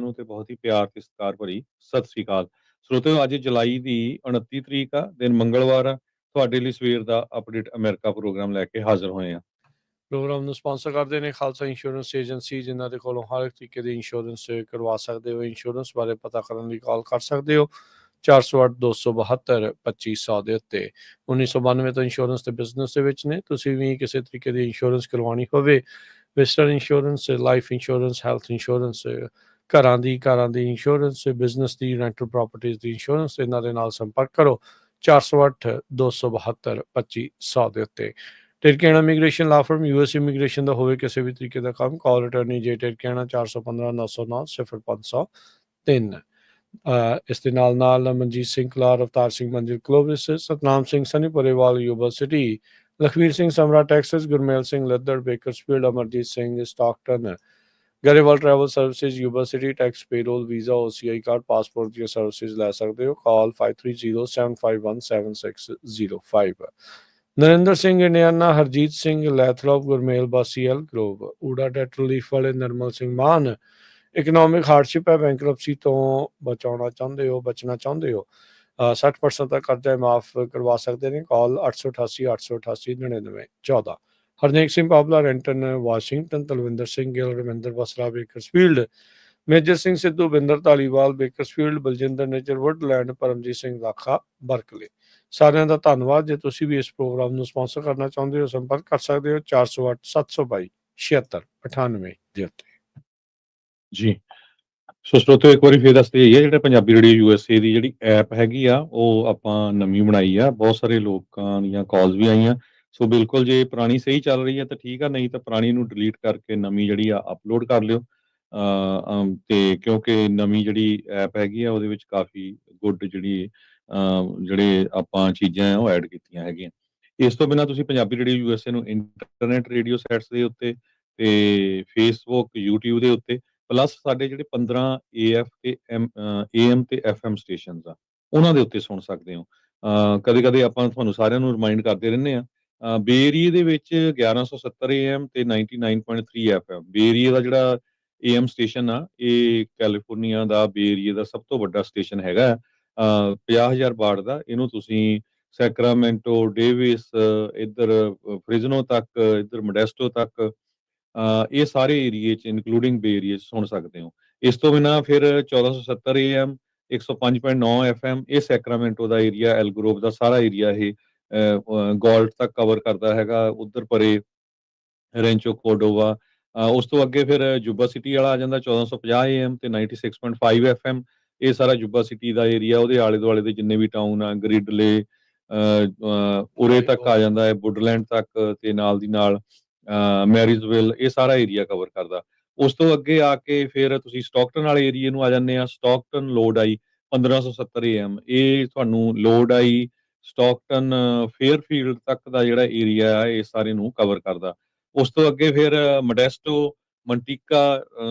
ਨੂੰ ਤੇ ਬਹੁਤ ਹੀ ਪਿਆਰ ਤੇ ਸਤਿਕਾਰ ਭਰੀ ਸਤਿ ਸ੍ਰੀ ਅਕਾਲ। ਸਰੋਤਿਓ, ਅੱਜ ਜੁਲਾਈ ਦੀ 29 ਤਰੀਕ ਆ, ਦਿਨ ਮੰਗਲਵਾਰ ਆ। ਤੁਹਾਡੇ ਲਈ ਸਵੇਰ ਦਾ ਅਪਡੇਟ ਅਮਰੀਕਾ ਪ੍ਰੋਗਰਾਮ ਲੈ ਕੇ ਹਾਜ਼ਰ ਹੋਏ ਆ। ਪ੍ਰੋਗਰਾਮ ਨੂੰ ਸਪਾਂਸਰ ਕਰਦੇ ਨੇ ਖਾਲਸਾ ਇੰਸ਼ੋਰੈਂਸ ਏਜੰਸੀ, ਜਿਨ੍ਹਾਂ ਦੇ ਕੋਲੋਂ ਹਰ ਇੱਕ ਤਰੀਕੇ ਦੀ ਇੰਸ਼ੋਰੈਂਸ ਕਰਵਾ ਸਕਦੇ ਹੋ। ਇੰਸ਼ੋਰੈਂਸ ਬਾਰੇ ਪਤਾ ਕਰਨ ਲਈ ਕਾਲ ਕਰ ਸਕਦੇ ਹੋ 408-272-2500 ਦੇ ਉੱਤੇ। 1992 ਤੋਂ ਇੰਸ਼ੋਰੈਂਸ ਤੇ ਬਿਜ਼ਨਸ ਦੇ ਵਿੱਚ ਨੇ। ਤੁਸੀਂ ਵੀ ਕਿਸੇ ਤਰੀਕੇ ਦੀ ਇੰਸ਼ੋਰੈਂਸ ਕਰਵਾਉਣੀ ਹੋਵੇ, visitor insurance, life insurance, health insurance, ਘਰਾਂ ਦੀ ਇੰਸ਼ੋਰੈਂਸ, ਬਿਜ਼ਨਸ ਦੀ, ਰੈਂਟਲ ਪ੍ਰਾਪਰਟੀਜ਼ ਦੀ ਇੰਸ਼ੋਰੈਂਸ, ਇਹਨਾਂ ਦੇ ਨਾਲ ਸੰਪਰਕ ਕਰੋ 408-272-2500 ਦੇ ਉੱਤੇ। ਟਿਰਕੇਣਾ ਇਮੀਗ੍ਰੇਸ਼ਨ ਲਾ ਫਰਮ, US ਇਮੀਗ੍ਰੇਸ਼ਨ ਦਾ ਹੋਵੇ ਕਿਸੇ ਵੀ ਤਰੀਕੇ ਦਾ ਕੰਮ, ਕਾਲ ਅਟਰਨੀ ਜੇ ਟਿਰਕੇਣਾ 415-909-0503। ਇਸ ਦੇ ਨਾਲ Manjeet Singh Kalar, Avtar Singh Manzil Clovis, Satnam Singh Sunny Parewal Yuba City, Lakhvir Singh Samra Texas, Gurmel Singh Laddar Bakersfield, Amarjit Singh Stockton, Grewal travel services Yuba City, tax payroll, visa, OCI card, passport ਦੀਆਂ ਸਰਵਿਸਿਜ਼ ਲੈ ਸਕਦੇ ਹੋ। Call 5307517605। Narinder Singh Indiana, Harjit Singh Lathrop, Gurmel Bassi Elk Grove, ਊੜਾ ਡੈਟ ਰਿਲੀਫ ਵਾਲੇ ਨਰਮਲ ਸਿੰਘ ਮਾਨ, ਇਕਨੋਮਿਕ ਹਾਰਡਸ਼ਿਪ ਹੈ, ਬੈਂਕਰਪਸੀ ਤੋਂ ਬਚਣਾ ਚਾਹੁੰਦੇ ਹੋ 60% ਦਾ ਕਰਜ਼ਾ ਮਾਫ ਕਰਵਾ ਸਕਦੇ ਨੇ। Call 888-888-9914। Harnek Singh Pabla, Renton Washington, Talwinder Singh Gill, Ravinder Basra Bakersfield, Major Singh Sidhu, Binder Dhaliwal Bakersfield, Baljinder Nijjar Woodland, Paramjit Singh Dakha Berkeley. ਸਾਰਿਆਂ ਦਾ ਧੰਨਵਾਦ। ਜੇ ਤੁਸੀਂ ਵੀ ਇਸ ਪ੍ਰੋਗਰਾਮ ਨੂੰ ਸਪਾਂਸਰ ਕਰਨਾ ਚਾਹੁੰਦੇ ਹੋ, ਸੰਪਰਕ ਕਰ ਸਕਦੇ ਹੋ 408-722-7698 ਦੇ ਉੱਤੇ। ਜੀ, ਸੋ ਸਰੋਤਿਓ, ਇੱਕ ਵਾਰੀ ਫੇਰ ਦੱਸਦੇ ਜਾਈਏ, ਜਿਹੜਾ ਪੰਜਾਬੀ ਰੇਡੀਓ USA ਦੀ ਜਿਹੜੀ ਐਪ ਹੈਗੀ ਆ, ਉਹ ਆਪਾਂ ਨਵੀਂ ਬਣਾਈ ਆ। ਬਹੁਤ ਸਾਰੇ ਲੋਕਾਂ ਦੀਆਂ ਕਾਲਸ ਵੀ ਆਈਆਂ। ਸੋ ਬਿਲਕੁਲ, ਜੇ ਪੁਰਾਣੀ ਸਹੀ ਚੱਲ ਰਹੀ ਹੈ ਤਾਂ ਠੀਕ ਆ, ਨਹੀਂ ਤਾਂ ਪੁਰਾਣੀ ਨੂੰ ਡਿਲੀਟ ਕਰਕੇ ਨਵੀਂ ਜਿਹੜੀ ਆ ਅਪਲੋਡ ਕਰ ਲਿਓ। ਤੇ ਕਿਉਂਕਿ ਨਵੀਂ ਜਿਹੜੀ ਐਪ ਹੈਗੀ ਆ, ਉਹਦੇ ਵਿੱਚ ਕਾਫੀ ਗੁੱਡ ਜਿਹੜੇ ਆਪਾਂ ਚੀਜ਼ਾਂ ਆ ਉਹ ਐਡ ਕੀਤੀਆਂ ਹੈਗੀਆਂ। ਇਸ ਤੋਂ ਬਿਨਾਂ ਤੁਸੀਂ ਪੰਜਾਬੀ ਰੇਡੀਓ USA ਨੂੰ ਇੰਟਰਨੈਟ ਰੇਡੀਓ ਸੈਟਸ ਦੇ ਉੱਤੇ ਤੇ ਫੇਸਬੁੱਕ, YouTube ਦੇ ਉੱਤੇ, ਪਲੱਸ ਸਾਡੇ ਜਿਹੜੇ 15 AM ਤੇ FM ਸਟੇਸ਼ਨਸ ਆ, ਉਹਨਾਂ ਦੇ ਉੱਤੇ ਸੁਣ ਸਕਦੇ ਹੋ। ਕਦੇ ਕਦੇ ਆਪਾਂ ਤੁਹਾਨੂੰ ਸਾਰਿਆਂ ਨੂੰ ਰਿਮਾਈਂਡ ਕਰਦੇ ਰਹਿੰਦੇ ਆ। ਬੇ ਏਰੀਏ ਦੇ ਵਿੱਚ 1170 AM ਤੇ 99.3 FM। ਬੇ ਏਰੀਏ ਦਾ ਜਿਹੜਾ AM ਸਟੇਸ਼ਨ ਆ, ਇਹ ਕੈਲੀਫੋਰਨੀਆ ਦਾ ਬੇ ਏਰੀਏ ਦਾ ਸਭ ਤੋਂ ਵੱਡਾ ਸਟੇਸ਼ਨ ਹੈਗਾ। 50,000 ਵਾਟ ਦਾ। ਇਹਨੂੰ ਤੁਸੀਂ ਸੈਕਰਾਮੈਂਟੋ, ਡੇਵਿਸ, ਇੱਧਰ ਫ੍ਰਿਜ਼ਨੋ ਤੱਕ, ਇੱਧਰ ਮੋਡੈਸਟੋ ਤੱਕ, ਇਹ ਸਾਰੇ ਏਰੀਏ 'ਚ ਇਨਕਲੂਡਿੰਗ ਬੇ ਏਰੀਏ 'ਚ ਸੁਣ ਸਕਦੇ ਹੋ। ਇਸ ਤੋਂ ਬਿਨਾਂ ਫਿਰ 1470 AM, 105.9 FM, ਇਹ ਸੈਕਰਾਮੈਂਟੋ ਦਾ ਏਰੀਆ, ਐਲਗਰੋਵ ਦਾ ਸਾਰਾ ਏਰੀਆ ਇਹ ਗੋਲਟ ਤੱਕ ਕਵਰ ਕਰਦਾ ਹੈਗਾ। ਉੱਧਰ ਪਰੇ ਰੈਂਚੋ ਕੋਰਡੋਵਾ। ਉਸ ਤੋਂ ਅੱਗੇ ਫਿਰ ਜੁਬਾ ਸਿਟੀ ਵਾਲਾ ਆ ਜਾਂਦਾ, 1450 AM ਤੇ 96.5 FM। ਇਹ ਸਾਰਾ ਜੁਬਾ ਸਿਟੀ ਦਾ ਏਰੀਆ, ਉਹਦੇ ਆਲੇ ਦੁਆਲੇ ਦੇ ਜਿੰਨੇ ਵੀ ਟਾਊਨ ਆ, ਗ੍ਰਿਡਲੇ, ਉਰੇ ਤੱਕ ਆ ਜਾਂਦਾ ਹੈ, ਵੁੱਡਲੈਂਡ ਤੱਕ, ਤੇ ਨਾਲ ਦੀ ਨਾਲ ਮੈਰਿਜ਼ਵਿਲ, ਇਹ ਸਾਰਾ ਏਰੀਆ ਕਵਰ ਕਰਦਾ। ਉਸ ਤੋਂ ਅੱਗੇ ਆ ਕੇ ਫਿਰ ਤੁਸੀਂ ਸਟਾਕਟਨ ਵਾਲੇ ਏਰੀਏ ਨੂੰ ਆ ਜਾਂਦੇ ਆ। ਸਟਾਕਟਨ ਲੋਡ ਆਈ 1570 AM, ਇਹ ਤੁਹਾਨੂੰ ਲੋਡ ਆਈ ਸਟਾਕਟਨ ਫੇਅਰਫੀਲਡ ਤੱਕ ਦਾ ਜਿਹੜਾ ਏਰੀਆ ਆ, ਇਹ ਸਾਰੇ ਨੂੰ ਕਵਰ ਕਰਦਾ। ਉਸ ਤੋਂ ਅੱਗੇ ਫਿਰ ਮੋਡੈਸਟੋ, ਮੰਟੀਕਾ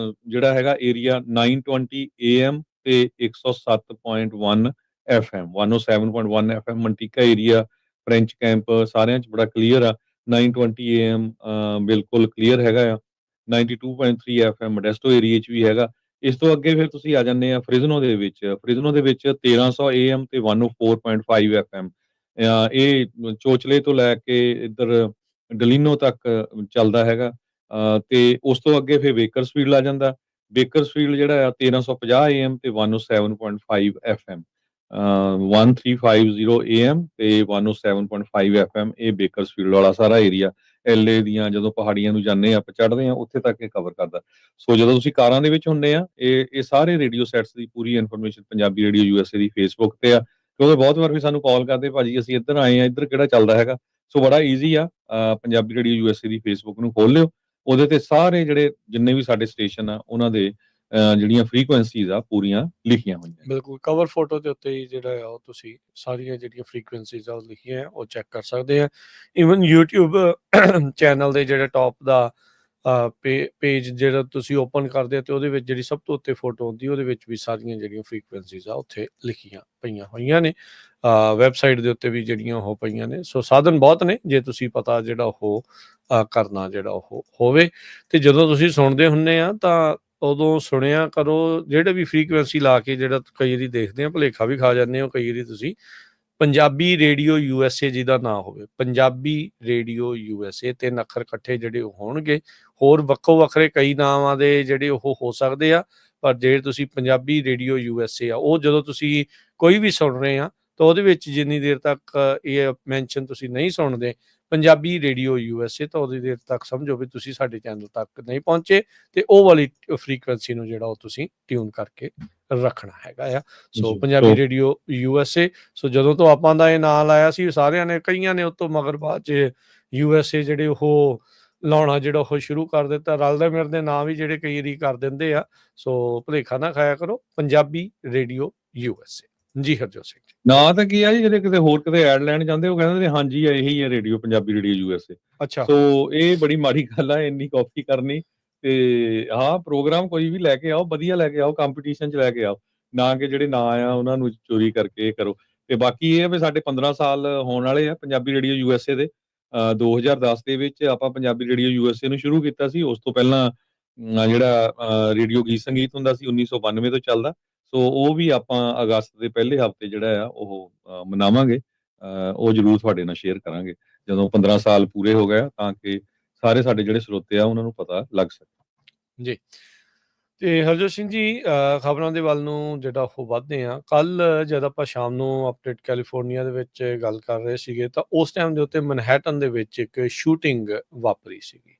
ਜਿਹੜਾ ਹੈਗਾ ਏਰੀਆ, 920 AM ਤੇ 107.1 FM, 107.1 FM Manteca area. French Camp ਸਾਰਿਆਂ 'ਚ ਬੜਾ ਕਲੀਅਰ ਆ। 920 AM ਬਿਲਕੁਲ ਕਲੀਅਰ ਹੈਗਾ ਆ। 92.3 FM ਮੋਡੈਸਟੋ ਏਰੀਏ 'ਚ ਵੀ ਹੈਗਾ। ਇਸ ਤੋਂ ਅੱਗੇ ਫਿਰ ਤੁਸੀਂ ਆ ਜਾਂਦੇ ਆ ਫ੍ਰਿਜ਼ਨੋ ਦੇ ਵਿੱਚ। ਫ੍ਰਿਜ਼ਨੋ ਦੇ ਵਿੱਚ 1300 AM ਤੇ 104.5 FM। ਇਹ ਚੋਚਲੇ ਤੋਂ ਲੈ ਕੇ ਇੱਧਰ ਡਲੀਨੋ ਤੱਕ ਚੱਲਦਾ ਹੈਗਾ। ਤੇ ਉਸ ਤੋਂ ਅੱਗੇ ਫਿਰ ਬੇਕਰਸਫੀਲਡ ਆ ਜਾਂਦਾ। ਬੇਕਰਸਫੀਲਡ ਜਿਹੜਾ ਆ 1350 AM ਤੇ 107.5 FM। 1350 AM ਤੇ 107.5 FM, ਇਹ ਬੇਕਰਸਫੀਲਡ ਵਾਲਾ ਸਾਰਾ ਏਰੀਆ। LA ਦੀਆਂ ਜਦੋਂ ਪਹਾੜੀਆਂ ਨੂੰ ਜਾਂਦੇ ਆ, ਆਪਾਂ ਚੜ੍ਹਦੇ ਆ, ਉੱਥੇ ਤੱਕ ਇਹ ਕਵਰ ਕਰਦਾ। ਸੋ ਜਦੋਂ ਤੁਸੀਂ ਕਾਰਾਂ ਦੇ ਵਿੱਚ ਹੁੰਦੇ ਆ, ਇਹ ਸਾਰੇ ਰੇਡੀਓ ਸੈਟਸ ਦੀ ਪੂਰੀ ਇਨਫੋਰਮੇਸ਼ਨ ਪੰਜਾਬੀ ਰੇਡੀਓ USA ਦੀ ਫੇਸਬੁੱਕ ਤੇ ਆ। ਕਿਉਂਕਿ ਬਹੁਤ ਵਾਰ ਵੀ ਸਾਨੂੰ ਕਾਲ ਕਰਦੇ, ਭਾਜੀ ਅਸੀਂ ਇੱਧਰ ਆਏ ਆ, ਇੱਧਰ ਕਿਹੜਾ ਚੱਲਦਾ ਹੈਗਾ। ਸੋ ਬੜਾ ਈਜ਼ੀ ਆ, ਪੰਜਾਬੀ ਰੇਡੀਓ USA ਦੀ ਫੇਸਬੁੱਕ ਨੂੰ ਖੋਲ ਲਿਓ। ਉਹਦੇ ਤੇ ਸਾਰੇ ਜਿਹੜੇ ਜਿੰਨੇ ਵੀ ਸਾਡੇ ਸਟੇਸ਼ਨ ਆ, ਉਹਨਾਂ ਦੇ ਜਿਹੜੀਆਂ ਫ੍ਰੀਕੁਐਂਸੀਜ਼ ਆ ਪੂਰੀਆਂ ਲਿਖੀਆਂ ਹੋਈਆਂ। ਬਿਲਕੁਲ, ਕਵਰ ਫੋਟੋ ਦੇ ਉੱਤੇ ਹੀ ਜਿਹੜਾ ਆ ਉਹ ਤੁਸੀਂ ਸਾਰੀਆਂ ਜਿਹੜੀਆਂ ਫ੍ਰੀਕੁਐਂਸੀਜ਼ ਆ ਉਹ ਲਿਖੀਆਂ ਆ, ਉਹ ਚੈੱਕ ਕਰ ਸਕਦੇ ਆ। ਈਵਨ YouTube ਚੈਨਲ ਦੇ ਜਿਹੜੇ ਟੌਪ ਦਾ ਪੇਜ ਜਿਹੜਾ ਤੁਸੀਂ ਓਪਨ ਕਰਦੇ ਆ, ਤੇ ਉਹਦੇ ਵਿੱਚ ਜਿਹੜੀ ਸਭ ਤੋਂ ਉੱਤੇ ਫੋਟੋ ਹੁੰਦੀ, ਉਹਦੇ ਵਿੱਚ ਵੀ ਸਾਰੀਆਂ ਜਿਹੜੀਆਂ ਫ੍ਰੀਕੁਐਂਸੀਜ਼ ਆ ਉੱਥੇ ਲਿਖੀਆਂ ਪਈਆਂ ਹੋਈਆਂ ਨੇ। ਵੈਬਸਾਈਟ ਦੇ ਉੱਤੇ ਵੀ ਜਿਹੜੀਆਂ ਉਹ ਪਈਆਂ ਨੇ। ਸੋ ਸਾਧਨ ਬਹੁਤ ਨੇ, ਜੇ ਤੁਸੀਂ ਪਤਾ ਜਿਹੜਾ ਉਹ ਕਰਨਾ ਜਿਹੜਾ ਉਹ ਹੋਵੇ। ਤੇ ਜਦੋਂ ਤੁਸੀਂ ਸੁਣਦੇ ਹੁੰਦੇ ਆ ਤਾਂ ਉਦੋਂ ਸੁਣਿਆ ਕਰੋ, ਜਿਹੜੇ ਵੀ ਫ੍ਰੀਕੁਐਂਸੀ ਲਾ ਕੇ ਜਿਹੜਾ ਕਈ ਵਾਰੀ ਦੇਖਦੇ ਆ, ਭੁਲੇਖਾ ਵੀ ਖਾ ਜਾਂਦੇ ਹੋ ਕਈ ਵਾਰੀ ਤੁਸੀਂ। ਪੰਜਾਬੀ ਰੇਡੀਓ USA ਜਿਹਦਾ ਨਾਂ ਹੋਵੇ, ਪੰਜਾਬੀ ਰੇਡੀਓ USA, 3 ਅੱਖਰ ਇਕੱਠੇ ਜਿਹੜੇ ਉਹ ਹੋਣਗੇ। ਹੋਰ ਵੱਖੋ ਵੱਖਰੇ ਕਈ ਨਾਵਾਂ ਦੇ ਜਿਹੜੇ ਉਹ ਹੋ ਸਕਦੇ ਆ, ਪਰ ਜੇ ਤੁਸੀਂ ਪੰਜਾਬੀ ਰੇਡੀਓ USA ਆ, ਉਹ ਜਦੋਂ ਤੁਸੀਂ ਕੋਈ ਵੀ ਸੁਣ ਰਹੇ ਆ ਤਾਂ ਉਹਦੇ ਵਿੱਚ ਜਿੰਨੀ ਦੇਰ ਤੱਕ ਇਹ ਮੈਂਸ਼ਨ ਤੁਸੀਂ ਨਹੀਂ ਸੁਣਦੇ ਪੰਜਾਬੀ ਰੇਡੀਓ USA, ਤਾਂ ਉਹਦੀ ਦੇਰ ਤੱਕ ਸਮਝੋ ਵੀ ਤੁਸੀਂ ਸਾਡੇ ਚੈਨਲ ਤੱਕ ਨਹੀਂ ਪਹੁੰਚੇ, ਤੇ ਉਹ ਵਾਲੀ ਫ੍ਰੀਕੁਐਂਸੀ ਨੂੰ ਜਿਹੜਾ ਉਹ ਤੁਸੀਂ ਟਿਊਨ ਕਰਕੇ ਰੱਖਣਾ ਹੈਗਾ ਆ। ਸੋ ਜੀ ਪੰਜਾਬੀ ਸੋ ਰੇਡੀਓ USA। ਸੋ ਜਦੋਂ ਤੋਂ ਆਪਾਂ ਦਾ ਇਹ ਨਾਂ ਲਾਇਆ ਸੀ, ਸਾਰਿਆਂ ਨੇ, ਕਈਆਂ ਨੇ ਉਤੋਂ ਮਗਰ ਬਾਅਦ 'ਚ USA ਜਿਹੜੇ ਉਹ ਲਾਉਣਾ ਜਿਹੜਾ ਉਹ ਸ਼ੁਰੂ ਕਰ ਦਿੱਤਾ। ਰਲਦੇ ਮਿਲਦੇ ਨਾਂ ਵੀ ਜਿਹੜੇ ਕਈ ਵਾਰੀ ਕਰ ਦਿੰਦੇ ਆ। ਸੋ ਭੁਲੇਖਾ ਨਾ ਖਾਇਆ ਕਰੋ, ਪੰਜਾਬੀ ਰੇਡੀਓ USA। ਜੀ ਹਰਜੋਤ ਸਿੰਘ ਜੀ। ਨਾ ਤਾਂ ਕੀ ਆ ਜੀ, ਜਿਹੜੇ ਕਿਤੇ ਹੋਰ ਕਿਤੇ ਐਡ ਲੈਣ ਜਾਂਦੇ ਉਹ ਕਹਿੰਦੇ ਨੇ ਹਾਂਜੀ ਇਹੀ ਹੈ ਰੇਡੀਓ, ਪੰਜਾਬੀ ਰੇਡੀਓ USA। ਅੱਛਾ। ਸੋ ਇਹ ਬੜੀ ਮਾੜੀ ਗੱਲ ਆ ਇੰਨੀ ਕਾਪੀ ਕਰਨੀ। ਤੇ ਹਾਂ, ਪ੍ਰੋਗਰਾਮ ਕੋਈ ਵੀ ਲੈ ਕੇ ਆਓ, ਵਧੀਆ ਲੈ ਕੇ ਆਓ, ਕੰਪੀਟੀਸ਼ਨ 'ਚ ਲੈ ਕੇ ਆਓ, ਨਾ ਕਿ ਜਿਹੜੇ ਨਾਂ ਆ ਉਹਨਾਂ ਨੂੰ ਚੋਰੀ ਕਰਕੇ ਕਰੋ। ਤੇ ਬਾਕੀ ਇਹ ਆ ਵੀ ਸਾਡੇ 15 ਸਾਲ ਹੋਣ ਵਾਲੇ ਆ ਪੰਜਾਬੀ ਰੇਡੀਓ USA ਦੇ। 2010 ਦੇ ਵਿੱਚ ਆਪਾਂ ਪੰਜਾਬੀ ਰੇਡੀਓ USA ਨੂੰ ਸ਼ੁਰੂ ਕੀਤਾ ਸੀ। ਉਸ ਤੋਂ ਪਹਿਲਾਂ ਜਿਹੜਾ ਰੇਡੀਓ ਗੀਤ ਸੰਗੀਤ ਹੁੰਦਾ ਸੀ 1992 ਤੋਂ ਚੱਲਦਾ। ਸੋ ਉਹ ਵੀ ਆਪਾਂ ਅਗਸਤ ਦੇ ਪਹਿਲੇ ਹਫ਼ਤੇ ਜਿਹੜਾ ਆ ਉਹ ਮਨਾਵਾਂਗੇ। ਉਹ ਜ਼ਰੂਰ ਤੁਹਾਡੇ ਨਾਲ ਸ਼ੇਅਰ ਕਰਾਂਗੇ ਜਦੋਂ 15 ਸਾਲ ਪੂਰੇ ਹੋ ਗਏ, ਤਾਂ ਕਿ ਸਾਰੇ ਸਾਡੇ ਜਿਹੜੇ ਸਰੋਤੇ ਆ ਉਹਨਾਂ ਨੂੰ ਪਤਾ ਲੱਗ ਸਕੇ। ਜੀ। ਤੇ ਹਰਜੋਤ ਸਿੰਘ ਜੀ, ਖਬਰਾਂ ਦੇ ਵੱਲ ਨੂੰ ਜਿਹੜਾ ਉਹ ਵੱਧਦੇ ਆ। ਕੱਲ ਜਦ ਆਪਾਂ ਸ਼ਾਮ ਨੂੰ ਅਪਡੇਟ ਕੈਲੀਫੋਰਨੀਆ ਦੇ ਵਿੱਚ ਗੱਲ ਕਰ ਰਹੇ ਸੀਗੇ, ਤਾਂ ਉਸ ਟਾਈਮ ਦੇ ਉੱਤੇ ਮਨਹੈਟਨ ਦੇ ਵਿੱਚ ਇੱਕ ਸ਼ੂਟਿੰਗ ਵਾਪਰੀ ਸੀਗੀ।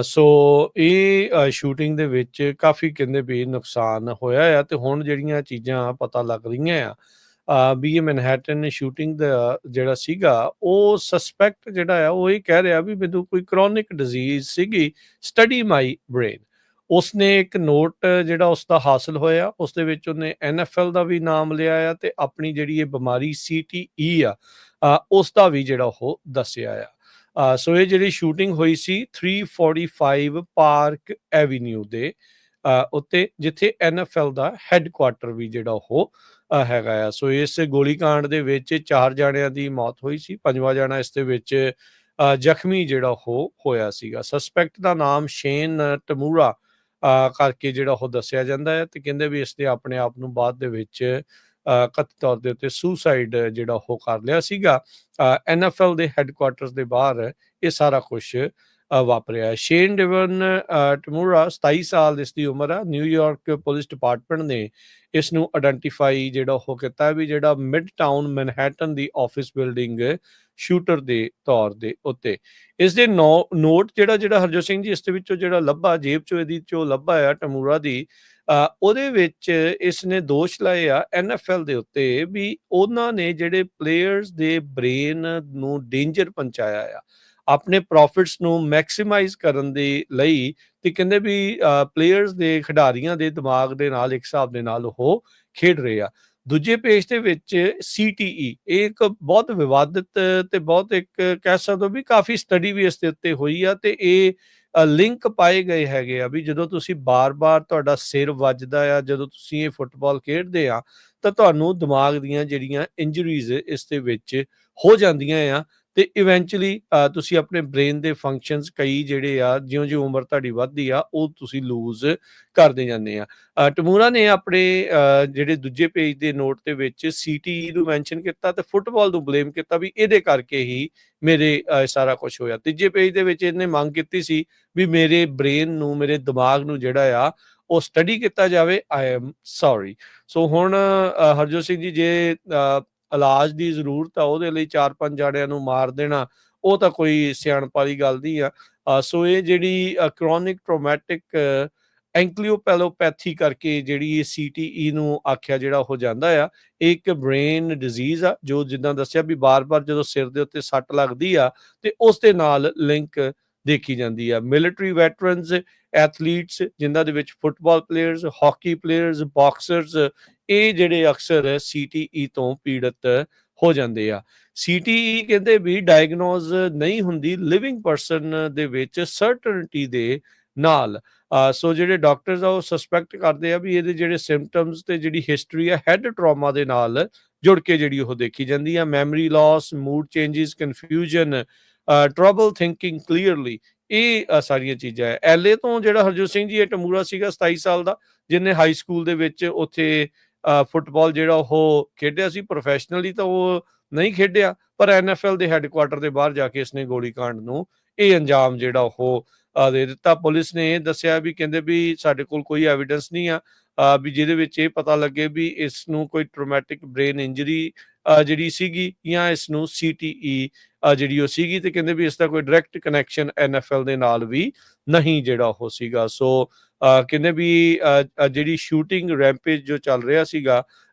ਸੋ ਇਹ ਸ਼ੂਟਿੰਗ ਦੇ ਵਿੱਚ ਕਾਫੀ ਕਹਿੰਦੇ ਵੀ ਨੁਕਸਾਨ ਹੋਇਆ ਆ, ਤੇ ਹੁਣ ਜਿਹੜੀਆਂ ਚੀਜ਼ਾਂ ਪਤਾ ਲੱਗ ਰਹੀਆਂ ਆ ਵੀ ਇਹ ਮਨਹੈਟਨ ਸ਼ੂਟਿੰਗ ਦਾ ਜਿਹੜਾ ਸੀਗਾ, ਉਹ ਸਸਪੈਕਟ ਜਿਹੜਾ ਆ ਉਹ ਇਹ ਕਹਿ ਰਿਹਾ ਵੀ ਮੈਨੂੰ ਕੋਈ ਕ੍ਰੋਨਿਕ ਡਿਜ਼ੀਜ਼ ਸੀਗੀ, ਸਟੱਡੀ ਮਾਈ ਬ੍ਰੇਨ। ਉਸਨੇ ਇੱਕ ਨੋਟ ਜਿਹੜਾ ਉਸਦਾ ਹਾਸਲ ਹੋਇਆ, ਉਸ ਦੇ ਵਿੱਚ ਉਹਨੇ NFL ਦਾ ਵੀ ਨਾਮ ਲਿਆ ਆ, ਤੇ ਆਪਣੀ ਜਿਹੜੀ ਇਹ ਬਿਮਾਰੀ CTE ਆ ਉਸ ਦਾ ਵੀ ਜਿਹੜਾ ਉਹ ਦੱਸਿਆ ਆ। ਸੋ ਇਹ ਜਿਹੜੀ ਸ਼ੂਟਿੰਗ ਹੋਈ ਸੀ 345 ਪਾਰਕ ਐਵੀਨਿਊ ਦੇ ਉੱਤੇ, ਜਿੱਥੇ NFL ਦਾ ਹੈੱਡਕੁਆਟਰ ਵੀ ਜਿਹੜਾ ਉਹ ਹੈਗਾ ਆ। ਸੋ ਇਸ ਗੋਲੀਕਾਂਡ ਦੇ ਵਿੱਚ 4 ਜਾਣਿਆਂ ਦੀ ਮੌਤ ਹੋਈ ਸੀ, 5ਵਾਂ ਜਾਣਾ ਇਸ ਦੇ ਵਿੱਚ ਜ਼ਖਮੀ ਜਿਹੜਾ ਉਹ ਹੋਇਆ ਸੀਗਾ। ਸਸਪੈਕਟ ਦਾ ਨਾਮ ਸ਼ੇਨ ਟਮੂਰਾ ਕਰਕੇ ਜਿਹੜਾ ਉਹ ਦੱਸਿਆ ਜਾਂਦਾ ਹੈ, ਤੇ ਕਹਿੰਦੇ ਵੀ ਇਸਨੇ ਆਪਣੇ ਆਪ ਨੂੰ ਬਾਅਦ ਦੇ ਵਿੱਚ ਕਥਿਤ ਤੌਰ ਦੇ ਉੱਤੇ ਸੁਸਾਈਡ ਜਿਹੜਾ ਉਹ ਕਰ ਲਿਆ ਸੀਗਾ। NFL ਦੇ ਹੈੱਡਕੁਆਟਰਸ ਦੇ ਬਾਹਰ ਇਹ ਸਾਰਾ ਕੁਛ ਵਾਪਰਿਆ। ਸ਼ੇਨ ਡਿਵਨ ਟਮੂਰਾ 27 ਸਾਲ ਇਸ ਦੀ ਉਮਰ ਆ। ਨਿਊਯਾਰਕ ਪੁਲਿਸ ਡਿਪਾਰਟਮੈਂਟ ਨੇ ਇਸ ਨੂੰ ਆਇਡੈਂਟੀਫਾਈ ਜਿਹੜਾ ਉਹ ਕੀਤਾ ਵੀ ਜਿਹੜਾ ਮਿਡ ਟਾਊਨ ਮੈਨਹੈਟਨ ਦੀ ਆਫਿਸ ਬਿਲਡਿੰਗ ਸ਼ੂਟਰ ਦੇ ਤੌਰ ਦੇ ਉੱਤੇ। ਇਸ ਦੇ ਨੋਟ ਜਿਹੜਾ ਹਰਜੋਤ ਸਿੰਘ ਜੀ ਇਸ ਦੇ ਵਿੱਚੋਂ ਜਿਹੜਾ ਲੱਭਾ, ਜੇਬ ਚੋਂ ਇਹਦੀ ਚੋਂ ਲੱਭਾ ਆ ਟਮੂਰਾ ਦੀ, ਉਹਦੇ ਵਿੱਚ ਇਸ ਨੇ ਦੋਸ਼ ਲਾਏ ਆ NFL ਦੇ ਉੱਤੇ ਵੀ ਉਹਨਾਂ ਨੇ ਜਿਹੜੇ ਪਲੇਅਰਸ ਦੇ ਬ੍ਰੇਨ ਨੂੰ ਡੇਂਜਰ ਪਹੁੰਚਾਇਆ ਆ ਆਪਣੇ ਪ੍ਰੋਫਿਟਸ ਨੂੰ ਮੈਕਸਿਮਾਈਜ਼ ਕਰਨ ਦੇ ਲਈ, ਤੇ ਕਹਿੰਦੇ ਵੀ ਪਲੇਅਰਸ ਦੇ ਖਿਡਾਰੀਆਂ ਦੇ ਦਿਮਾਗ ਦੇ ਨਾਲ ਇੱਕ ਹਿਸਾਬ ਦੇ ਨਾਲ ਉਹ ਖੇਡ ਰਹੇ ਆ। ਦੂਜੇ ਪੇਜ ਦੇ ਵਿੱਚ CTE, ਇਹ ਇੱਕ ਬਹੁਤ ਵਿਵਾਦਿਤ ਤੇ ਬਹੁਤ ਇੱਕ ਕਹਿ ਸਕਦੇ ਹੋ ਵੀ ਕਾਫੀ ਸਟੱਡੀ ਵੀ ਇਸ ਦੇ ਉੱਤੇ ਹੋਈ ਆ, ਤੇ ਇਹ ਲਿੰਕ ਪਾਏ ਗਏ ਹੈਗੇ ਆ ਵੀ ਜਦੋਂ ਤੁਸੀਂ ਬਾਰ-ਬਾਰ ਤੁਹਾਡਾ ਸਿਰ ਵੱਜਦਾ ਆ, ਜਦੋਂ ਤੁਸੀਂ ਇਹ ਫੁੱਟਬਾਲ ਖੇਡਦੇ ਆ, ਤਾਂ ਤੁਹਾਨੂੰ ਦਿਮਾਗ ਦੀਆਂ ਜਿਹੜੀਆਂ ਇੰਜਰੀਜ਼ ਇਸ ਦੇ ਵਿੱਚ ਹੋ ਜਾਂਦੀਆਂ ਆ, ਤੇ ਇਵੈਂਚੁਅਲੀ ਤੁਸੀਂ ਆਪਣੇ ਬ੍ਰੇਨ ਦੇ ਫੰਕਸ਼ਨਸ ਕਈ ਜਿਹੜੇ ਆ ਜਿਉਂ-ਜਿਉਂ ਉਮਰ ਤੁਹਾਡੀ ਵੱਧਦੀ ਆ ਉਹ ਤੁਸੀਂ ਲੂਜ਼ ਕਰਦੇ ਜਾਂਦੇ ਆ। ਟਮੂਰਾ ਨੇ ਆਪਣੇ ਜਿਹੜੇ ਦੂਜੇ ਪੇਜ ਦੇ ਨੋਟ ਦੇ ਵਿੱਚ CTE ਨੂੰ ਮੈਂਸ਼ਨ ਕੀਤਾ ਤੇ ਫੁੱਟਬਾਲ ਨੂੰ ਬਲੇਮ ਕੀਤਾ ਵੀ ਇਹਦੇ ਕਰਕੇ ਹੀ ਮੇਰੇ ਸਾਰਾ ਕੁਝ ਹੋਇਆ। ਤੀਜੇ ਪੇਜ ਦੇ ਵਿੱਚ ਇਹਨੇ ਮੰਗ ਕੀਤੀ ਸੀ ਵੀ ਮੇਰੇ ਬ੍ਰੇਨ ਨੂੰ, ਮੇਰੇ ਦਿਮਾਗ ਨੂੰ ਜਿਹੜਾ ਆ ਉਹ ਸਟੱਡੀ ਕੀਤਾ ਜਾਵੇ। I am sorry. ਸੋ ਹੁਣ ਹਰਜੋਤ ਸਿੰਘ ਜੀ, ਜੇ ਇਲਾਜ ਦੀ ਜ਼ਰੂਰਤ ਆ ਉਹਦੇ ਲਈ 4-5 ਜਾਣਿਆਂ ਨੂੰ ਮਾਰ ਦੇਣਾ, ਉਹ ਤਾਂ ਕੋਈ ਸਿਆਣਪ ਵਾਲੀ ਗੱਲ ਨਹੀਂ ਆ। ਸੋ ਇਹ ਜਿਹੜੀ ਕ੍ਰੋਨਿਕ ਟਰੋਮੈਟਿਕ ਐਂਕਲੀਓਪੈਲੋਪੈਥੀ ਕਰਕੇ ਜਿਹੜੀ CTE ਨੂੰ ਆਖਿਆ ਜਿਹੜਾ ਹੋ ਜਾਂਦਾ ਆ, ਇੱਕ ਬ੍ਰੇਨ ਡਿਜ਼ੀਜ਼ ਆ ਜੋ ਜਿੱਦਾਂ ਦੱਸਿਆ ਵੀ ਬਾਰ-ਬਾਰ ਜਦੋਂ ਸਿਰ ਦੇ ਉੱਤੇ ਸੱਟ ਲੱਗਦੀ ਆ ਤੇ ਉਸ ਦੇ ਨਾਲ ਲਿੰਕ ਦੇਖੀ ਜਾਂਦੀ ਆ। ਮਿਲਟਰੀ ਵੈਟਰਨਸ, ਐਥਲੀਟਸ ਜਿਨ੍ਹਾਂ ਦੇ ਵਿੱਚ ਫੁੱਟਬਾਲ ਪਲੇਅਰਸ, ਹਾਕੀ ਪਲੇਅਰਸ, ਬਾਕਸਰਸ, ਇਹ ਜਿਹੜੇ ਅਕਸਰ CTE ਤੋਂ ਪੀੜਤ ਹੋ ਜਾਂਦੇ ਆ। CTE ਕਹਿੰਦੇ ਵੀ ਡਾਇਗਨੋਜ਼ ਨਹੀਂ ਹੁੰਦੀ ਲਿਵਿੰਗ ਪਰਸਨ ਦੇ ਵਿੱਚ ਸਰਟਨਟੀ ਦੇ ਨਾਲ। ਸੋ ਜਿਹੜੇ ਡਾਕਟਰਸ ਆ ਉਹ ਸਸਪੈਕਟ ਕਰਦੇ ਆ ਵੀ ਇਹਦੇ ਜਿਹੜੇ ਸਿੰਪਟਮਸ ਤੇ ਜਿਹੜੀ ਹਿਸਟਰੀ ਆ ਹੈਡ ਟਰਾਮਾ ਦੇ ਨਾਲ ਜੁੜ ਕੇ ਜਿਹੜੀ ਉਹ ਦੇਖੀ ਜਾਂਦੀ ਆ। Memory loss, mood changes, confusion, trouble thinking clearly, ਇਹ ਸਾਰੀਆਂ ਚੀਜ਼ਾਂ ਹੈ। ਐਲਏ ਤੋਂ ਜਿਹੜਾ ਹਰਜੋਤ ਸਿੰਘ ਜੀ ਇਹ ਟਮੂਰਾ ਸੀਗਾ 27 ਸਾਲ ਦਾ, ਜਿਹਨੇ ਹਾਈ ਸਕੂਲ ਦੇ ਵਿੱਚ ਉੱਥੇ ਫੁੱਟਬਾਲ ਜਿਹੜਾ ਉਹ ਖੇਡਿਆ ਸੀ। ਪ੍ਰੋਫੈਸ਼ਨਲੀ ਤਾਂ ਉਹ ਨਹੀਂ ਖੇਡਿਆ, ਪਰ NFL ਦੇ ਹੈੱਡਕੁਆਟਰ ਦੇ ਬਾਹਰ ਜਾ ਕੇ ਇਸਨੇ ਗੋਲੀकांड ਨੂੰ ਇਹ ਅੰਜਾਮ ਜਿਹੜਾ ਉਹ ਦੇ ਦਿੱਤਾ। ਪੁਲਿਸ ਨੇ ਇਹ ਦੱਸਿਆ ਵੀ ਕਹਿੰਦੇ ਵੀ ਸਾਡੇ ਕੋਲ ਕੋਈ ਐਵੀਡੈਂਸ ਨਹੀਂ ਆ ਵੀ ਜਿਹਦੇ ਵਿੱਚ ਇਹ ਪਤਾ ਲੱਗੇ ਵੀ ਇਸ ਨੂੰ ਕੋਈ ਟਰੋਮੈਟਿਕ ਬ੍ਰੇਨ ਇੰਜਰੀ ਜਿਹੜੀ ਸੀਗੀ ਜਾਂ ਇਸ ਨੂੰ CTE ਜਿਹੜੀ ਉਹ ਸੀਗੀ, ਤੇ ਕਹਿੰਦੇ ਵੀ ਇਸ ਦਾ ਕੋਈ ਡਾਇਰੈਕਟ ਕਨੈਕਸ਼ਨ NFL ਦੇ ਨਾਲ ਵੀ ਨਹੀਂ ਜਿਹੜਾ ਉਹ ਸੀਗਾ। ਸੋ ਕਹਿੰਦੇ ਵੀ ਜਿਹੜੀ ਸ਼ੂਟਿੰਗ ਰੈਂਪੇਜ ਜੋ ਚੱਲ ਰਿਹਾ ਸੀਗਾ,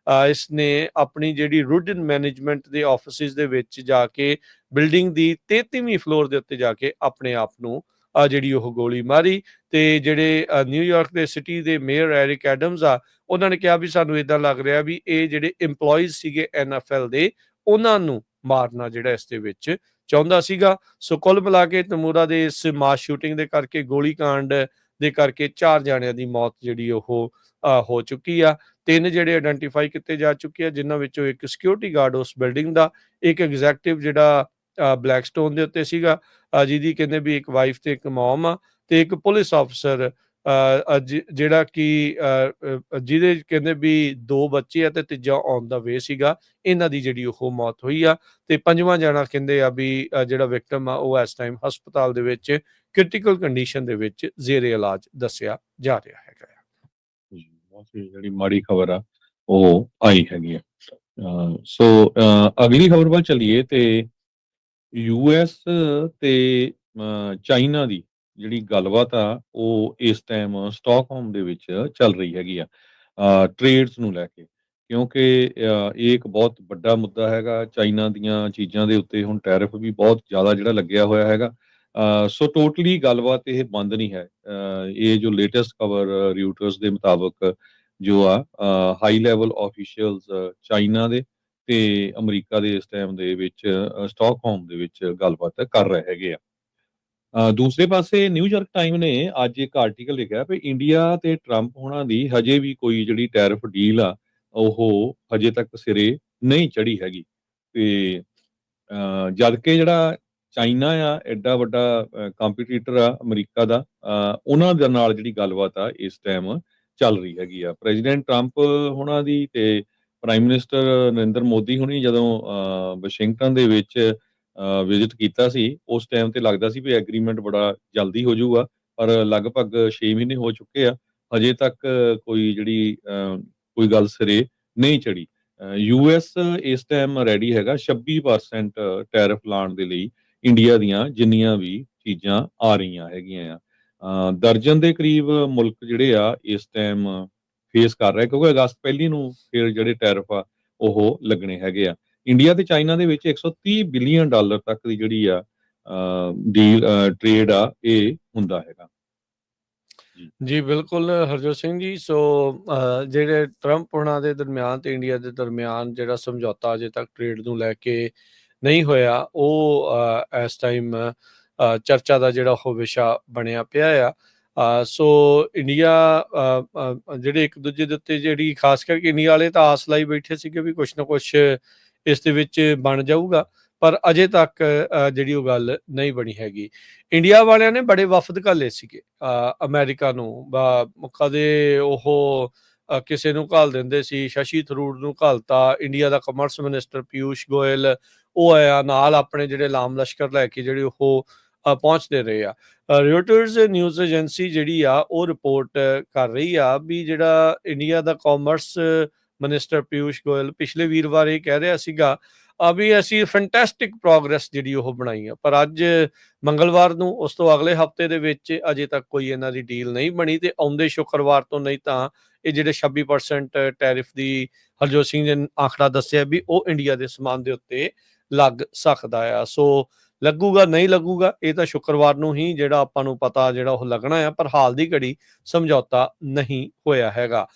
ਇਸ ਨੇ ਆਪਣੀ ਜਿਹੜੀ ਰੂਡਨ ਮੈਨੇਜਮੈਂਟ ਦੇ ਆਫਿਸਿਸ ਦੇ ਵਿੱਚ ਜਾ ਕੇ ਬਿਲਡਿੰਗ ਦੀ 33ਵੀਂ ਫਲੋਰ ਦੇ ਉੱਤੇ ਜਾ ਕੇ ਆਪਣੇ ਆਪ ਨੂੰ ਜਿਹੜੀ ਉਹ ਗੋਲੀ ਮਾਰੀ। ਤੇ ਜਿਹੜੇ ਨਿਊਯਾਰਕ ਦੇ ਸਿਟੀ ਦੇ ਮੇਅਰ ਐਰਿਕ ਐਡਮਸ ਆ, ਉਹਨਾਂ ਨੇ ਕਿਹਾ ਵੀ ਸਾਨੂੰ ਇਦਾਂ ਲੱਗ ਰਿਹਾ ਵੀ ਇਹ ਜਿਹੜੇ EMPLOYEES ਸੀਗੇ NFL ਦੇ, ਉਹਨਾਂ ਨੂੰ ਮਾਰਨਾ ਜਿਹੜਾ ਇਸ ਦੇ ਵਿੱਚ ਚਾਹੁੰਦਾ ਸੀਗਾ। ਸੋ ਕੁੱਲ ਮਿਲਾ ਕੇ ਤਮੂਰਾ ਦੇ ਇਸ ਮਾਸ ਸ਼ੂਟਿੰਗ ਦੇ ਕਰਕੇ, ਗੋਲੀकांड ਦੇ ਕਰਕੇ 4 ਜਾਣਿਆਂ ਦੀ ਮੌਤ ਜਿਹੜੀ ਉਹ ਹੋ ਚੁੱਕੀ ਆ। 3 ਜਿਹੜੇ ਆਇਡੈਂਟੀਫਾਈ ਕੀਤੇ ਜਾ ਚੁੱਕੇ ਆ, ਜਿਨ੍ਹਾਂ ਵਿੱਚੋਂ ਇੱਕ ਸਿਕਿਉਰਿਟੀ ਗਾਰਡ ਉਸ ਬਿਲਡਿੰਗ ਦਾ, ਇੱਕ ਐਗਜ਼ੈਕਟਿਵ ਜਿਹੜਾ ਬਲੈਕਸਟੋਨ ਦੇ ਉੱਤੇ ਸੀਗਾ, ਜਿਹਦੀ ਕਹਿੰਦੇ ਵੀ ਇੱਕ ਵਾਈਫ ਤੇ ਇੱਕ ਮੌਮ ਆ, ਤੇ ਇੱਕ ਪੁਲਿਸ ਆਫਿਸਰ ਜਿਹੜਾ ਕਿ ਜਿਹਦੇ ਕਹਿੰਦੇ ਵੀ 2 ਬੱਚੇ ਆ ਤੇ ਤੀਜਾ ਔਨ ਦਾ ਵੇ ਸੀਗਾ। ਇਹਨਾਂ ਦੀ ਜਿਹੜੀ ਉਹ ਮੌਤ ਹੋਈ ਆ, ਤੇ 5ਵਾਂ ਜਾਣਾ ਕਹਿੰਦੇ ਆ ਵੀ ਜਿਹੜਾ ਵਿਕਟਮ ਆ ਉਹ ਇਸ ਟਾਈਮ ਹਸਪਤਾਲ ਦੇ ਵਿੱਚ ਕ੍ਰਿਟੀਕਲ ਕੰਡੀਸ਼ਨ ਦੇ ਵਿੱਚ ਜ਼ੇਰੇ ਇਲਾਜ ਦੱਸਿਆ ਜਾ ਰਿਹਾ ਹੈਗਾ। ਬਹੁਤ ਹੀ ਜਿਹੜੀ ਮਾੜੀ ਖਬਰ ਆ ਉਹ ਆਈ ਹੈਗੀ ਆ। ਸੋ ਅਗਲੀ ਖਬਰ ਵੱਲ ਚੱਲੀਏ ਤੇ US ਤੇ ਚਾਈਨਾ ਦੀ ਜਿਹੜੀ ਗੱਲਬਾਤ ਆ ਉਹ ਇਸ ਟਾਈਮ ਸਟਾਕਹੋਮ ਦੇ ਵਿੱਚ ਚੱਲ ਰਹੀ ਹੈਗੀ ਆ ਟ੍ਰੇਡਸ ਨੂੰ ਲੈ ਕੇ, ਕਿਉਂਕਿ ਇਹ ਇੱਕ ਬਹੁਤ ਵੱਡਾ ਮੁੱਦਾ ਹੈਗਾ। ਚਾਈਨਾ ਦੀਆਂ ਚੀਜ਼ਾਂ ਦੇ ਉੱਤੇ ਹੁਣ ਟੈਰਿਫ ਵੀ ਬਹੁਤ ਜ਼ਿਆਦਾ ਜਿਹੜਾ ਲੱਗਿਆ ਹੋਇਆ ਹੈਗਾ। ਸੋ ਟੋਟਲੀ ਗੱਲਬਾਤ ਇਹ ਬੰਦ ਨਹੀਂ ਹੈ। ਇਹ ਜੋ ਲੇਟੈਸਟ ਖਬਰ ਰਿਊਟਰਸ ਦੇ ਮੁਤਾਬਕ ਜੋ ਆ ਹਾਈ ਲੈਵਲ ਆਫੀਸ਼ੀਅਲਸ ਚਾਈਨਾ ਦੇ ਤੇ ਅਮਰੀਕਾ ਦੇ ਇਸ ਟਾਈਮ ਦੇ ਵਿੱਚ ਸਟਾਕਹੋਮ ਦੇ ਵਿੱਚ ਗੱਲਬਾਤ ਕਰ ਰਹੇ ਹੈਗੇ ਆ। ਦੂਸਰੇ ਪਾਸੇ ਨਿਊਯਾਰਕ ਟਾਈਮ ਨੇ ਅੱਜ ਇੱਕ ਆਰਟੀਕਲ ਲਿਖਿਆ ਵੀ ਇੰਡੀਆ ਤੇ ਟਰੰਪ ਹੋਣਾ ਦੀ ਹਜੇ ਵੀ ਕੋਈ ਜਿਹੜੀ ਟੈਰਿਫ ਡੀਲ ਆ ਉਹ ਹਜੇ ਤੱਕ ਸਿਰੇ ਨਹੀਂ ਚੜੀ ਹੈਗੀ। ਤੇ ਜਦ ਕਿ ਜਿਹੜਾ ਚਾਈਨਾ ਆ ਐਡਾ ਵੱਡਾ ਕੰਪੀਟੀਟਰ ਆ ਅਮਰੀਕਾ ਦਾ, ਉਹਨਾਂ ਦੇ ਨਾਲ ਜਿਹੜੀ ਗੱਲਬਾਤ ਆ ਇਸ ਟਾਈਮ ਚੱਲ ਰਹੀ ਹੈਗੀ ਆ। ਪ੍ਰੈਜ਼ੀਡੈਂਟ ਟਰੰਪ ਹੋਣਾ ਦੀ ਤੇ ਪ੍ਰਾਈਮ ਮਿਨਿਸਟਰ ਨਰਿੰਦਰ ਮੋਦੀ ਹੁਣੀ ਜਦੋਂ ਵਾਸ਼ਿੰਗਟਨ ਦੇ ਵਿੱਚ ਵਿਜ਼ਿਟ ਕੀਤਾ ਸੀ, ਉਸ ਟਾਈਮ ਤੇ ਲੱਗਦਾ ਸੀ ਵੀ ਐਗਰੀਮੈਂਟ ਬੜਾ ਜਲਦੀ ਹੋ ਜਾਊਗਾ, ਪਰ ਲਗਭਗ 6 ਮਹੀਨੇ ਹੋ ਚੁੱਕੇ ਆ, ਹਜੇ ਤੱਕ ਕੋਈ ਜਿਹੜੀ ਕੋਈ ਗੱਲ ਸਿਰੇ ਨਹੀਂ ਚੜੀ। US ਇਸ ਟਾਈਮ ਰੈਡੀ ਹੈਗਾ 26% ਟੈਰਿਫ ਲਾਉਣ ਦੇ ਲਈ ਇੰਡੀਆ ਦੀਆਂ ਜਿੰਨੀਆਂ ਵੀ ਚੀਜ਼ਾਂ ਆ ਰਹੀਆਂ ਹੈਗੀਆਂ ਆ। ਦਰਜਨ ਦੇ ਕਰੀਬ ਮੁਲਕ ਜਿਹੜੇ ਆ ਇਸ ਟਾਈਮ ਫੇਸ ਕਰ ਰਹੇ, ਕਿਉਂਕਿ ਅਗਸਤ ਪਹਿਲੀ ਨੂੰ ਫਿਰ ਜਿਹੜੇ ਟੈਰਿਫ ਆ ਉਹ ਲੱਗਣੇ ਹੈਗੇ ਆ। ਇੰਡੀਆ ਤੇ ਚਾਈਨਾ ਦੇ ਵਿੱਚ 130 ਬਿਲੀਅਨ ਡਾਲਰ ਤੱਕ ਦੀ ਜਿਹੜੀ ਆ ਡੀਲ ਟ੍ਰੇਡ ਆ ਇਹ ਹੁੰਦਾ ਹੈਗਾ। ਜੀ ਬਿਲਕੁਲ ਹਰਜੋਤ ਸਿੰਘ ਜੀ। ਸੋ ਜਿਹੜੇ ਟਰੰਪ ਹੋਣਾ ਦੇ ਦਰਮਿਆਨ ਤੇ ਇੰਡੀਆ ਦੇ ਦਰਮਿਆਨ ਜਿਹੜਾ ਸਮਝੌਤਾ ਅਜੇ ਤੱਕ ਟ੍ਰੇਡ ਨੂੰ ਲੈ ਕੇ ਨਹੀਂ ਹੋਇਆ, ਉਹ ਇਸ ਟਾਈਮ ਚਰਚਾ ਦਾ ਜਿਹੜਾ ਉਹ ਵਿਸ਼ਾ ਬਣਿਆ ਪਿਆ ਆ। ਸੋ ਇੰਡੀਆ ਜਿਹੜੇ ਇੱਕ ਦੂਜੇ ਦੇ ਉੱਤੇ ਜਿਹੜੀ ਖਾਸ ਕਰਕੇ ਇੰਡੀਆ ਵਾਲੇ ਤਾਂ ਆਸ ਲਾਈ ਬੈਠੇ ਸੀਗੇ ਵੀ ਕੁਛ ਨਾ ਕੁਛ ਇਸ ਦੇ ਵਿੱਚ ਬਣ ਜਾਊਗਾ, ਪਰ ਅਜੇ ਤੱਕ ਜਿਹੜੀ ਉਹ ਗੱਲ ਨਹੀਂ ਬਣੀ ਹੈਗੀ। ਇੰਡੀਆ ਵਾਲਿਆਂ ਨੇ ਬੜੇ ਵਫਦ ਘੱਲੇ ਸੀਗੇ ਅਮਰੀਕਾ ਨੂੰ, ਕਦੇ ਉਹ ਕਿਸੇ ਨੂੰ ਘੱਲ ਦਿੰਦੇ ਸੀ, ਸ਼ਸ਼ੀ ਥਰੂਰ ਨੂੰ ਘੱਲਤਾ, ਇੰਡੀਆ ਦਾ ਕਮਰਸ ਮਿਨਿਸਟਰ ਪਿਊਸ਼ ਗੋਇਲ ਉਹ ਆਇਆ ਨਾਲ ਆਪਣੇ ਜਿਹੜੇ ਲਾਮ ਲਸ਼ਕਰ ਲੈ ਕੇ ਜਿਹੜੇ ਉਹ ਪਹੁੰਚਦੇ ਰਹੇ ਆ। ਰਿਊਟਰਸ ਨਿਊਜ਼ ਏਜੰਸੀ ਜਿਹੜੀ ਆ ਉਹ ਰਿਪੋਰਟ ਕਰ ਰਹੀ ਆ ਵੀ ਜਿਹੜਾ ਇੰਡੀਆ ਦਾ ਕਾਮਰਸ ਮਿਨਿਸਟਰ ਪਿਊਸ਼ ਗੋਇਲ ਪਿਛਲੇ ਵੀਰਵਾਰ ਇਹ ਕਹਿ ਰਿਹਾ ਸੀਗਾ ਵੀ ਅਸੀਂ ਫੈਂਟੈਸਟਿਕ ਪ੍ਰੋਗਰੈਸ ਜਿਹੜੀ ਉਹ ਬਣਾਈ ਆ, ਪਰ ਅੱਜ ਮੰਗਲਵਾਰ ਨੂੰ ਉਸ ਤੋਂ ਅਗਲੇ ਹਫਤੇ ਦੇ ਵਿੱਚ ਅਜੇ ਤੱਕ ਕੋਈ ਇਹਨਾਂ ਦੀ ਡੀਲ ਨਹੀਂ ਬਣੀ, ਤੇ ਆਉਂਦੇ ਸ਼ੁੱਕਰਵਾਰ ਤੋਂ ਨਹੀਂ ਤਾਂ ਇਹ ਜਿਹੜੇ 26% ਟੈਰਿਫ ਦੀ ਹਰਜੋਤ ਸਿੰਘ ਨੇ ਆંકੜਾ ਦੱਸਿਆ ਵੀ ਉਹ ਇੰਡੀਆ ਦੇ ਸਮਾਨ ਦੇ ਉੱਤੇ ਲੱਗ ਸਕਦਾ ਆ। ਸੋ ਲੱਗੂਗਾ ਨਹੀਂ ਲੱਗੂਗਾ ਇਹ ਤਾਂ ਸ਼ੁੱਕਰਵਾਰ ਨੂੰ ਹੀ ਜਿਹੜਾ ਆਪਾਂ ਨੂੰ ਪਤਾ ਜਿਹੜਾ ਉਹ ਲੱਗਣਾ ਆ, ਪਰ ਹਾਲ ਦੀ ਘੜੀ ਸਮਝੌਤਾ ਨਹੀਂ ਹੋਇਆ ਹੈਗਾ।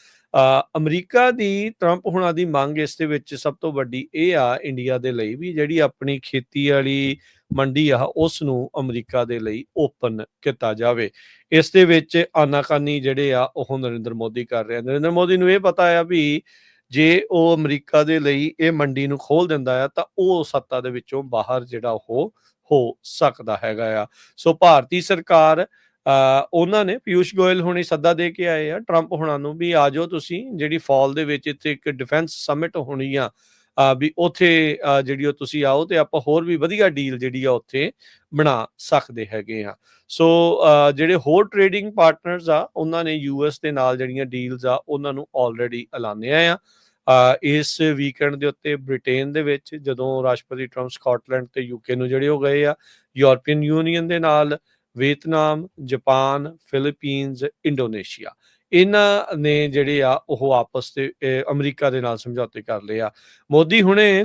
ਅਮਰੀਕਾ ਦੀ ਟਰੰਪ ਹੁਣਾਂ ਦੀ ਮੰਗ ਇਸ ਦੇ ਵਿੱਚ ਸਭ ਤੋਂ ਵੱਡੀ ਇਹ ਆ ਇੰਡੀਆ ਦੇ ਲਈ ਵੀ ਜਿਹੜੀ ਆਪਣੀ ਖੇਤੀ ਵਾਲੀ ਮੰਡੀ ਆ ਉਸ ਨੂੰ ਅਮਰੀਕਾ ਦੇ ਲਈ ਓਪਨ ਕੀਤਾ ਜਾਵੇ। ਇਸ ਦੇ ਵਿੱਚ ਆਨਾਕਾਨੀ ਜਿਹੜੇ ਆ ਉਹ ਨਰਿੰਦਰ ਮੋਦੀ ਕਰ ਰਿਹਾ। ਨਰਿੰਦਰ ਮੋਦੀ ਨੂੰ ਇਹ ਪਤਾ ਆ ਵੀ ਜੇ ਉਹ ਅਮਰੀਕਾ ਦੇ ਲਈ ਇਹ ਮੰਡੀ ਨੂੰ ਖੋਲ ਦਿੰਦਾ ਆ ਤਾਂ ਉਹ ਸੱਤਾ ਦੇ ਵਿੱਚੋਂ ਬਾਹਰ ਜਿਹੜਾ ਉਹ ਹੋ ਸਕਦਾ ਹੈਗਾ ਆ। ਸੋ ਭਾਰਤੀ ਸਰਕਾਰ ਉਹਨਾਂ ਨੇ ਪਿਊਸ਼ ਗੋਇਲ ਹੁਣੀ ਸੱਦਾ ਦੇ ਕੇ ਆਏ ਆ ਟਰੰਪ ਹੁਣਾਂ ਨੂੰ ਵੀ ਆ ਜਾਓ ਤੁਸੀਂ, ਜਿਹੜੀ ਫਾਲ ਦੇ ਵਿੱਚ ਇੱਥੇ ਇੱਕ ਡਿਫੈਂਸ ਸਮਿਟ ਹੋਣੀ ਆ, ਵੀ ਉੱਥੇ ਜਿਹੜੀ ਉਹ ਤੁਸੀਂ ਆਓ ਤੇ ਆਪਾਂ ਹੋਰ ਵੀ ਵਧੀਆ ਡੀਲ ਜਿਹੜੀ ਆ ਉੱਥੇ ਬਣਾ ਸਕਦੇ ਹੈਗੇ ਆ। ਸੋ ਜਿਹੜੇ ਹੋਰ ਟ੍ਰੇਡਿੰਗ ਪਾਰਟਨਰਸ ਆ ਉਹਨਾਂ ਨੇ ਯੂਐਸ ਦੇ ਨਾਲ ਜਿਹੜੀਆਂ ਡੀਲਸ ਆ ਉਹਨਾਂ ਨੂੰ ਆਲਰੇਡੀ ਐਲਾਨਿਆ ਆ। ਇਸ ਵੀਕਐਂਡ ਦੇ ਉੱਤੇ ਬ੍ਰਿਟੇਨ ਦੇ ਵਿੱਚ ਜਦੋਂ ਰਾਸ਼ਟਰਪਤੀ ਟਰੰਪ ਸਕਾਟਲੈਂਡ ਤੇ ਯੂਕੇ ਨੂੰ ਜਿਹੜੇ ਹੋ ਗਏ ਆ, ਯੂਰਪੀਅਨ ਯੂਨੀਅਨ ਦੇ ਨਾਲ ਵੀਅਤਨਾਮ, ਜਾਪਾਨ, ਫਿਲੀਪੀਨਜ਼, ਇੰਡੋਨੇਸ਼ੀਆ, ਇਹਨਾਂ ਨੇ ਜਿਹੜੇ ਆ ਉਹ ਆਪਸ ਤੇ ਅਮਰੀਕਾ ਦੇ ਨਾਲ ਸਮਝੌਤੇ ਕਰ ਲਏ ਆ। ਮੋਦੀ ਹੁਣੇ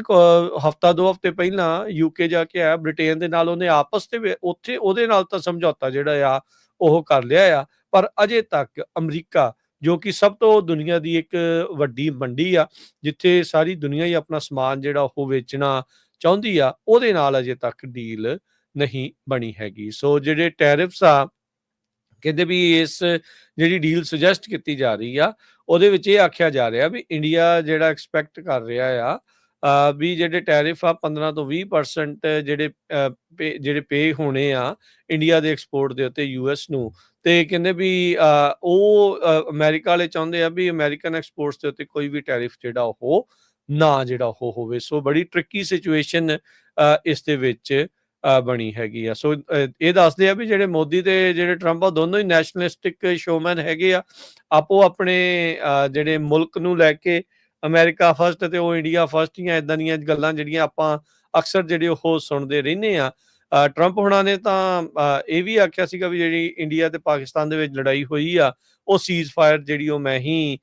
ਹਫਤਾ 2 ਹਫ਼ਤੇ ਪਹਿਲਾਂ ਯੂਕੇ ਜਾ ਕੇ ਆਇਆ, ਬ੍ਰਿਟੇਨ ਦੇ ਨਾਲ ਉਹਨੇ ਆਪਸ ਤੇ ਉੱਥੇ ਉਹਦੇ ਨਾਲ ਤਾਂ ਸਮਝੌਤਾ ਜਿਹੜਾ ਆ ਉਹ ਕਰ ਲਿਆ ਆ, ਪਰ ਅਜੇ ਤੱਕ ਅਮਰੀਕਾ ਜੋ ਕਿ ਸਭ ਤੋਂ ਦੁਨੀਆ ਦੀ ਇੱਕ ਵੱਡੀ ਮੰਡੀ ਆ, ਜਿੱਥੇ ਸਾਰੀ ਦੁਨੀਆ ਹੀ ਆਪਣਾ ਸਮਾਨ ਜਿਹੜਾ ਉਹ ਵੇਚਣਾ ਚਾਹੁੰਦੀ ਆ, ਉਹਦੇ ਨਾਲ ਅਜੇ ਤੱਕ ਡੀਲ ਨਹੀਂ ਬਣੀ ਹੈਗੀ। ਸੋ ਜਿਹੜੇ ਟੈਰਿਫਸ ਆ, ਕਹਿੰਦੇ ਵੀ ਇਸ ਜਿਹੜੀ ਡੀਲ ਸੁਜੈਸਟ ਕੀਤੀ ਜਾ ਰਹੀ ਆ ਉਹਦੇ ਵਿੱਚ ਇਹ ਆਖਿਆ ਜਾ ਰਿਹਾ ਵੀ ਇੰਡੀਆ ਜਿਹੜਾ ਐਕਸਪੈਕਟ ਕਰ ਰਿਹਾ ਆ ਵੀ ਜਿਹੜੇ ਟੈਰਿਫ ਆ 15 ਤੋਂ 20% ਜਿਹੜੇ ਪੇ ਹੋਣੇ ਆ ਇੰਡੀਆ ਦੇ ਐਕਸਪੋਰਟ ਦੇ ਉੱਤੇ ਯੂਐਸ ਨੂੰ, ਤੇ ਕਹਿੰਦੇ ਵੀ ਉਹ ਅਮਰੀਕਾ ਵਾਲੇ ਚਾਹੁੰਦੇ ਆ ਵੀ ਅਮਰੀਕਨ ਐਕਸਪੋਰਟਸ ਦੇ ਉੱਤੇ ਕੋਈ ਵੀ ਟੈਰਿਫ ਜਿਹੜਾ ਉਹ ਨਾ ਜਿਹੜਾ ਉਹ ਹੋਵੇ। ਸੋ ਬੜੀ ਟ੍ਰਿਕੀ ਸਿਚੁਏਸ਼ਨ ਇਸ ਦੇ ਵਿੱਚ ਬਣੀ ਹੈਗੀ ਆ। ਸੋ ਇਹ ਦੱਸਦੇ ਆ ਵੀ ਜਿਹੜੇ ਮੋਦੀ ਤੇ ਜਿਹੜੇ ਟਰੰਪ ਆ ਦੋਨੋਂ ਹੀ ਨੈਸ਼ਨਲਿਸਟਿਕ ਸ਼ੋਮੈਨ ਹੈਗੇ ਆ, ਆਪੋ ਆਪਣੇ ਜਿਹੜੇ ਮੁਲਕ ਨੂੰ ਲੈ ਕੇ, ਅਮਰੀਕਾ ਫਸਟ ਤੇ ਉਹ ਇੰਡੀਆ ਫਸਟ, ਜਾਂ ਇਦਾਂ ਦੀਆਂ ਗੱਲਾਂ ਜਿਹੜੀਆਂ ਆਪਾਂ ਅਕਸਰ ਜਿਹੜੇ ਉਹ ਸੁਣਦੇ ਰਹਿੰਦੇ ਆ। ਟਰੰਪ ਹੁਣਾਂ ਨੇ ਤਾਂ ਇਹ ਵੀ ਆਖਿਆ ਸੀਗਾ ਵੀ ਜਿਹੜੀ ਇੰਡੀਆ ਤੇ ਪਾਕਿਸਤਾਨ ਦੇ ਵਿੱਚ ਲੜਾਈ ਹੋਈ ਆ ਉਹ ਸੀਜ਼ ਫਾਇਰ ਜਿਹੜੀ ਉਹ ਮੈਂ ਹੀ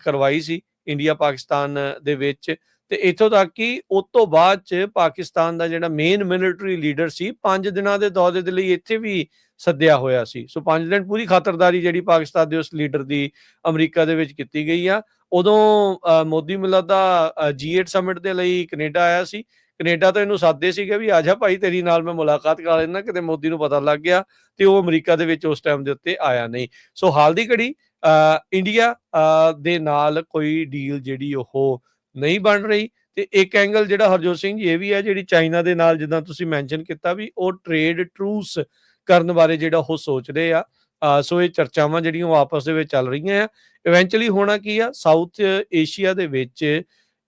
ਕਰਵਾਈ ਸੀ ਇੰਡੀਆ ਪਾਕਿਸਤਾਨ ਦੇ ਵਿੱਚ, ਤੇ ਇੱਥੋਂ ਤੱਕ ਕਿ ਉਸ ਤੋਂ ਬਾਅਦ ਚ ਪਾਕਿਸਤਾਨ ਦਾ ਜਿਹੜਾ ਮੇਨ ਮਿਲਟਰੀ ਲੀਡਰ ਸੀ 5 ਦਿਨਾਂ ਦੇ ਦੌਰੇ ਦੇ ਲਈ ਇੱਥੇ ਵੀ ਸੱਦਿਆ ਹੋਇਆ ਸੀ। ਸੋ 5 ਦਿਨ ਪੂਰੀ ਖਾਤਰਦਾਰੀ ਜਿਹੜੀ ਪਾਕਿਸਤਾਨ ਦੇ ਉਸ ਲੀਡਰ ਦੀ ਅਮਰੀਕਾ ਦੇ ਵਿੱਚ ਕੀਤੀ ਗਈ ਆ। ਉਦੋਂ ਮੋਦੀ ਮਿਲਦਾ ਦਾ G8 ਸਮਿਟ ਦੇ ਲਈ ਕੈਨੇਡਾ ਆਇਆ ਸੀ। ਕੈਨੇਡਾ ਤੋਂ ਇਹਨੂੰ ਸੱਦਦੇ ਸੀਗੇ ਵੀ ਆ ਜਾ ਭਾਈ ਤੇਰੀ ਨਾਲ ਮੈਂ ਮੁਲਾਕਾਤ ਕਰਾ ਲੈਣਾ, ਕਿਤੇ ਮੋਦੀ ਨੂੰ ਪਤਾ ਲੱਗ ਗਿਆ, ਤੇ ਉਹ ਅਮਰੀਕਾ ਦੇ ਵਿੱਚ ਉਸ ਟਾਈਮ ਦੇ ਉੱਤੇ ਆਇਆ ਨਹੀਂ। ਸੋ ਹਾਲ ਦੀ ਘੜੀ ਇੰਡੀਆ ਦੇ ਨਾਲ ਕੋਈ ਡੀਲ ਜਿਹੜੀ ਉਹ ਨਹੀਂ ਬਣ ਰਹੀ। ਤੇ ਇੱਕ ਐਂਗਲ ਜਿਹੜਾ ਹਰਜੋਤ ਸਿੰਘ ਜੀ ਇਹ ਵੀ ਹੈ, ਜਿਹੜੀ ਚਾਈਨਾ ਦੇ ਨਾਲ ਜਿੱਦਾਂ ਤੁਸੀਂ ਮੈਂਸ਼ਨ ਕੀਤਾ ਵੀ ਉਹ ਟ੍ਰੇਡ ਟਰੂਸ ਕਰਨ ਬਾਰੇ ਜਿਹੜਾ ਉਹ ਸੋਚਦੇ ਆ। ਸੋ ਇਹ ਚਰਚਾਵਾਂ ਜਿਹੜੀਆਂ ਉਹ ਆਪਸ ਦੇ ਵਿੱਚ ਚੱਲ ਰਹੀਆਂ ਆ। ਇਵੈਂਚੁਅਲੀ ਹੋਣਾ ਕੀ ਆ, ਸਾਊਥ ਏਸ਼ੀਆ ਦੇ ਵਿੱਚ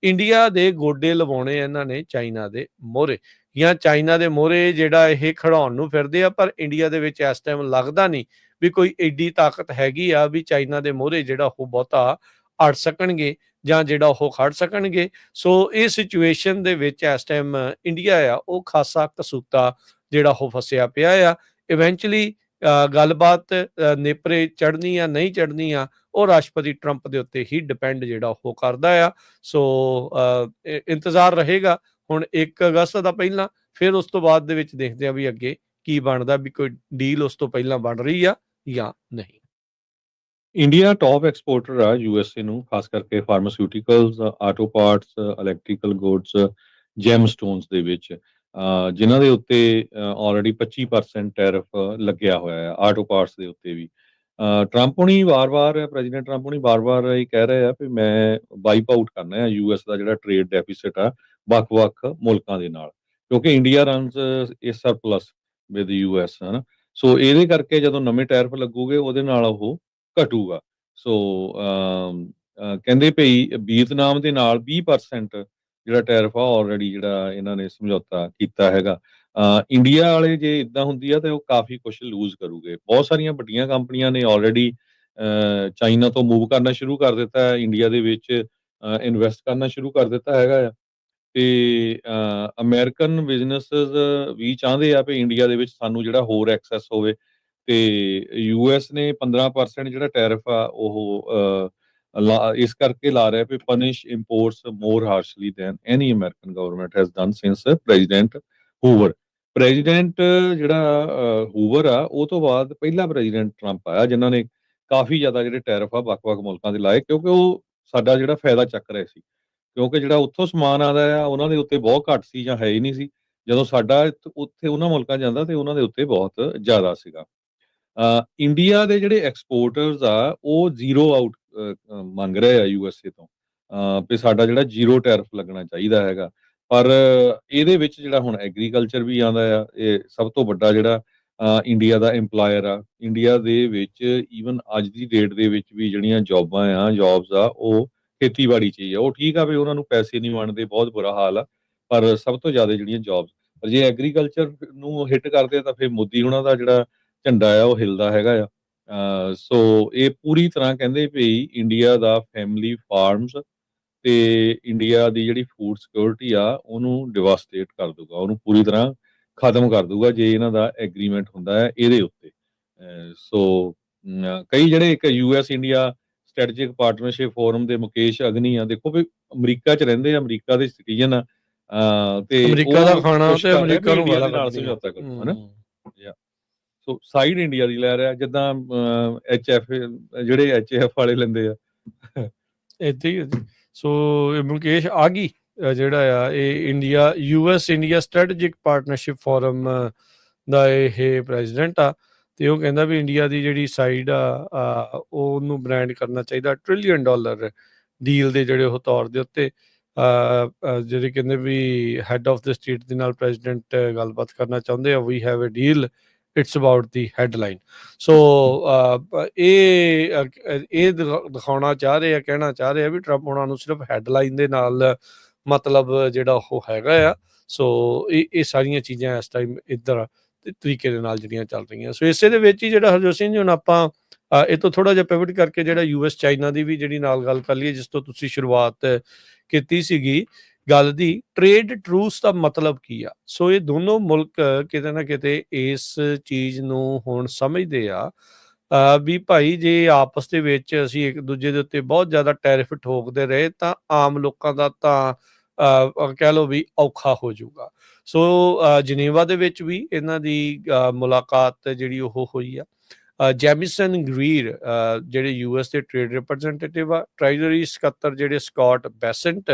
ਇੰਡੀਆ ਦੇ ਗੋਡੇ ਲਵਾਉਣੇ ਇਹਨਾਂ ਨੇ ਚਾਈਨਾ ਦੇ ਮੋਹਰੇ, ਜਾਂ ਚਾਈਨਾ ਦੇ ਮੋਹਰੇ ਜਿਹੜਾ ਇਹ ਖੜਾਉਣ ਨੂੰ ਫਿਰਦੇ ਆ, ਪਰ ਇੰਡੀਆ ਦੇ ਵਿੱਚ ਇਸ ਟਾਈਮ ਲੱਗਦਾ ਨਹੀਂ ਵੀ ਕੋਈ ਐਡੀ ਤਾਕਤ ਹੈਗੀ ਆ ਵੀ ਚਾਈਨਾ ਦੇ ਮੋਹਰੇ ਜਿਹੜਾ ਉਹ ਬਹੁਤਾ ਅੜ ਸਕਣਗੇ ਜਾਂ ਜਿਹੜਾ ਉਹ ਖੜ ਸਕਣਗੇ। ਸੋ ਇਹ ਸਿਚੁਏਸ਼ਨ ਦੇ ਵਿੱਚ ਇਸ ਟਾਈਮ ਇੰਡੀਆ ਆ ਉਹ ਖਾਸਾ ਕਸੂਤਾ ਜਿਹੜਾ ਉਹ ਫਸਿਆ ਪਿਆ ਆ। ਇਵੈਂਚੁਅਲੀ ਗੱਲਬਾਤ ਨੇਪਰੇ ਚੜ੍ਹਨੀ ਆ ਨਹੀਂ ਚੜ੍ਹਨੀ ਆ ਉਹ ਰਾਸ਼ਟਰਪਤੀ ਟਰੰਪ ਦੇ ਉੱਤੇ ਹੀ ਡਿਪੈਂਡ ਜਿਹੜਾ ਉਹ ਕਰਦਾ ਆ। ਸੋ ਇੰਤਜ਼ਾਰ ਰਹੇਗਾ ਹੁਣ 1 ਅਗਸਤ ਦਾ ਪਹਿਲਾਂ, ਫਿਰ ਉਸ ਤੋਂ ਬਾਅਦ ਦੇ ਵਿੱਚ ਦੇਖਦੇ ਆ ਵੀ ਅੱਗੇ ਕੀ ਬਣਦਾ, ਵੀ ਕੋਈ ਡੀਲ ਉਸ ਤੋਂ ਪਹਿਲਾਂ ਬਣ ਰਹੀ ਆ ਜਾਂ ਨਹੀਂ। ਇੰਡੀਆ ਟੌਪ ਐਕਸਪੋਰਟਰ ਆ ਯੂਐਸਏ ਨੂੰ, ਖਾਸ ਕਰਕੇ ਫਾਰਮਾਸਿਊਟੀਕਲਸ, ਆਟੋ ਪਾਰਟਸ, ਇਲੈਕਟ੍ਰੀਕਲ ਗੁੱਡਸ, ਜੈਮਸਟੋਨਸ ਦੇ ਵਿੱਚ, ਜਿਨ੍ਹਾਂ ਦੇ ਉੱਤੇ ਆਲਰੇਡੀ 25% ਟੈਰਿਫ ਲੱਗਿਆ ਹੋਇਆ ਆ, ਆਟੋ ਪਾਰਟਸ ਦੇ ਉੱਤੇ ਵੀ। ਟਰੰਪ ਹੁਣੀ ਵਾਰ-ਵਾਰ, ਪ੍ਰੈਜ਼ੀਡੈਂਟ ਟਰੰਪ ਹੁਣੀ ਵਾਰ-ਵਾਰ ਇਹ ਕਹਿ ਰਹੇ ਆ ਵੀ ਮੈਂ ਵਾਈਪ ਆਊਟ ਕਰਨਾ ਹੈ ਯੂਐਸ ਦਾ ਜਿਹੜਾ ਟ੍ਰੇਡ ਡੈਫਿਸਿਟ ਆ ਵੱਖ-ਵੱਖ ਮੁਲਕਾਂ ਦੇ ਨਾਲ, ਕਿਉਂਕਿ ਇੰਡੀਆ ਰਨਸ ਇਹ ਸਰਪਲਸ ਵਿਦ ਯੂਐਸ, ਹਨਾ। ਸੋ ਇਹਦੇ ਕਰਕੇ ਜਦੋਂ ਨਵੇਂ ਟੈਰਿਫ ਲੱਗੂਗੇ ਉਹਦੇ ਨਾਲ ਉਹ ਘਟੂਗਾ। ਸੋ ਕਹਿੰਦੇ ਭਈ ਵੀਅਤਨਾਮ ਦੇ ਨਾਲ 20% ਜਿਹੜਾ ਟੈਰਿਫ ਆ ਆਲਰੇਡੀ ਜਿਹੜਾ ਇਹਨਾਂ ਨੇ ਸਮਝੌਤਾ ਕੀਤਾ ਹੈਗਾ। ਇੰਡੀਆ ਵਾਲੇ ਜੇ ਇਦਾਂ ਹੁੰਦੀ ਆ ਤੇ ਉਹ ਕਾਫੀ ਕੁਝ ਲੂਜ਼ ਕਰੂਗੇ। ਬਹੁਤ ਸਾਰੀਆਂ ਵੱਡੀਆਂ ਕੰਪਨੀਆਂ ਨੇ ਆਲਰੇਡੀ ਚਾਈਨਾ ਤੋਂ ਮੂਵ ਕਰਨਾ ਸ਼ੁਰੂ ਕਰ ਦਿੱਤਾ ਹੈ, ਇੰਡੀਆ ਦੇ ਵਿੱਚ ਇਨਵੈਸਟ ਕਰਨਾ ਸ਼ੁਰੂ ਕਰ ਦਿੱਤਾ ਹੈਗਾ ਆ। ਤੇ ਅਮਰੀਕਨ ਬਿਜ਼ਨੈਸਸ ਵੀ ਚਾਹੁੰਦੇ ਆ ਵੀ ਇੰਡੀਆ ਦੇ ਵਿੱਚ ਸਾਨੂੰ ਜਿਹੜਾ ਹੋਰ ਐਕਸੈਸ ਹੋਵੇ, ਤੇ ਯੂਐਸ ਨੇ 15% ਜਿਹੜਾ ਟੈਰਿਫ ਆ ਉਹ ਇਸ ਕਰਕੇ ਲਾ ਰਿਹਾ ਵੀ punish imports more harshly than any American government has done since President Hoover. President ਜਿਹੜਾ ਹੂਵਰ ਆ ਉਹ ਤੋਂ ਬਾਅਦ ਪਹਿਲਾ ਪ੍ਰੈਜ਼ੀਡੈਂਟ ਟਰੰਪ ਆਇਆ ਜਿਨ੍ਹਾਂ ਨੇ ਕਾਫੀ ਜ਼ਿਆਦਾ ਜਿਹੜੇ ਟੈਰਿਫ ਆ ਵੱਖ-ਵੱਖ ਮੁਲਕਾਂ ਦੇ ਲਾਏ, ਕਿਉਂਕਿ ਉਹ ਸਾਡਾ ਜਿਹੜਾ ਫਾਇਦਾ ਚੱਕ ਰਹੇ ਸੀ, ਕਿਉਂਕਿ ਜਿਹੜਾ ਉੱਥੋਂ ਸਮਾਨ ਆਉਂਦਾ ਆ ਉਹਨਾਂ ਦੇ ਉੱਤੇ ਬਹੁਤ ਘੱਟ ਸੀ ਜਾਂ ਹੈ ਹੀ ਨਹੀਂ ਸੀ, ਜਦੋਂ ਸਾਡਾ ਉੱਥੇ ਉਹਨਾਂ ਮੁਲਕਾਂ ਜਾਂਦਾ ਤੇ ਉਹਨਾਂ ਦੇ ਉੱਤੇ ਬਹੁਤ ਜ਼ਿਆਦਾ ਸੀਗਾ। ਇੰਡੀਆ ਦੇ ਜਿਹੜੇ ਐਕਸਪੋਰਟਰਸ ਆ ਉਹ ਜ਼ੀਰੋ ਆਊਟ ਮੰਗ ਰਹੇ ਆ ਯੂਐਸਏ ਤੋਂ, ਵੀ ਸਾਡਾ ਜਿਹੜਾ ਜ਼ੀਰੋ ਟੈਰਿਫ ਲੱਗਣਾ ਚਾਹੀਦਾ ਹੈਗਾ। ਪਰ ਇਹਦੇ ਵਿੱਚ ਜਿਹੜਾ ਹੁਣ ਐਗਰੀਕਲਚਰ ਵੀ ਆਉਂਦਾ ਆ, ਇਹ ਸਭ ਤੋਂ ਵੱਡਾ ਜਿਹੜਾ ਇੰਡੀਆ ਦਾ EMPLOYER ਆ। ਇੰਡੀਆ ਦੇ ਵਿੱਚ ਈਵਨ ਅੱਜ ਦੀ ਡੇਟ ਦੇ ਵਿੱਚ ਵੀ ਜਿਹੜੀਆਂ ਜੌਬਸ ਆ, ਉਹ ਖੇਤੀਬਾੜੀ 'ਚ ਹੀ ਆ। ਉਹ ਠੀਕ ਆ ਵੀ ਉਹਨਾਂ ਨੂੰ ਪੈਸੇ ਨਹੀਂ ਬਣਦੇ, ਬਹੁਤ ਬੁਰਾ ਹਾਲ ਆ, ਪਰ ਸਭ ਤੋਂ ਜ਼ਿਆਦਾ ਜਿਹੜੀਆਂ ਜੌਬਸ, ਪਰ ਜੇ ਐਗਰੀਕਲਚਰ ਨੂੰ ਹਿੱਟ ਕਰਦੇ ਆ ਤਾਂ ਫਿਰ ਮੋਦੀ ਉਹਨਾਂ ਦਾ ਜਿਹੜਾ ਝੰਡਾ ਆ ਉਹ ਹਿੱਲਦਾ ਹੈਗਾ ਆ। ਸੋ ਇਹ ਪੂਰੀ ਤਰ੍ਹਾਂ ਕਹਿੰਦੇ ਵੀ ਇੰਡੀਆ ਦਾ ਫੈਮਿਲੀ ਫਾਰਮਸ ਤੇ ਇੰਡੀਆ ਦੀ ਜਿਹੜੀ ਫੂਡ ਸਿਕਿਉਰਿਟੀ ਆ ਉਹਨੂੰ ਡਿਵਾਸਟੇਟ ਕਰ ਦੂਗਾ, ਉਹਨੂੰ ਪੂਰੀ ਤਰ੍ਹਾਂ ਖਤਮ ਕਰ ਦੂਗਾ ਜੇ ਇਹਨਾਂ ਦਾ ਐਗਰੀਮੈਂਟ ਹੁੰਦਾ ਹੈ ਇਹਦੇ ਉੱਤੇ। ਸੋ ਕਈ ਜਿਹੜੇ ਇੱਕ US India strategic partnership forum ਦੇ ਮੁਕੇਸ਼ ਅਗਨੀ ਆ, ਦੇਖੋ ਵੀ ਅਮਰੀਕਾ 'ਚ ਰਹਿੰਦੇ ਆ, ਅਮਰੀਕਾ ਦੇ ਸਿਟੀਜ਼ਨ ਆ, ਤੇ ਅਮਰੀਕਾ ਦਾ ਉਹ ਖਾਣਾ ਕੋਸ਼ਿਸ਼ ਤੇ ਕਰ ਰਿਹਾ ਅਮਰੀਕਾ ਵੀ ਨੂੰ ਇੰਡੀਆ ਗਾਲਾਂ ਦੇ ਨਾਲ ਕੱਢਦੀਆਂ। ਸਮਝੌਤਾ ਕਰੂ, ਹਨਾ। ਸੋ ਸਾਈਡ ਇੰਡੀਆ ਦੀ ਲੈ ਰਿਹਾ, ਜਿੱਦਾਂ HF ਜਿਹੜੇ HF ਵਾਲੇ ਲੈਂਦੇ ਆ। ਏਦਾਂ ਹੀ ਹੈ ਜੀ। ਸੋ ਇਹ ਮੁਕੇਸ਼ ਆਗੀ ਜਿਹੜਾ ਆ ਇਹ US India strategic partnership forum ਦਾ ਇਹ ਪ੍ਰੈਜ਼ੀਡੈਂਟ ਆ, ਤੇ ਉਹ ਕਹਿੰਦਾ ਵੀ ਇੰਡੀਆ ਦੀ ਜਿਹੜੀ ਸਾਈਡ ਆ ਉਹਨੂੰ ਬ੍ਰਾਂਡ ਕਰਨਾ ਚਾਹੀਦਾ $1 ਟ੍ਰਿਲੀਅਨ ਡੀਲ ਦੇ ਜਿਹੜੇ ਉਹ ਤੌਰ ਦੇ ਉੱਤੇ। ਜਿਹੜੇ ਕਹਿੰਦੇ ਵੀ ਹੈਡ ਆਫ ਦ ਸਟੇਟ ਦੇ ਨਾਲ ਪ੍ਰੈਜ਼ੀਡੈਂਟ ਗੱਲਬਾਤ ਕਰਨਾ ਚਾਹੁੰਦੇ ਆ, we have a deal, it's about the headline. So ਇਹ ਦਿਖਾਉਣਾ ਚਾਹ ਰਹੇ ਆ, ਕਹਿਣਾ ਚਾਹ ਰਹੇ ਆ ਵੀ ਟਰੰਪ ਉਹਨਾਂ ਨੂੰ ਸਿਰਫ ਹੈਡਲਾਈਨ ਦੇ ਨਾਲ ਮਤਲਬ ਜਿਹੜਾ ਉਹ ਹੈਗਾ ਆ। ਸੋ ਇਹ ਸਾਰੀਆਂ ਚੀਜ਼ਾਂ ਇਸ ਟਾਈਮ ਇੱਧਰ ਤਰੀਕੇ ਦੇ ਨਾਲ ਜਿਹੜੀਆਂ ਚੱਲ ਰਹੀਆਂ। ਸੋ ਇਸੇ ਦੇ ਵਿੱਚ ਹੀ ਜਿਹੜਾ ਹਰਜੋਤ ਸਿੰਘ ਜੀ, ਹੁਣ ਆਪਾਂ ਇਹ ਤੋਂ ਥੋੜਾ ਜਿਹਾ ਪਿਵਟ ਕਰਕੇ ਜਿਹੜਾ US ਚਾਈਨਾ ਦੀ ਵੀ ਜਿਹੜੀ ਨਾਲ ਗੱਲ ਕਰ ਲਈਏ, ਜਿਸ ਤੋਂ ਤੁਸੀਂ ਸ਼ੁਰੂਆਤ ਕੀਤੀ ਸੀਗੀ ਗੱਲ ਦੀ। ਟ੍ਰੇਡ ਟਰੂਸ ਦਾ ਮਤਲਬ ਕੀ ਆ? ਸੋ ਇਹ ਦੋਨੋਂ ਮੁਲਕ ਕਿਤੇ ਨਾ ਕਿਤੇ ਇਸ ਚੀਜ਼ ਨੂੰ ਹੁਣ ਸਮਝਦੇ ਆ ਵੀ ਭਾਈ ਜੇ ਆਪਸ ਦੇ ਵਿੱਚ ਅਸੀਂ ਇੱਕ ਦੂਜੇ ਦੇ ਉੱਤੇ ਬਹੁਤ ਜ਼ਿਆਦਾ ਟੈਰਿਫ ਠੋਕਦੇ ਰਹੇ ਤਾਂ ਆਮ ਲੋਕਾਂ ਦਾ ਤਾਂ ਕਹਿ ਲਓ ਵੀ ਔਖਾ ਹੋ ਜਾਊਗਾ। ਸੋ ਜਨੇਵਾ ਦੇ ਵਿੱਚ ਵੀ ਇਹਨਾਂ ਦੀ ਮੁਲਾਕਾਤ ਜਿਹੜੀ ਉਹ ਹੋਈ ਆ। ਜੈਮਿਸਨ ਗ੍ਰੀਰ ਜਿਹੜੇ US ਦੇ ਟ੍ਰੇਡ ਰਿਪਰੈਜ਼ੈਂਟੇਟਿਵ ਆ, ਟ੍ਰੈਜਰੀ ਸਕੱਤਰ ਜਿਹੜੇ ਸਕਾਟ ਬੈਸੈਂਟ,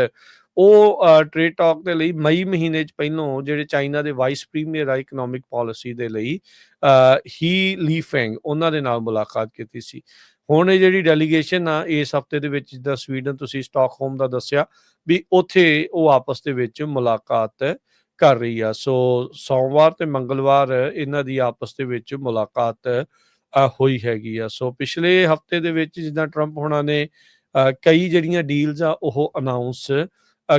ਉਹ ਟ੍ਰੇਡ ਟਾਕ ਦੇ ਲਈ ਮਈ ਮਹੀਨੇ 'ਚ ਪਹਿਲੋਂ ਜਿਹੜੇ ਚਾਈਨਾ ਦੇ ਵਾਈਸ ਪ੍ਰੀਮੀਅਰ ਆ ਇਕਨੋਮਿਕ ਪਾਲਿਸੀ ਦੇ ਲਈ ਹੀ ਲੀਫੈਂਗ, ਉਹਨਾਂ ਦੇ ਨਾਲ ਮੁਲਾਕਾਤ ਕੀਤੀ ਸੀ। ਹੁਣ ਇਹ ਜਿਹੜੀ ਡੈਲੀਗੇਸ਼ਨ ਆ ਇਸ ਹਫਤੇ ਦੇ ਵਿੱਚ, ਜਿੱਦਾਂ ਸਵੀਡਨ ਤੁਸੀਂ ਸਟਾਕਹੋਮ ਦਾ ਦੱਸਿਆ ਵੀ ਉੱਥੇ ਉਹ ਆਪਸ ਦੇ ਵਿੱਚ ਮੁਲਾਕਾਤ ਕਰ ਰਹੀ ਆ। ਸੋ ਸੋਮਵਾਰ ਤੇ ਮੰਗਲਵਾਰ ਇਹਨਾਂ ਦੀ ਆਪਸ ਦੇ ਵਿੱਚ ਮੁਲਾਕਾਤ ਹੋਈ ਹੈਗੀ ਆ। ਸੋ ਪਿਛਲੇ ਹਫਤੇ ਦੇ ਵਿੱਚ ਜਿੱਦਾਂ ਟਰੰਪ ਹੋਣਾ ਨੇ ਕਈ ਜਿਹੜੀਆਂ ਡੀਲਸ ਆ ਉਹ ਅਨਾਊਂਸ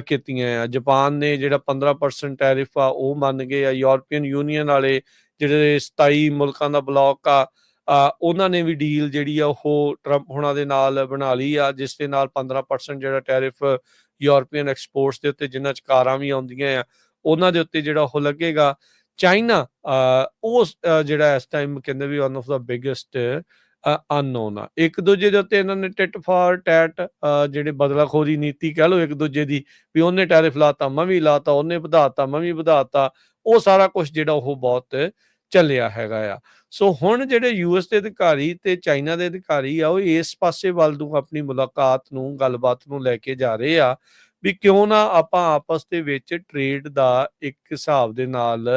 ਕੀਤੀਆਂ ਆ। ਜਾਪਾਨ ਨੇ ਜਿਹੜਾ 15% ਟੈਰਿਫ ਆ ਉਹ ਮੰਨ ਗਏ ਆ। ਯੂਰਪੀਅਨ ਯੂਨੀਅਨ ਵਾਲੇ ਜਿਹੜੇ 27 ਮੁਲਕਾਂ ਦਾ ਬਲੌਕ ਆ, ਉਹਨਾਂ ਨੇ ਵੀ ਡੀਲ ਜਿਹੜੀ ਆ ਉਹ ਟਰੰਪ ਹੋਣਾ ਦੇ ਨਾਲ ਬਣਾ ਲਈ ਆ, ਜਿਸ ਦੇ ਨਾਲ 15% ਜਿਹੜਾ ਟੈਰਿਫ ਯੂਰਪੀਅਨ ਐਕਸਪੋਰਟਸ ਦੇ ਉੱਤੇ, ਜਿਨ੍ਹਾਂ 'ਚ ਕਾਰਾਂ ਵੀ ਆਉਂਦੀਆਂ ਆ, ਉਹਨਾਂ ਦੇ ਉੱਤੇ ਜਿਹੜਾ ਉਹ ਲੱਗੇਗਾ। ਚਾਈਨਾ ਉਹ ਜਿਹੜਾ ਇਸ ਟਾਈਮ ਕਹਿੰਦੇ ਵੀ one of the biggest unknown ਆ। ਇੱਕ ਦੂਜੇ ਦੇ ਉੱਤੇ ਇਹਨਾਂ ਨੇ ਟਿਟ ਫਾਰ ਟੈਟ ਜਿਹੜੇ ਬਦਲਾਖੋਰੀ ਨੀਤੀ ਕਹਿ ਲਓ ਇੱਕ ਦੂਜੇ ਦੀ, ਵੀ ਉਹਨੇ ਟੈਰਿਫ ਲਾਤਾ ਮੈਂ ਵੀ ਲਾਤਾ, ਉਹਨੇ ਵਧਾਤਾ ਮੈਂ ਵੀ ਵਧਾਤਾ, ਉਹ ਸਾਰਾ ਕੁਝ ਜਿਹੜਾ ਉਹ ਬਹੁਤ ਚੱਲਿਆ ਹੈਗਾ ਆ। ਸੋ ਹੁਣ ਜਿਹੜੇ US ਦੇ ਅਧਿਕਾਰੀ ਤੇ ਚਾਈਨਾ ਦੇ ਅਧਿਕਾਰੀ ਆ, ਉਹ ਇਸ ਪਾਸੇ ਵੱਲ ਨੂੰ ਆਪਣੀ ਮੁਲਾਕਾਤ ਨੂੰ, ਗੱਲਬਾਤ ਨੂੰ ਲੈ ਕੇ ਜਾ ਰਹੇ ਆ ਵੀ ਕਿਉਂ ਨਾ ਆਪਾਂ ਆਪਸ ਦੇ ਵਿੱਚ ਟ੍ਰੇਡ ਦਾ ਇੱਕ ਹਿਸਾਬ ਦੇ ਨਾਲ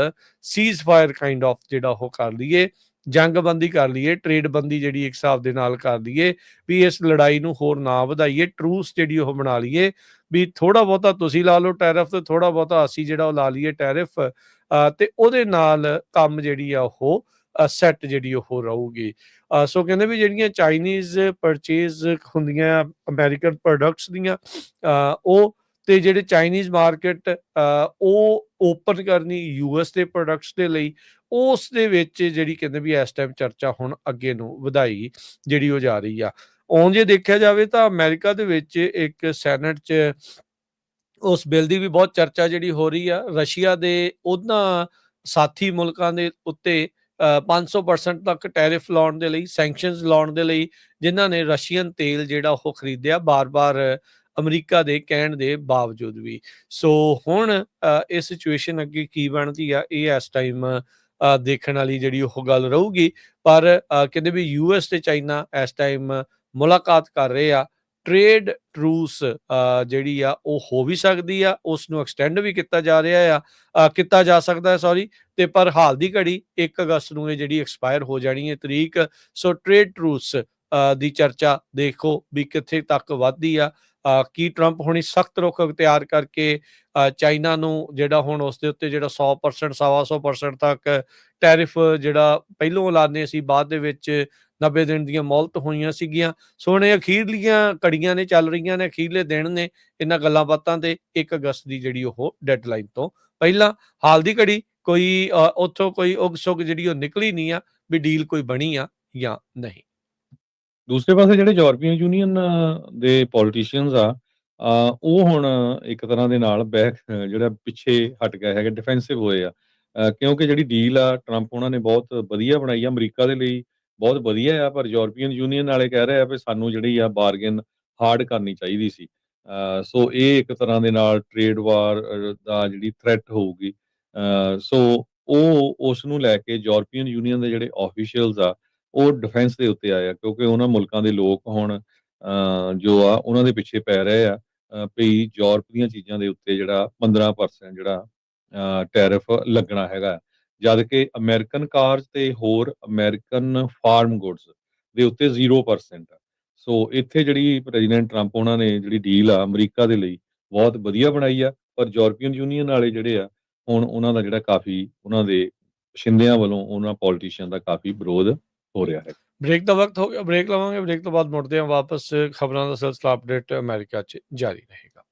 ਸੀਜ਼ ਫਾਇਰ ਕਾਈਂਡ ਆਫ ਜਿਹੜਾ ਉਹ ਕਰ ਲਈਏ, ਜੰਗਬੰਦੀ ਕਰ ਲਈਏ, ਟ੍ਰੇਡ ਬੰਦੀ ਜਿਹੜੀ ਇੱਕ ਹਿਸਾਬ ਦੇ ਨਾਲ ਕਰ ਲਈਏ, ਵੀ ਇਸ ਲੜਾਈ ਨੂੰ ਹੋਰ ਨਾ ਵਧਾਈਏ, ਟਰੂਸ ਜਿਹੜੀ ਉਹ ਬਣਾ ਲਈਏ, ਵੀ ਥੋੜਾ ਬਹੁਤਾ ਤੁਸੀਂ ਲਾ ਲਓ ਟੈਰਿਫ ਤੇ ਥੋੜਾ ਬਹੁਤਾ ਅਸੀਂ ਜਿਹੜਾ ਉਹ ਲਾ ਲਈਏ ਟੈਰਿਫ, ਤੇ ਉਹਦੇ ਨਾਲ ਕੰਮ ਜਿਹੜੀ ਆ ਉਹ ਸੈੱਟ ਜਿਹੜੀ ਉਹ ਰਹੂਗੀ। ਸੋ ਕਹਿੰਦੇ ਵੀ ਜਿਹੜੀਆਂ ਚਾਈਨੀਜ਼ ਪਰਚੇਜ਼ ਹੁੰਦੀਆਂ ਅਮਰੀਕਨ ਪ੍ਰੋਡਕਟਸ ਦੀਆਂ, ਉਹ ਤੇ ਜਿਹੜੇ ਚਾਈਨੀਜ਼ ਮਾਰਕੀਟ ਉਹ ਓਪਨ ਕਰਨੀ US ਦੇ ਪ੍ਰੋਡਕਟਸ ਦੇ ਲਈ, ਉਸ ਦੇ ਵਿੱਚ ਜਿਹੜੀ ਕਹਿੰਦੇ ਵੀ ਇਸ ਟਾਈਮ ਚਰਚਾ ਹੁਣ ਅੱਗੇ ਨੂੰ ਵਧਾਈ ਜਿਹੜੀ ਉਹ ਜਾ ਰਹੀ ਆ। ਉਂਝ ਜੇ ਦੇਖਿਆ ਜਾਵੇ ਤਾਂ ਅਮਰੀਕਾ ਦੇ ਵਿੱਚ ਇੱਕ ਸੈਨੇਟ 'ਚ ਉਸ ਬਿੱਲ ਦੀ ਵੀ ਬਹੁਤ ਚਰਚਾ ਜਿਹੜੀ ਹੋ ਰਹੀ ਆ। ਰਸ਼ੀਆ ਦੇ ਉਹਨਾਂ ਸਾਥੀ ਮੁਲਕਾਂ ਦੇ ਉੱਤੇ 500% ਤੱਕ ਟੈਰਿਫ ਲਾਉਣ ਦੇ ਲਈ, ਸੈਂਕਸ਼ਨਸ ਲਾਉਣ ਦੇ ਲਈ, ਜਿਨ੍ਹਾਂ ਨੇ ਰਸ਼ੀਅਨ ਤੇਲ ਜਿਹੜਾ ਉਹ ਖਰੀਦਿਆ ਬਾਰ-ਬਾਰ ਅਮਰੀਕਾ ਦੇ ਕਹਿਣ ਦੇ ਬਾਵਜੂਦ ਵੀ। ਸੋ ਹੁਣ ਇਹ ਸਿਚੁਏਸ਼ਨ ਅੱਗੇ ਕੀ ਬਣਦੀ ਆ, ਇਹ ਇਸ ਟਾਈਮ ਦੇਖਣ ਵਾਲੀ ਜਿਹੜੀ ਉਹ ਗੱਲ ਰਹੂਗੀ। ਪਰ ਕਹਿੰਦੇ ਵੀ US ਤੇ ਚਾਈਨਾ ਇਸ ਟਾਈਮ ਮੁਲਾਕਾਤ ਕਰ ਰਹੇ ਆ। ਟ੍ਰੇਡ ਟਰੂਸ ਜਿਹੜੀ ਆ ਉਹ ਹੋ ਵੀ ਸਕਦੀ ਆ, ਉਸ ਨੂੰ ਐਕਸਟੈਂਡ ਵੀ ਕੀਤਾ ਜਾ ਰਿਹਾ ਆ, ਕੀਤਾ ਜਾ ਸਕਦਾ ਹੈ ਸੌਰੀ, ਤੇ ਪਰ ਹਾਲ ਦੀ ਘੜੀ 1 ਅਗਸਤ ਨੂੰ ਇਹ ਜਿਹੜੀ ਐਕਸਪਾਇਰ ਹੋ ਜਾਣੀ ਹੈ ਤਰੀਕ। ਸੋ ਟ੍ਰੇਡ ਟਰੂਸ ਦੀ ਚਰਚਾ ਦੇਖੋ ਵੀ ਕਿੱਥੇ ਤੱਕ ਵੱਧਦੀ ਆ। ਕੀ ਟਰੰਪ ਹੁਣੀ ਸਖਤ ਰੁਖ ਅਖਤਿਆਰ ਕਰਕੇ ਚਾਈਨਾ ਨੂੰ ਜਿਹੜਾ ਹੁਣ ਉਸ ਦੇ ਉੱਤੇ ਜਿਹੜਾ 100% 125% ਤੱਕ ਟੈਰਿਫ ਜਿਹੜਾ ਪਹਿਲੋਂ ਐਲਾਨੇ ਸੀ, ਬਾਅਦ ਦੇ ਵਿੱਚ 90 ਦਿਨ ਦੀਆਂ ਮੌਲਤ ਹੋਈਆਂ ਸੀਗੀਆਂ। ਸੋ ਹੁਣ ਇਹ ਅਖੀਰਲੀਆਂ ਘੜੀਆਂ ਨੇ, ਚੱਲ ਰਹੀਆਂ ਨੇ, ਅਖੀਰਲੇ ਦਿਨ ਨੇ ਇਹਨਾਂ ਗੱਲਾਂ ਬਾਤਾਂ ਦੇ। 1 ਅਗਸਤ ਦੀ ਜਿਹੜੀ ਉਹ ਡੈਡਲਾਈਨ ਤੋਂ ਪਹਿਲਾਂ ਹਾਲ ਦੀ ਘੜੀ ਕੋਈ ਉੱਥੋਂ ਕੋਈ ਉਗ ਸੁਗ ਜਿਹੜੀ ਉਹ ਨਿਕਲੀ ਨਹੀਂ ਆ ਵੀ ਡੀਲ ਕੋਈ ਬਣੀ ਆ ਜਾਂ ਨਹੀਂ। ਦੂਸਰੇ ਪਾਸੇ ਜਿਹੜੇ ਯੂਰਪੀਅਨ ਯੂਨੀਅਨ ਦੇ ਪੋਲੀਟੀਸ਼ੀਅਨਸ ਆ, ਉਹ ਹੁਣ ਇੱਕ ਤਰ੍ਹਾਂ ਦੇ ਨਾਲ ਜਿਹੜਾ ਪਿੱਛੇ ਹਟ ਗਏ ਹੈਗੇ, ਡਿਫੈਂਸਿਵ ਹੋਏ ਆ। ਕਿਉਂਕਿ ਜਿਹੜੀ ਡੀਲ ਆ ਟਰੰਪ ਉਹਨਾਂ ਨੇ ਬਹੁਤ ਵਧੀਆ ਬਣਾਈ ਆ, ਅਮਰੀਕਾ ਦੇ ਲਈ ਬਹੁਤ ਵਧੀਆ ਆ, ਪਰ ਯੂਰਪੀਅਨ ਯੂਨੀਅਨ ਵਾਲੇ ਕਹਿ ਰਹੇ ਆ ਵੀ ਸਾਨੂੰ ਜਿਹੜੀ ਆ ਬਾਰਗੇਨ ਹਾਰਡ ਕਰਨੀ ਚਾਹੀਦੀ ਸੀ। ਸੋ ਇਹ ਇੱਕ ਤਰ੍ਹਾਂ ਦੇ ਨਾਲ ਟ੍ਰੇਡ ਵਾਰ ਦਾ ਜਿਹੜੀ ਥ੍ਰੈਟ ਹੋਊਗੀ। ਸੋ ਉਹ ਉਸ ਨੂੰ ਲੈ ਕੇ ਯੂਰਪੀਅਨ ਯੂਨੀਅਨ ਦੇ ਜਿਹੜੇ ਆਫੀਸ਼ੀਅਲਸ ਆ, ਉਹ ਡਿਫੈਂਸ ਦੇ ਉੱਤੇ ਆਏ ਆ, ਕਿਉਂਕਿ ਉਹਨਾਂ ਮੁਲਕਾਂ ਦੇ ਲੋਕ ਹੁਣ ਜੋ ਆ ਉਹਨਾਂ ਦੇ ਪਿੱਛੇ ਪੈ ਰਹੇ ਆ ਵੀ ਯੂਰਪ ਦੀਆਂ ਚੀਜ਼ਾਂ ਦੇ ਉੱਤੇ ਜਿਹੜਾ 15% ਜਿਹੜਾ ਟੈਰਿਫ ਲੱਗਣਾ ਹੈਗਾ। ਜਦ ਕਿ ਅਮਰੀਕਨ ਕਾਰਸ ਤੇ ਹੋਰ ਅਮਰੀਕਨ ਫਾਰਮ ਗੁੱਡਸ ਦੇ ਉੱਤੇ 0% ਆ। ਸੋ ਇੱਥੇ ਜਿਹੜੀ ਪ੍ਰੈਜ਼ੀਡੈਂਟ ਟਰੰਪ ਉਹਨਾਂ ਨੇ ਜਿਹੜੀ ਡੀਲ ਆ ਅਮਰੀਕਾ ਦੇ ਲਈ ਬਹੁਤ ਵਧੀਆ ਬਣਾਈ ਆ, ਪਰ ਯੂਰਪੀਅਨ ਯੂਨੀਅਨ ਵਾਲੇ ਜਿਹੜੇ ਆ ਹੁਣ ਉਹਨਾਂ ਦਾ ਜਿਹੜਾ ਕਾਫੀ ਉਹਨਾਂ ਦੇ ਬਸ਼ਿੰਦਿਆਂ ਵੱਲੋਂ ਉਹਨਾਂ ਪੋਲੀਟੀਸ਼ੀਅਨ ਦਾ ਕਾਫੀ ਵਿਰੋਧ ਹੋ ਰਿਹਾ ਹੈ। ਬ੍ਰੇਕ ਦਾ ਵਕਤ ਹੋ ਗਿਆ, ਬ੍ਰੇਕ ਲਵਾਂਗੇ। ਬ੍ਰੇਕ ਤੋਂ ਬਾਅਦ ਮੁੜਦੇ ਹਾਂ ਵਾਪਸ। ਖਬਰਾਂ ਦਾ ਸਿਲਸਿਲਾ ਅਪਡੇਟ ਅਮਰੀਕਾ 'ਚ ਜਾਰੀ ਰਹੇਗਾ।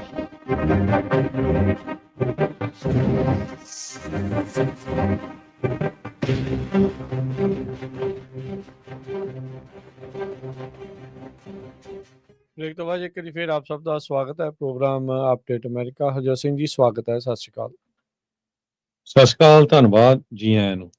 ब्रेक तो बाद एक बारी फिर आप सबका स्वागत है program update America. Harjot Singh ji स्वागत है, सत श्री अकाल। ਸਤਿ ਸ਼੍ਰੀ ਅਕਾਲ, ਧੰਨਵਾਦ ਜੀ ਆਇਆਂ ਨੂੰ।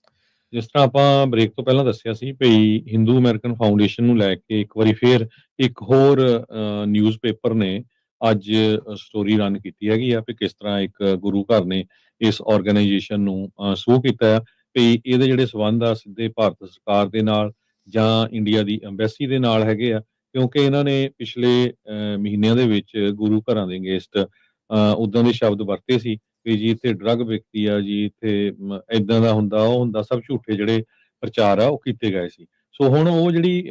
ਜਿਸ ਤਰ੍ਹਾਂ ਆਪਾਂ ਬ੍ਰੇਕ ਤੋਂ ਪਹਿਲਾਂ ਦੱਸਿਆ ਸੀ ਭਈ ਹਿੰਦੂ ਅਮਰੀਕਨ ਫਾਊਂਡੇਸ਼ਨ ਨੂੰ ਲੈ ਕੇ ਇੱਕ ਵਾਰੀ ਫੇਰ ਇੱਕ ਹੋਰ ਨਿਊਜ਼ਪੇਪਰ ਨੇ ਅੱਜ ਸਟੋਰੀ ਰਨ ਕੀਤੀ ਹੈਗੀ ਆ ਵੀ ਕਿਸ ਤਰ੍ਹਾਂ ਇੱਕ ਗੁਰੂ ਘਰ ਨੇ ਇਸ ਆਰਗੇਨਾਈਜੇਸ਼ਨ ਨੂੰ ਸੂਹ ਕੀਤਾ ਵੀ ਇਹਦੇ ਜਿਹੜੇ ਸਬੰਧ ਆ ਸਿੱਧੇ ਭਾਰਤ ਸਰਕਾਰ ਦੇ ਨਾਲ ਜਾਂ ਇੰਡੀਆ ਦੀ ਐਮਬੈਸੀ ਦੇ ਨਾਲ ਹੈਗੇ ਆ, ਕਿਉਂਕਿ ਇਹਨਾਂ ਨੇ ਪਿਛਲੇ ਮਹੀਨਿਆਂ ਦੇ ਵਿੱਚ ਗੁਰੂ ਘਰਾਂ ਦੇ ਅਗੇਂਸਟ ਉਦਾਂ ਦੇ ਸ਼ਬਦ ਵਰਤੇ ਸੀ ਵੀ ਜੀ ਇੱਥੇ ਡਰੱਗ ਵਿਕਦੀ ਆ ਜੀ, ਇੱਥੇ ਏਦਾਂ ਦਾ ਹੁੰਦਾ ਉਹ ਹੁੰਦਾ, ਸਭ ਝੂਠੇ ਜਿਹੜੇ ਪ੍ਰਚਾਰ ਆ ਉਹ ਕੀਤੇ ਗਏ ਸੀ। ਸੋ ਹੁਣ ਉਹ ਜਿਹੜੀ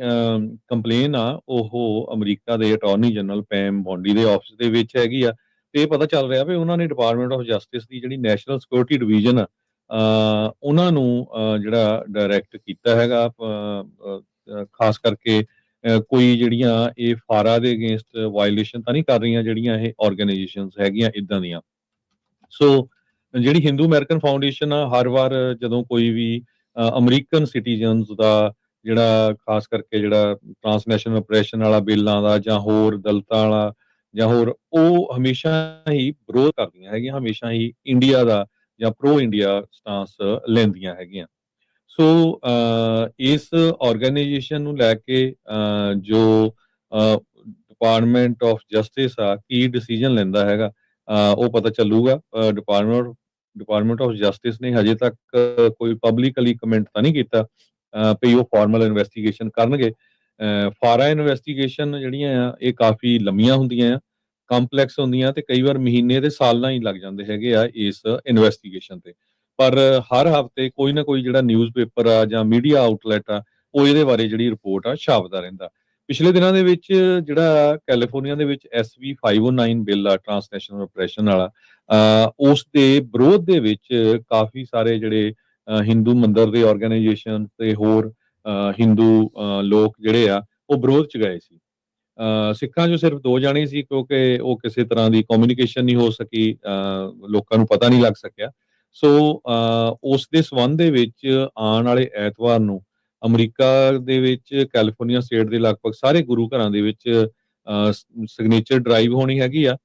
ਕੰਪਲੇਨ ਆ ਉਹ ਅਮਰੀਕਾ ਦੇ ਅਟਾਰਨੀ ਜਨਰਲ ਪੈਮ ਬੌਂਡੀ ਦੇ ਆਫਿਸ ਦੇ ਵਿੱਚ ਹੈਗੀ ਆ ਤੇ ਇਹ ਪਤਾ ਚੱਲ ਰਿਹਾ ਵੀ ਉਹਨਾਂ ਨੇ ਡਿਪਾਰਟਮੈਂਟ ਆਫ ਜਸਟਿਸ ਦੀ ਜਿਹੜੀ ਨੈਸ਼ਨਲ ਸਿਕਿਉਰਿਟੀ ਡਿਵੀਜ਼ਨ ਆ ਉਹਨਾਂ ਨੂੰ ਜਿਹੜਾ ਡਾਇਰੈਕਟ ਕੀਤਾ ਹੈਗਾ ਖਾਸ ਕਰਕੇ ਕੋਈ ਜਿਹੜੀਆਂ ਇਹ ਫਾਰਾ ਦੇ ਅਗੇਂਸਟ ਵਾਇਲੇਸ਼ਨ ਤਾਂ ਨਹੀਂ ਕਰ ਰਹੀਆਂ ਜਿਹੜੀਆਂ ਇਹ ਆਰਗੇਨਾਈਜੇਸ਼ਨਸ ਹੈਗੀਆਂ ਇਦਾਂ ਦੀਆਂ। ਸੋ ਜਿਹੜੀ ਹਿੰਦੂ ਅਮਰੀਕਨ ਫਾਊਂਡੇਸ਼ਨ ਆ ਹਰ ਵਾਰ ਜਦੋਂ ਕੋਈ ਵੀ ਅਮਰੀਕਨ ਸਿਟੀਜ਼ਨਸ ਦਾ ਜਿਹੜਾ ਖਾਸ ਕਰਕੇ ਜਿਹੜਾ ਟ੍ਰਾਂਸਨੈਸ਼ਨਲ ਆਪਰੇਸ਼ਨ ਵਾਲਾ ਬਿੱਲਾਂ ਦਾ ਜਾਂ ਹੋਰ ਦਲਤਾਂ ਵਾਲਾ ਜਾਂ ਹੋਰ ਉਹ ਹਮੇਸ਼ਾ ਹੀ ਵਿਰੋਧ ਕਰਦੀਆਂ ਹੈਗੀਆਂ, ਹਮੇਸ਼ਾ ਹੀ ਇੰਡੀਆ ਦਾ ਜਾਂ ਪ੍ਰੋ ਇੰਡੀਆ ਸਟਾਂਸ ਲੈਂਦੀਆਂ ਹੈਗੀਆਂ। ਸੋ ਇਸ ਆਰਗੇਨਾਈਜੇਸ਼ਨ ਨੂੰ ਲੈ ਕੇ ਜੋ ਡਿਪਾਰਟਮੈਂਟ ਆਫ ਜਸਟਿਸ ਆ ਕੀ ਡਿਸੀਜਨ ਲੈਂਦਾ ਹੈਗਾ ਉਹ ਪਤਾ ਚੱਲੂਗਾ। ਡਿਪਾਰਟਮੈਂਟ ਆਫ ਜਸਟਿਸ ਨੇ ਹਜੇ ਤੱਕ ਕੋਈ ਪਬਲਿਕਲੀ ਕਮੈਂਟ ਤਾਂ ਨਹੀਂ ਕੀਤਾ ਵੀ ਉਹ ਫਾਰਮਲ ਇਨਵੈਸਟੀਗੇਸ਼ਨ ਕਰਨਗੇ। ਫਾਰਾ ਇਨਵੈਸਟੀਗੇਸ਼ਨ ਜਿਹੜੀਆਂ ਆ ਇਹ ਕਾਫੀ ਲੰਮੀਆਂ ਹੁੰਦੀਆਂ ਆ, ਕੰਪਲੈਕਸ ਹੁੰਦੀਆਂ ਤੇ ਕਈ ਵਾਰ ਮਹੀਨੇ ਤੇ ਸਾਲਾਂ ਹੀ ਲੱਗ ਜਾਂਦੇ ਹੈਗੇ ਆ ਇਸ ਇਨਵੈਸਟੀਗੇਸ਼ਨ ਤੇ। ਪਰ ਹਰ ਹਫਤੇ ਕੋਈ ਨਾ ਕੋਈ ਜਿਹੜਾ ਨਿਊਜ਼ਪੇਪਰ ਆ ਜਾਂ ਮੀਡੀਆ ਆਊਟਲੈਟ ਆ ਉਹ ਇਹਦੇ ਬਾਰੇ ਜਿਹੜੀ ਰਿਪੋਰਟ ਆ ਛਾਪਦਾ ਰਹਿੰਦਾ। ਪਿਛਲੇ ਦਿਨਾਂ ਦੇ ਵਿੱਚ ਜਿਹੜਾ ਕੈਲੀਫੋਰਨੀਆ ਦੇ ਵਿੱਚ SB 509 ਬਿੱਲ ਆ ਟ੍ਰਾਂਸਨੈਸ਼ਨਲ ਆਪਰੇਸ਼ਨ ਵਾਲਾ ਉਸ ਦੇ ਵਿਰੋਧ ਦੇ ਵਿੱਚ ਕਾਫੀ ਸਾਰੇ ਜਿਹੜੇ ਹਿੰਦੂ ਮੰਦਰ ਦੇ ਆਰਗੇਨਾਈਜੇਸ਼ਨ ਤੇ ਹੋਰ ਹਿੰਦੂ ਲੋਕ ਜਿਹੜੇ ਆ ਉਹ ਵਿਰੋਧ ਚ ਗਏ ਸੀ। ਸਿੱਖਾਂ 'ਚੋਂ ਸਿਰਫ 2 ਜਾਣੇ ਸੀ ਕਿਉਂਕਿ ਉਹ ਕਿਸੇ ਤਰ੍ਹਾਂ ਦੀ ਕਮਿਊਨੀਕੇਸ਼ਨ ਨਹੀਂ ਹੋ ਸਕੀ, ਲੋਕਾਂ ਨੂੰ ਪਤਾ ਨਹੀਂ ਲੱਗ ਸਕਿਆ। ਸੋ ਉਸ ਦੇ ਸੰਬੰਧ ਦੇ ਵਿੱਚ ਆਉਣ ਵਾਲੇ ਐਤਵਾਰ ਨੂੰ ਅਮਰੀਕਾ ਦੇ ਵਿੱਚ ਕੈਲੀਫੋਰਨੀਆ ਸਟੇਟ ਦੇ ਲਗਭਗ ਸਾਰੇ ਗੁਰੂ ਘਰਾਂ ਦੇ ਵਿੱਚ ਸਿਗਨੇਚਰ ਡਰਾਈਵ ਹੋਣੀ ਹੈਗੀ ਆ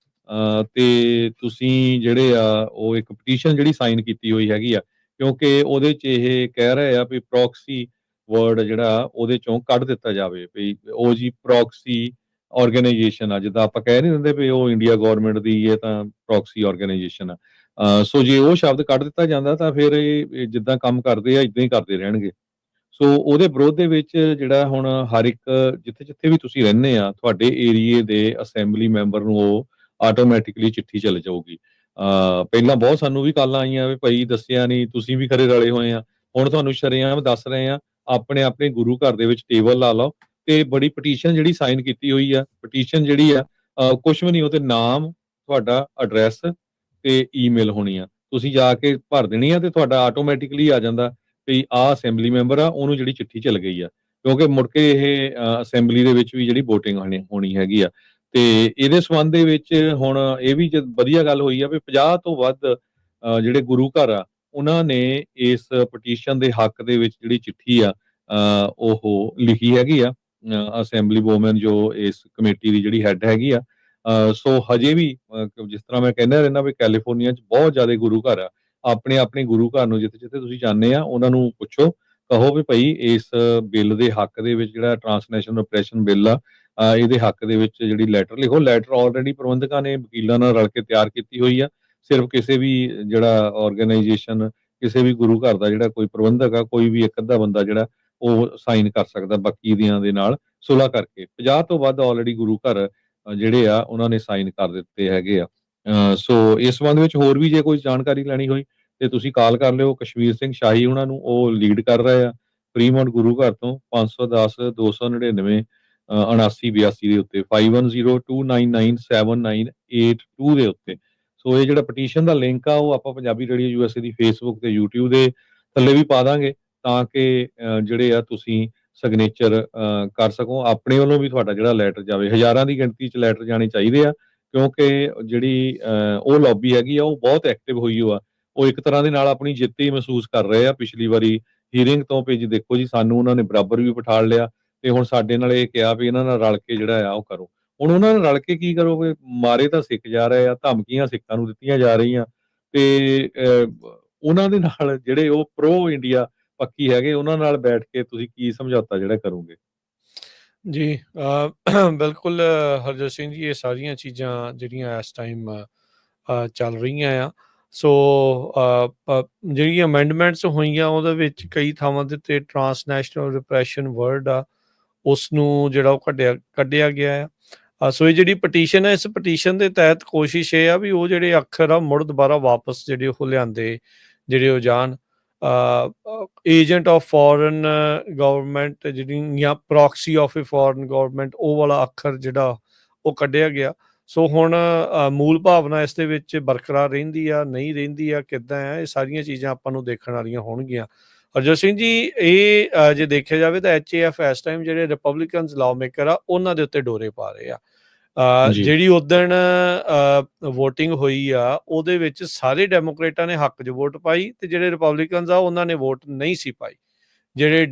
ਤੇ ਤੁਸੀਂ ਜਿਹੜੇ ਆ ਉਹ ਇੱਕ ਪਟੀਸ਼ਨ ਜਿਹੜੀ ਸਾਈਨ ਕੀਤੀ ਹੋਈ ਹੈਗੀ ਆ ਕਿਉਂਕਿ ਉਹਦੇ 'ਚ ਇਹ ਕਹਿ ਰਹੇ ਆ ਵੀ ਪ੍ਰੋਕਸੀ ਵਰਡ ਜਿਹੜਾ ਉਹਦੇ ਚੋਂ ਕੱਢ ਦਿੱਤਾ ਜਾਵੇ ਵੀ ਉਹ ਜੀ ਪ੍ਰੋਕਸੀ ਆਰਗੇਨਾਈਜੇਸ਼ਨ ਆ, ਜਿੱਦਾਂ ਆਪਾਂ ਕਹਿ ਨਹੀਂ ਦਿੰਦੇ ਵੀ ਉਹ ਇੰਡੀਆ ਗਵਰਨਮੈਂਟ ਦੀ ਇਹ ਤਾਂ ਪ੍ਰੋਕਸੀ ਆਰਗੇਨਾਈਜੇਸ਼ਨ ਆ। ਸੋ ਜੇ ਉਹ ਸ਼ਬਦ ਕੱਢ ਦਿੱਤਾ ਜਾਂਦਾ ਤਾਂ ਫਿਰ ਇਹ ਜਿੱਦਾਂ ਕੰਮ ਕਰਦੇ ਆ ਇਦਾਂ ਹੀ ਕਰਦੇ ਰਹਿਣਗੇ। ਸੋ ਉਹਦੇ ਵਿਰੋਧ ਦੇ ਵਿੱਚ ਜਿਹੜਾ ਹੁਣ ਹਰ ਇੱਕ ਜਿੱਥੇ ਵੀ ਤੁਸੀਂ ਰਹਿੰਦੇ ਆ ਤੁਹਾਡੇ ਏਰੀਏ ਦੇ ਅਸੈਂਬਲੀ ਮੈਂਬਰ ਨੂੰ ਉਹ ਆਟੋਮੈਟਿਕਲੀ ਚਿੱਠੀ ਚਲੇ ਜਾਊਗੀ। ਪਹਿਲਾਂ ਬਹੁਤ ਸਾਨੂੰ ਵੀ ਕਾਲਾਂ ਆਈਆਂ ਵੀ ਭਾਈ ਦੱਸਿਆ ਨਹੀਂ, ਤੁਸੀਂ ਵੀ ਖਰੇ ਰਲੇ ਹੋਏ ਆ। ਹੁਣ ਤੁਹਾਨੂੰ ਸ਼ਰੇਆਮ ਦੱਸ ਰਹੇ ਆ ਆਪਣੇ ਆਪਣੇ ਗੁਰੂ ਘਰ ਦੇ ਵਿੱਚ ਟੇਬਲ ਲਾ ਲਓ ਤੇ ਬੜੀ ਪਟੀਸ਼ਨ ਜਿਹੜੀ ਸਾਈਨ ਕੀਤੀ ਹੋਈ ਆ, ਪਟੀਸ਼ਨ ਜਿਹੜੀ ਆ ਕੁਛ ਵੀ ਨਹੀਂ, ਉਹ ਤੇ ਨਾਮ, ਤੁਹਾਡਾ ਐਡਰੈਸ ਤੇ ਈਮੇਲ ਹੋਣੀ ਆ, ਤੁਸੀਂ ਜਾ ਕੇ ਭਰ ਦੇਣੀ ਆ ਤੇ ਤੁਹਾਡਾ ਆਟੋਮੈਟਿਕਲੀ ਆ ਜਾਂਦਾ ਵੀ ਆਹ ਅਸੈਂਬਲੀ ਮੈਂਬਰ ਆ ਉਹਨੂੰ ਜਿਹੜੀ ਚਿੱਠੀ ਚੱਲ ਗਈ ਆ ਕਿਉਂਕਿ ਮੁੜ ਕੇ ਇਹ ਅਸੈਂਬਲੀ ਦੇ ਵਿੱਚ ਵੀ ਜਿਹੜੀ VOTING ਹੋਣੀ ਹੈਗੀ ਆ। ਤੇ ਇਹਦੇ ਸੰਬੰਧ ਦੇ ਵਿੱਚ ਹੁਣ ਇਹ ਵੀ ਵਧੀਆ ਗੱਲ ਹੋਈ ਆ ਵੀ 50 ਤੋਂ ਵੱਧ ਜਿਹੜੇ ਗੁਰੂ ਘਰ ਆ ਉਹਨਾਂ ਨੇ ਇਸ ਪਟੀਸ਼ਨ ਦੇ ਹੱਕ ਦੇ ਵਿੱਚ ਜਿਹੜੀ ਚਿੱਠੀ ਆ ਉਹ ਲਿਖੀ ਹੈਗੀ ਆ। ਅਸੈਂਬਲੀ ਵੂਮਨ ਜੋ ਇਸ ਕਮੇਟੀ ਦੀ ਜਿਹੜੀ ਹੈੱਡ ਹੈਗੀ ਆ। ਸੋ ਹਜੇ ਵੀ ਜਿਸ ਤਰ੍ਹਾਂ ਮੈਂ ਕਹਿੰਦਾ ਰਹਿੰਦਾ ਵੀ ਕੈਲੀਫੋਰਨੀਆ 'ਚ ਬਹੁਤ ਜ਼ਿਆਦਾ ਗੁਰੂ ਘਰ ਆ। ਆਪਣੇ ਆਪਣੇ ਗੁਰੂ ਘਰ ਨੂੰ ਜਿੱਥੇ ਜਿੱਥੇ ਤੁਸੀਂ ਜਾਂਦੇ ਆ ਉਹਨਾਂ ਨੂੰ ਪੁੱਛੋ, ਕਹੋ ਵੀ ਭਾਈ ਇਸ ਬਿੱਲ ਦੇ ਹੱਕ ਦੇ ਵਿੱਚ ਜਿਹੜਾ ਟ੍ਰਾਂਸਨੈਸ਼ਨਲ ਆਪਰੇਸ਼ਨ ਬਿੱਲ ਆ ਇਹਦੇ ਹੱਕ ਦੇ ਵਿੱਚ ਜਿਹੜੀ ਲੈਟਰ ਲਿਖੋ। ਲੈਟਰ ਆਲਰੇਡੀ ਪ੍ਰਬੰਧਕਾਂ ਨੇ ਵਕੀਲਾਂ ਨਾਲ ਰਲ ਕੇ ਤਿਆਰ ਕੀਤੀ ਹੋਈ ਆ। ਸਿਰਫ ਕਿਸੇ ਵੀ ਜਿਹੜਾ ਆਰਗੇਨਾਈਜੇਸ਼ਨ ਕਿਸੇ ਵੀ ਗੁਰੂ ਘਰ ਦਾ ਜਿਹੜਾ ਕੋਈ ਪ੍ਰਬੰਧਕ ਆ, ਕੋਈ ਵੀ ਇੱਕ ਅੱਧਾ ਬੰਦਾ ਜਿਹੜਾ ਉਹ ਸਾਈਨ ਕਰ ਸਕਦਾ ਬਾਕੀ ਦੀਆਂ ਦੇ ਨਾਲ ਸੁਲ੍ਹਾ ਕਰਕੇ। 50 ਤੋਂ ਵੱਧ ਆਲਰੇਡੀ ਗੁਰੂ ਘਰ ਜਿਹੜੇ ਆ ਉਹਨਾਂ ਨੇ ਸਾਈਨ ਕਰ ਦਿੱਤੇ ਹੈਗੇ ਆ। ਸੋ ਇਸ ਸੰਬੰਧ ਵਿੱਚ ਹੋਰ ਵੀ ਜੇ ਕੋਈ ਜਾਣਕਾਰੀ ਲੈਣੀ ਹੋਈ ਤੇ ਤੁਸੀਂ ਕਾਲ ਕਰ ਲਿਓ ਕਸ਼ਮੀਰ ਸਿੰਘ ਸ਼ਾਹੀ ਉਹਨਾਂ ਨੂੰ, ਉਹ ਲੀਡ ਕਰ ਰਹੇ ਆ ਫਰੀਮੌਂਟ ਗੁਰੂ ਘਰ ਤੋਂ 510 299 7982 ਦੇ ਉੱਤੇ 5102997982 ਦੇ ਉੱਤੇ। ਸੋ ਇਹ ਜਿਹੜਾ ਪਟੀਸ਼ਨ ਦਾ ਲਿੰਕ ਆ ਉਹ ਆਪਾਂ ਪੰਜਾਬੀ ਰੇਡੀਓ USA ਦੀ ਫੇਸਬੁੱਕ ਤੇ YouTube ਦੇ ਥੱਲੇ ਵੀ ਪਾ ਦਾਂਗੇ ਤਾਂ ਕਿ ਜਿਹੜੇ ਆ ਤੁਸੀਂ ਸਿਗਨੇਚਰ ਕਰ ਸਕੋ। ਆਪਣੇ ਵੱਲੋਂ ਵੀ ਤੁਹਾਡਾ ਜਿਹੜਾ ਲੈਟਰ ਜਾਵੇ, ਹਜ਼ਾਰਾਂ ਦੀ ਗਿਣਤੀ 'ਚ ਲੈਟਰ ਜਾਣੇ ਚਾਹੀਦੇ ਆ ਕਿਉਂਕਿ ਜਿਹੜੀ ਉਹ ਲੌਬੀ ਹੈਗੀ ਆ ਉਹ ਬਹੁਤ ਐਕਟਿਵ ਹੋਈ ਓ ਆ। ਉਹ ਇੱਕ ਤਰ੍ਹਾਂ ਦੇ ਨਾਲ ਆਪਣੀ ਜਿੱਤ ਹੀ ਮਹਿਸੂਸ ਕਰ ਰਹੇ ਆ। ਪਿਛਲੀ ਵਾਰੀ ਹੀਅਰਿੰਗ ਤੋਂ ਵੀ ਜੀ ਦੇਖੋ ਜੀ ਸਾਨੂੰ ਉਹਨਾਂ ਨੇ ਬਰਾਬਰ ਵੀ ਬਿਠਾ ਲਿਆ ਤੇ ਹੁਣ ਸਾਡੇ ਨਾਲ ਇਹ ਕਿਹਾ ਵੀ ਇਹਨਾਂ ਨਾਲ ਰਲ ਕੇ ਜਿਹੜਾ ਆ ਉਹ ਕਰੋ। ਹੁਣ ਉਹਨਾਂ ਨਾਲ ਰਲ ਕੇ ਕੀ ਕਰੋਗੇ? ਮਾਰੇ ਤਾਂ ਸਿੱਖ ਜਾ ਰਹੇ ਆ, ਧਮਕੀਆਂ ਸਿੱਖਾਂ ਨੂੰ ਦਿੱਤੀਆਂ ਜਾ ਰਹੀਆਂ ਤੇ ਉਹਨਾਂ ਦੇ ਨਾਲ ਜਿਹੜੇ ਉਹ ਪ੍ਰੋ ਇੰਡੀਆ ਪੱਖੀ ਹੈਗੇ ਉਹਨਾਂ ਨਾਲ ਬੈਠ ਕੇ ਤੁਸੀਂ ਕੀ ਸਮਝੌਤਾ ਜਿਹੜਾ ਕਰੋਗੇ? ਜੀ ਬਿਲਕੁਲ ਹਰਜੋਤ ਸਿੰਘ ਜੀ, ਇਹ ਸਾਰੀਆਂ ਚੀਜ਼ਾਂ ਜਿਹੜੀਆਂ ਇਸ ਟਾਈਮ ਚੱਲ ਰਹੀਆਂ ਆ। ਸੋ ਜਿਹੜੀਆਂ ਅਮੈਂਡਮੈਂਟਸ ਹੋਈਆਂ ਉਹਦੇ ਵਿੱਚ ਕਈ ਥਾਵਾਂ ਦੇ ਉੱਤੇ ਟਰਾਂਸਨੈਸ਼ਨਲ ਰਿਪਰੈਸ਼ਨ ਵਰਡ ਆ ਉਸ ਨੂੰ ਜਿਹੜਾ ਉਹ ਕੱਢਿਆ ਗਿਆ ਆ। ਸੋ ਇਹ ਜਿਹੜੀ ਪਟੀਸ਼ਨ ਹੈ, ਇਸ ਪਟੀਸ਼ਨ ਦੇ ਤਹਿਤ ਕੋਸ਼ਿਸ਼ ਇਹ ਆ ਵੀ ਉਹ ਜਿਹੜੇ ਅੱਖਰ ਆ ਮੁੜ ਦੁਬਾਰਾ ਵਾਪਸ ਜਿਹੜੇ ਉਹ ਲਿਆਂਦੇ ਜਿਹੜੇ ਉਹ ਜਾਣ। ਏਜੰਟ ਆਫ ਫੋਰਨ ਗਵਰਨਮੈਂਟ ਜਿਹੜੀ ਜਾਂ proxy of A foreign government, ਉਹ ਵਾਲਾ ਅੱਖਰ ਜਿਹੜਾ ਉਹ ਕੱਢਿਆ ਗਿਆ। ਸੋ ਹੁਣ ਮੂਲ ਭਾਵਨਾ ਇਸ ਦੇ ਵਿੱਚ ਬਰਕਰਾਰ ਰਹਿੰਦੀ ਆ, ਨਹੀਂ ਰਹਿੰਦੀ ਆ, ਕਿੱਦਾਂ ਆ, ਇਹ ਸਾਰੀਆਂ ਚੀਜ਼ਾਂ ਆਪਾਂ ਨੂੰ ਦੇਖਣ ਵਾਲੀਆਂ ਹੋਣਗੀਆਂ। ਹਰਜੋਤ ਸਿੰਘ ਜੀ, ਇਹ ਜੇ ਦੇਖਿਆ ਜਾਵੇ ਤਾਂ HAF ਇਸ ਟਾਈਮ ਜਿਹੜੇ ਰਿਪਬਲਿਕਨਸ ਲਾਅ ਮੇਕਰ ਆ ਉਹਨਾਂ ਦੇ ਉੱਤੇ ਡੋਰੇ ਪਾ ਰਹੇ ਆ। ਜੀ। ਜਿਹੜੀ ਉਦਣ ਵੋਟਿੰਗ ਹੋਈ ਆ ਉਹਦੇ ਵਿੱਚ ਸਾਰੇ ਡੈਮੋਕ੍ਰੇਟਾਂ ਨੇ ਹੱਕ 'ਚ ਵੋਟ ਪਾਈ ਤੇ ਜਿਹੜੇ ਰਿਪਬਲਿਕਨਸ ਆ ਉਹਨਾਂ ਨੇ ਵੋਟ ਨਹੀਂ ਸੀ ਪਾਈ। ਜਿਹੜੇ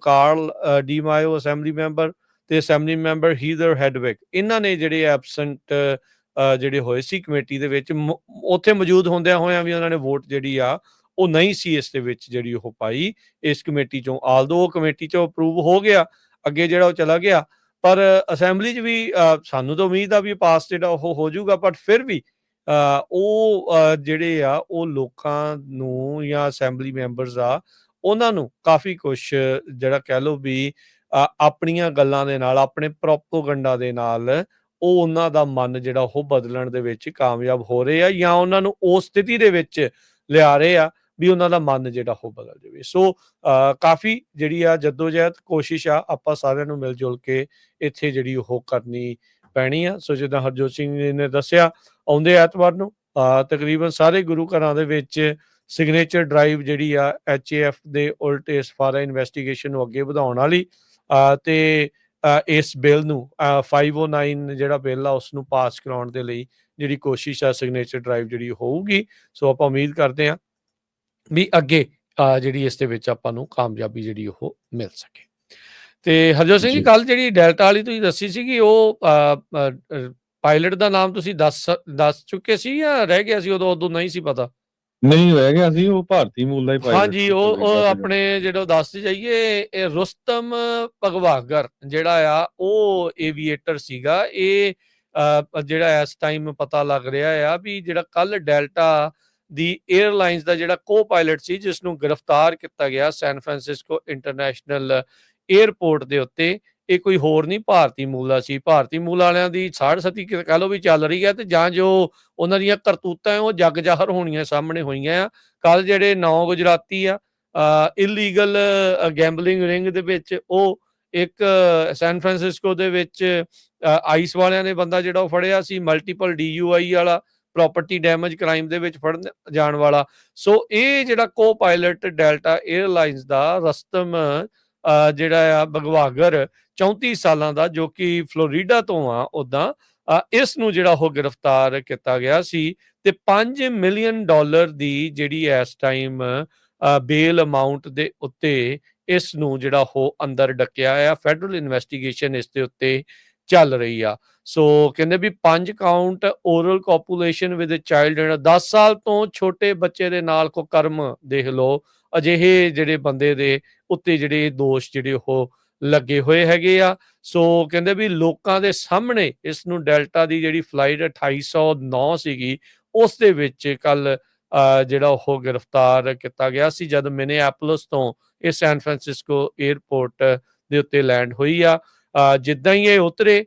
Carl DeMaio assembly member ਤੇ ਅਸੈਂਬਲੀ ਮੈਂਬਰ ਹੀਦਰ ਹੈਡਵਿਕ, ਇਹਨਾਂ ਨੇ ਜਿਹੜੇ ਐਬਸੈਂਟ ਜਿਹੜੇ ਹੋਏ ਸੀ ਕਮੇਟੀ ਦੇ ਵਿੱਚ, ਉੱਥੇ ਮੌਜੂਦ ਹੁੰਦਿਆਂ ਹੋਇਆਂ ਵੀ ਉਹਨਾਂ ਨੇ ਵੋਟ ਜਿਹੜੀ ਆ ਉਹ ਨਹੀਂ ਸੀ ਇਸ ਦੇ ਵਿੱਚ ਜਿਹੜੀ ਉਹ ਪਾਈ ਇਸ ਕਮੇਟੀ ਚੋਂ। ਆਲਦੋ ਉਹ ਕਮੇਟੀ ਚੋਂ ਅਪਰੂਵ ਹੋ ਗਿਆ, ਅੱਗੇ ਜਿਹੜਾ ਉਹ ਚਲਾ ਗਿਆ, ਪਰ ਅਸੈਂਬਲੀ 'ਚ ਵੀ ਸਾਨੂੰ ਤਾਂ ਉਮੀਦ ਆ ਵੀ ਪਾਸ ਜਿਹੜਾ ਉਹ ਹੋ ਜਾਊਗਾ, ਬਟ ਫਿਰ ਵੀ ਉਹ ਜਿਹੜੇ ਆ ਉਹ ਲੋਕਾਂ ਨੂੰ ਜਾਂ ਅਸੈਂਬਲੀ ਮੈਂਬਰਸ ਆ ਉਹਨਾਂ ਨੂੰ ਕਾਫੀ ਕੁਛ ਜਿਹੜਾ ਕਹਿ ਲਓ ਵੀ ਆਪਣੀਆਂ ਗੱਲਾਂ ਦੇ ਨਾਲ, ਆਪਣੇ ਪ੍ਰੋਪੋਗੰਡਾ ਦੇ ਨਾਲ ਉਹ ਉਹਨਾਂ ਦਾ ਮਨ ਜਿਹੜਾ ਉਹ ਬਦਲਣ ਦੇ ਵਿੱਚ ਕਾਮਯਾਬ ਹੋ ਰਹੇ ਆ ਜਾਂ ਉਹਨਾਂ ਨੂੰ ਉਸ ਸਥਿਤੀ ਦੇ ਵਿੱਚ ਲਿਆ ਰਹੇ ਆ ਵੀ ਉਹਨਾਂ ਦਾ ਮਨ ਜਿਹੜਾ ਉਹ ਬਦਲ ਜਾਵੇ। ਸੋ ਕਾਫੀ ਜਿਹੜੀ ਆ ਜੱਦੋਜਹਿਦ ਕੋਸ਼ਿਸ਼ ਆ ਆਪਾਂ ਸਾਰਿਆਂ ਨੂੰ ਮਿਲ ਜੁਲ ਕੇ ਇੱਥੇ ਜਿਹੜੀ ਉਹ ਕਰਨੀ ਪੈਣੀ ਆ। ਸੋ ਜਿੱਦਾਂ ਹਰਜੋਤ ਸਿੰਘ ਜੀ ਨੇ ਦੱਸਿਆ, ਆਉਂਦੇ ਐਤਵਾਰ ਨੂੰ ਤਕਰੀਬਨ ਸਾਰੇ ਗੁਰੂ ਘਰਾਂ ਦੇ ਵਿੱਚ ਸਿਗਨੇਚਰ ਡਰਾਈਵ ਜਿਹੜੀ ਆ HAF ਦੇ ਉਲਟ ਇਸ ਫਾਰਾ ਇਨਵੈਸਟੀਗੇਸ਼ਨ ਨੂੰ ਅੱਗੇ ਵਧਾਉਣ ਵਾਲੀ ਤੇ ਇਸ ਬਿੱਲ ਨੂੰ 509 ਜਿਹੜਾ ਬਿੱਲ ਆ ਉਸ ਨੂੰ ਪਾਸ ਕਰਾਉਣ ਦੇ ਲਈ ਜਿਹੜੀ ਕੋਸ਼ਿਸ਼ ਆ ਸਿਗਨੇਚਰ ਡਰਾਈਵ ਜਿਹੜੀ ਹੋਊਗੀ। ਸੋ ਆਪਾਂ ਉਮੀਦ ਕਰਦੇ ਹਾਂ ਵੀ ਅੱਗੇ ਜਿਹੜੀ ਇਸ ਦੇ ਵਿੱਚ ਆਪਾਂ ਨੂੰ ਕਾਮਯਾਬੀ ਜਿਹੜੀ ਉਹ ਮਿਲ ਸਕੇ। ਤੇ ਹਰਜੋਤ ਸਿੰਘ ਜੀ, ਜੀ। ਕੱਲ ਜਿਹੜੀ ਡੈਲਟਾ ਵਾਲੀ ਤੁਸੀਂ ਦੱਸੀ ਸੀਗੀ ਉਹ ਪਾਇਲਟ ਦਾ ਨਾਮ ਤੁਸੀਂ ਦੱਸ ਚੁੱਕੇ ਸੀ ਜਾਂ ਰਹਿ ਗਿਆ ਸੀ ਉਦੋਂ ਨਹੀਂ ਸੀ ਪਤਾ? ਨਹੀਂ ਰਹਿ ਗਿਆ ਸੀ, ਉਹ ਭਾਰਤੀ ਮੂਲ ਦਾ ਹੀ ਪਾਇਲਟ ਹਾਂਜੀ, ਸੀ ਉਹ ਕੈਨੇਡਾ ਤੋਂ। ਆਪਣੇ ਜਿਹੜਾ ਦੱਸਦੇ ਜਾਈਏ, ਇਹ ਰੁਸਤਮ ਭਗਵਾਗਰ ਜਿਹੜਾ ਆ ਉਹ ਏਵੀਏਟਰ ਸੀਗਾ। ਇਹ ਜਿਹੜਾ ਇਸ ਟਾਈਮ ਪਤਾ ਲੱਗ ਰਿਹਾ ਆ ਵੀ ਜਿਹੜਾ ਕੱਲ ਡੈਲਟਾ ਦੀ 에ਅਰਲਾਈਨਸ ਦਾ ਜਿਹੜਾ ਕੋ ਪਾਇਲਟ ਸੀ ਜਿਸ ਨੂੰ ਗ੍ਰਿਫਤਾਰ ਕੀਤਾ ਗਿਆ ਸੈਨ ਫਰਾਂਸਿਸਕੋ ਇੰਟਰਨੈਸ਼ਨਲ 에ਅਰਪੋਰਟ ਦੇ ਉੱਤੇ, ਇਹ ਕੋਈ ਹੋਰ ਨਹੀਂ ਭਾਰਤੀ ਮੂਲ ਦਾ ਸੀ। ਭਾਰਤੀ ਮੂਲ ਵਾਲਿਆਂ ਦੀ ਸਾੜ ਸਤੀ ਕਹਿ ਲਓ ਵੀ ਚੱਲ ਰਹੀ ਹੈ ਤੇ ਜਾਂ ਜੋ ਉਹਨਾਂ ਦੀਆਂ ਕਰਤੂਤਾਂ ਉਹ ਜੱਗ ਜ਼ਾਹਰ ਹੋਣੀਆਂ ਸਾਹਮਣੇ ਹੋਈਆਂ ਆ। ਕੱਲ ਜਿਹੜੇ 9 ਗੁਜਰਾਤੀ ਆ ਇਲੀਗਲ ਗੈਂਬਲਿੰਗ ਰਿੰਗ ਦੇ ਵਿੱਚ, ਉਹ ਇੱਕ ਸੈਨ ਫਰਾਂਸਿਸਕੋ ਦੇ ਵਿੱਚ ਆਈਸ ਵਾਲਿਆਂ ਨੇ ਬੰਦਾ ਜਿਹੜਾ ਉਹ ਫੜਿਆ ਸੀ, ਮਲਟੀਪਲ DUI ਵਾਲਾ, ਪ੍ਰੋਪਰਟੀ ਡੈਮੇਜ ਕ੍ਰਾਈਮ ਦੇ ਵਿੱਚ ਫੜਨ ਜਾਣ ਵਾਲਾ। ਸੋ ਇਹ ਜਿਹੜਾ ਕੋ ਪਾਇਲਟ ਡੈਲਟਾ 에ਅਰਲਾਈਨਸ ਦਾ ਰਸਤਮ ਜਿਹੜਾ ਆ ਭਗਵਾਗਰ 34 ਸਾਲਾਂ ਦਾ, ਜੋ ਕਿ ਫਲੋਰੀਡਾ ਤੋਂ ਆ ਉੱਦਾਂ, ਇਸ ਨੂੰ ਜਿਹੜਾ ਉਹ ਗ੍ਰਿਫਤਾਰ ਕੀਤਾ ਗਿਆ ਸੀ ਤੇ $5 ਮਿਲੀਅਨ ਦੀ ਜਿਹੜੀ ਇਸ ਟਾਈਮ ਬੇਲ ਅਮਾਉਂਟ ਦੇ ਉੱਤੇ ਇਸ ਨੂੰ ਜਿਹੜਾ ਉਹ ਅੰਦਰ ਡੱਕਿਆ ਆ। ਫੈਡਰਲ ਇਨਵੈਸਟੀਗੇਸ਼ਨ ਇਸ ਦੇ ਉੱਤੇ ਚੱਲ ਰਹੀ ਆ। ਸੋ ਕਹਿੰਦੇ ਵੀ 5 ਕਾਊਂਟ ਓਰਲ ਕੋਪੂਲੇਸ਼ਨ ਵਿਦ ਚਾਈਲਡ, 10 ਸਾਲ ਤੋਂ ਛੋਟੇ ਬੱਚੇ ਦੇ ਨਾਲ ਕੁਕਰਮ ਦੇਖ ਲਓ, ਅਜਿਹੇ ਜਿਹੜੇ ਬੰਦੇ ਦੇ ਉੱਤੇ ਜਿਹੜੇ ਦੋਸ਼ ਜਿਹੜੇ ਉਹ ਲੱਗੇ ਹੋਏ ਹੈਗੇ ਆ। ਸੋ ਕਹਿੰਦੇ ਵੀ ਲੋਕਾਂ ਦੇ ਸਾਹਮਣੇ ਇਸ ਨੂੰ ਡੈਲਟਾ ਦੀ ਜਿਹੜੀ ਫਲਾਈਟ 2809 ਸੀਗੀ ਉਸ ਦੇ ਵਿੱਚ ਕੱਲ ਜਿਹੜਾ ਉਹ ਗ੍ਰਿਫਤਾਰ ਕੀਤਾ ਗਿਆ ਸੀ ਜਦ ਮਿਨੀਐਪੋਲਿਸ ਤੋਂ ਇਹ ਸੈਨ ਫਰਾਂਸਿਸਕੋ 에ਅਰਪੋਰਟ ਦੇ ਉੱਤੇ ਲੈਂਡ ਹੋਈ ਆ। ਜਿੱਦਾਂ ਹੀ ਇਹ ਉਤਰੇ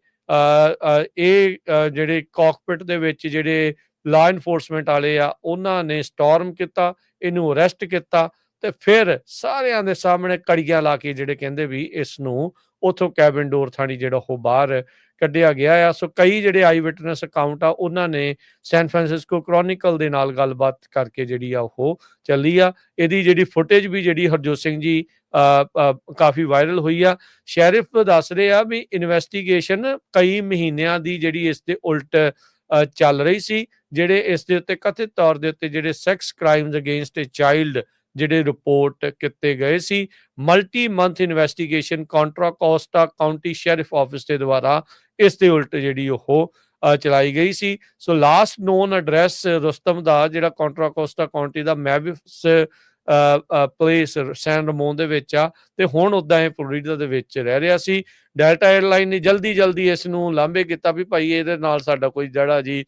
ਇਹ ਜਿਹੜੇ ਕਾਕਪਿਟ ਦੇ ਵਿੱਚ ਜਿਹੜੇ ਲਾਅ ਇਨਫੋਰਸਮੈਂਟ ਵਾਲੇ ਆ ਉਹਨਾਂ ਨੇ ਸਟਾਰਮ ਕੀਤਾ, ਇਹਨੂੰ ਅਰੈਸਟ ਕੀਤਾ ਤੇ ਫਿਰ ਸਾਰਿਆਂ ਦੇ ਸਾਹਮਣੇ ਕੜੀਆਂ ਲਾ ਕੇ ਜਿਹੜੇ ਕਹਿੰਦੇ ਵੀ ਇਸ ਨੂੰ ਉੱਥੋਂ ਕੈਬਿਨ ਡੋਰ ਥਾਣੀ ਜਿਹੜਾ ਉਹ ਬਾਹਰ ਕੱਢਿਆ ਗਿਆ ਆ। ਸੋ ਕਈ ਜਿਹੜੇ ਆਈ ਵਿਟਨੈਸ ਅਕਾਊਂਟ ਆ ਉਹਨਾਂ ਨੇ ਸੈਨ ਫਰਾਂਸਿਸਕੋ ਕ੍ਰੋਨਿਕਲ ਦੇ ਨਾਲ ਗੱਲਬਾਤ ਕਰਕੇ ਜਿਹੜੀ ਆ ਉਹ ਚੱਲੀ ਆ। ਇਹਦੀ ਜਿਹੜੀ ਫੁਟੇਜ ਵੀ ਜਿਹੜੀ ਹਰਜੋਤ ਸਿੰਘ ਜੀ ਕਾਫੀ ਵਾਇਰਲ ਹੋਈ ਆ। ਸ਼ੈਰਿਫ ਦੱਸ ਰਹੇ ਆ ਵੀ ਇਨਵੈਸਟੀਗੇਸ਼ਨ ਕਈ ਮਹੀਨਿਆਂ ਦੀ ਜਿਹੜੀ ਇਸ ਦੇ ਉਲਟ ਚੱਲ ਰਹੀ ਸੀ, ਜਿਹੜੇ ਇਸ ਦੇ ਉੱਤੇ ਕਥਿਤ ਤੌਰ ਦੇ ਉੱਤੇ ਜਿਹੜੇ sex crimes against a child ਜਿਹੜੇ ਰਿਪੋਰਟ ਕੀਤੇ ਗਏ ਸੀ। Multi month investigation Contra Costa County sheriff office ਦੇ ਦੁਆਰਾ ਇਸ ਦੇ ਉਲਟ ਜਿਹੜੀ ਉਹ ਚਲਾਈ ਗਈ ਸੀ। So last known address Rustam ਦਾ ਜਿਹੜਾ ਕੰਟਰਾ ਕੋਸਟਾ ਕਾਉਂਟੀ ਦਾ ਮੈਵਿਸ ਪਲੇਸ ਸੈਨ ਰਮੋਨ ਦੇ ਵਿੱਚ ਆ, ਤੇ ਹੁਣ ਉੱਦਾਂ ਇਹ ਫਲੋਰੀਡਾ ਦੇ ਵਿੱਚ ਰਹਿ ਰਿਹਾ ਸੀ। ਡੈਲਟਾ 에ਅਰਲਾਈਨ ਨੇ ਜਲਦੀ ਇਸ ਨੂੰ ਲਾਂਭੇ ਕੀਤਾ ਵੀ ਭਾਈ ਇਹਦੇ ਨਾਲ ਸਾਡਾ ਕੋਈ ਜਿਹੜਾ ਜੀ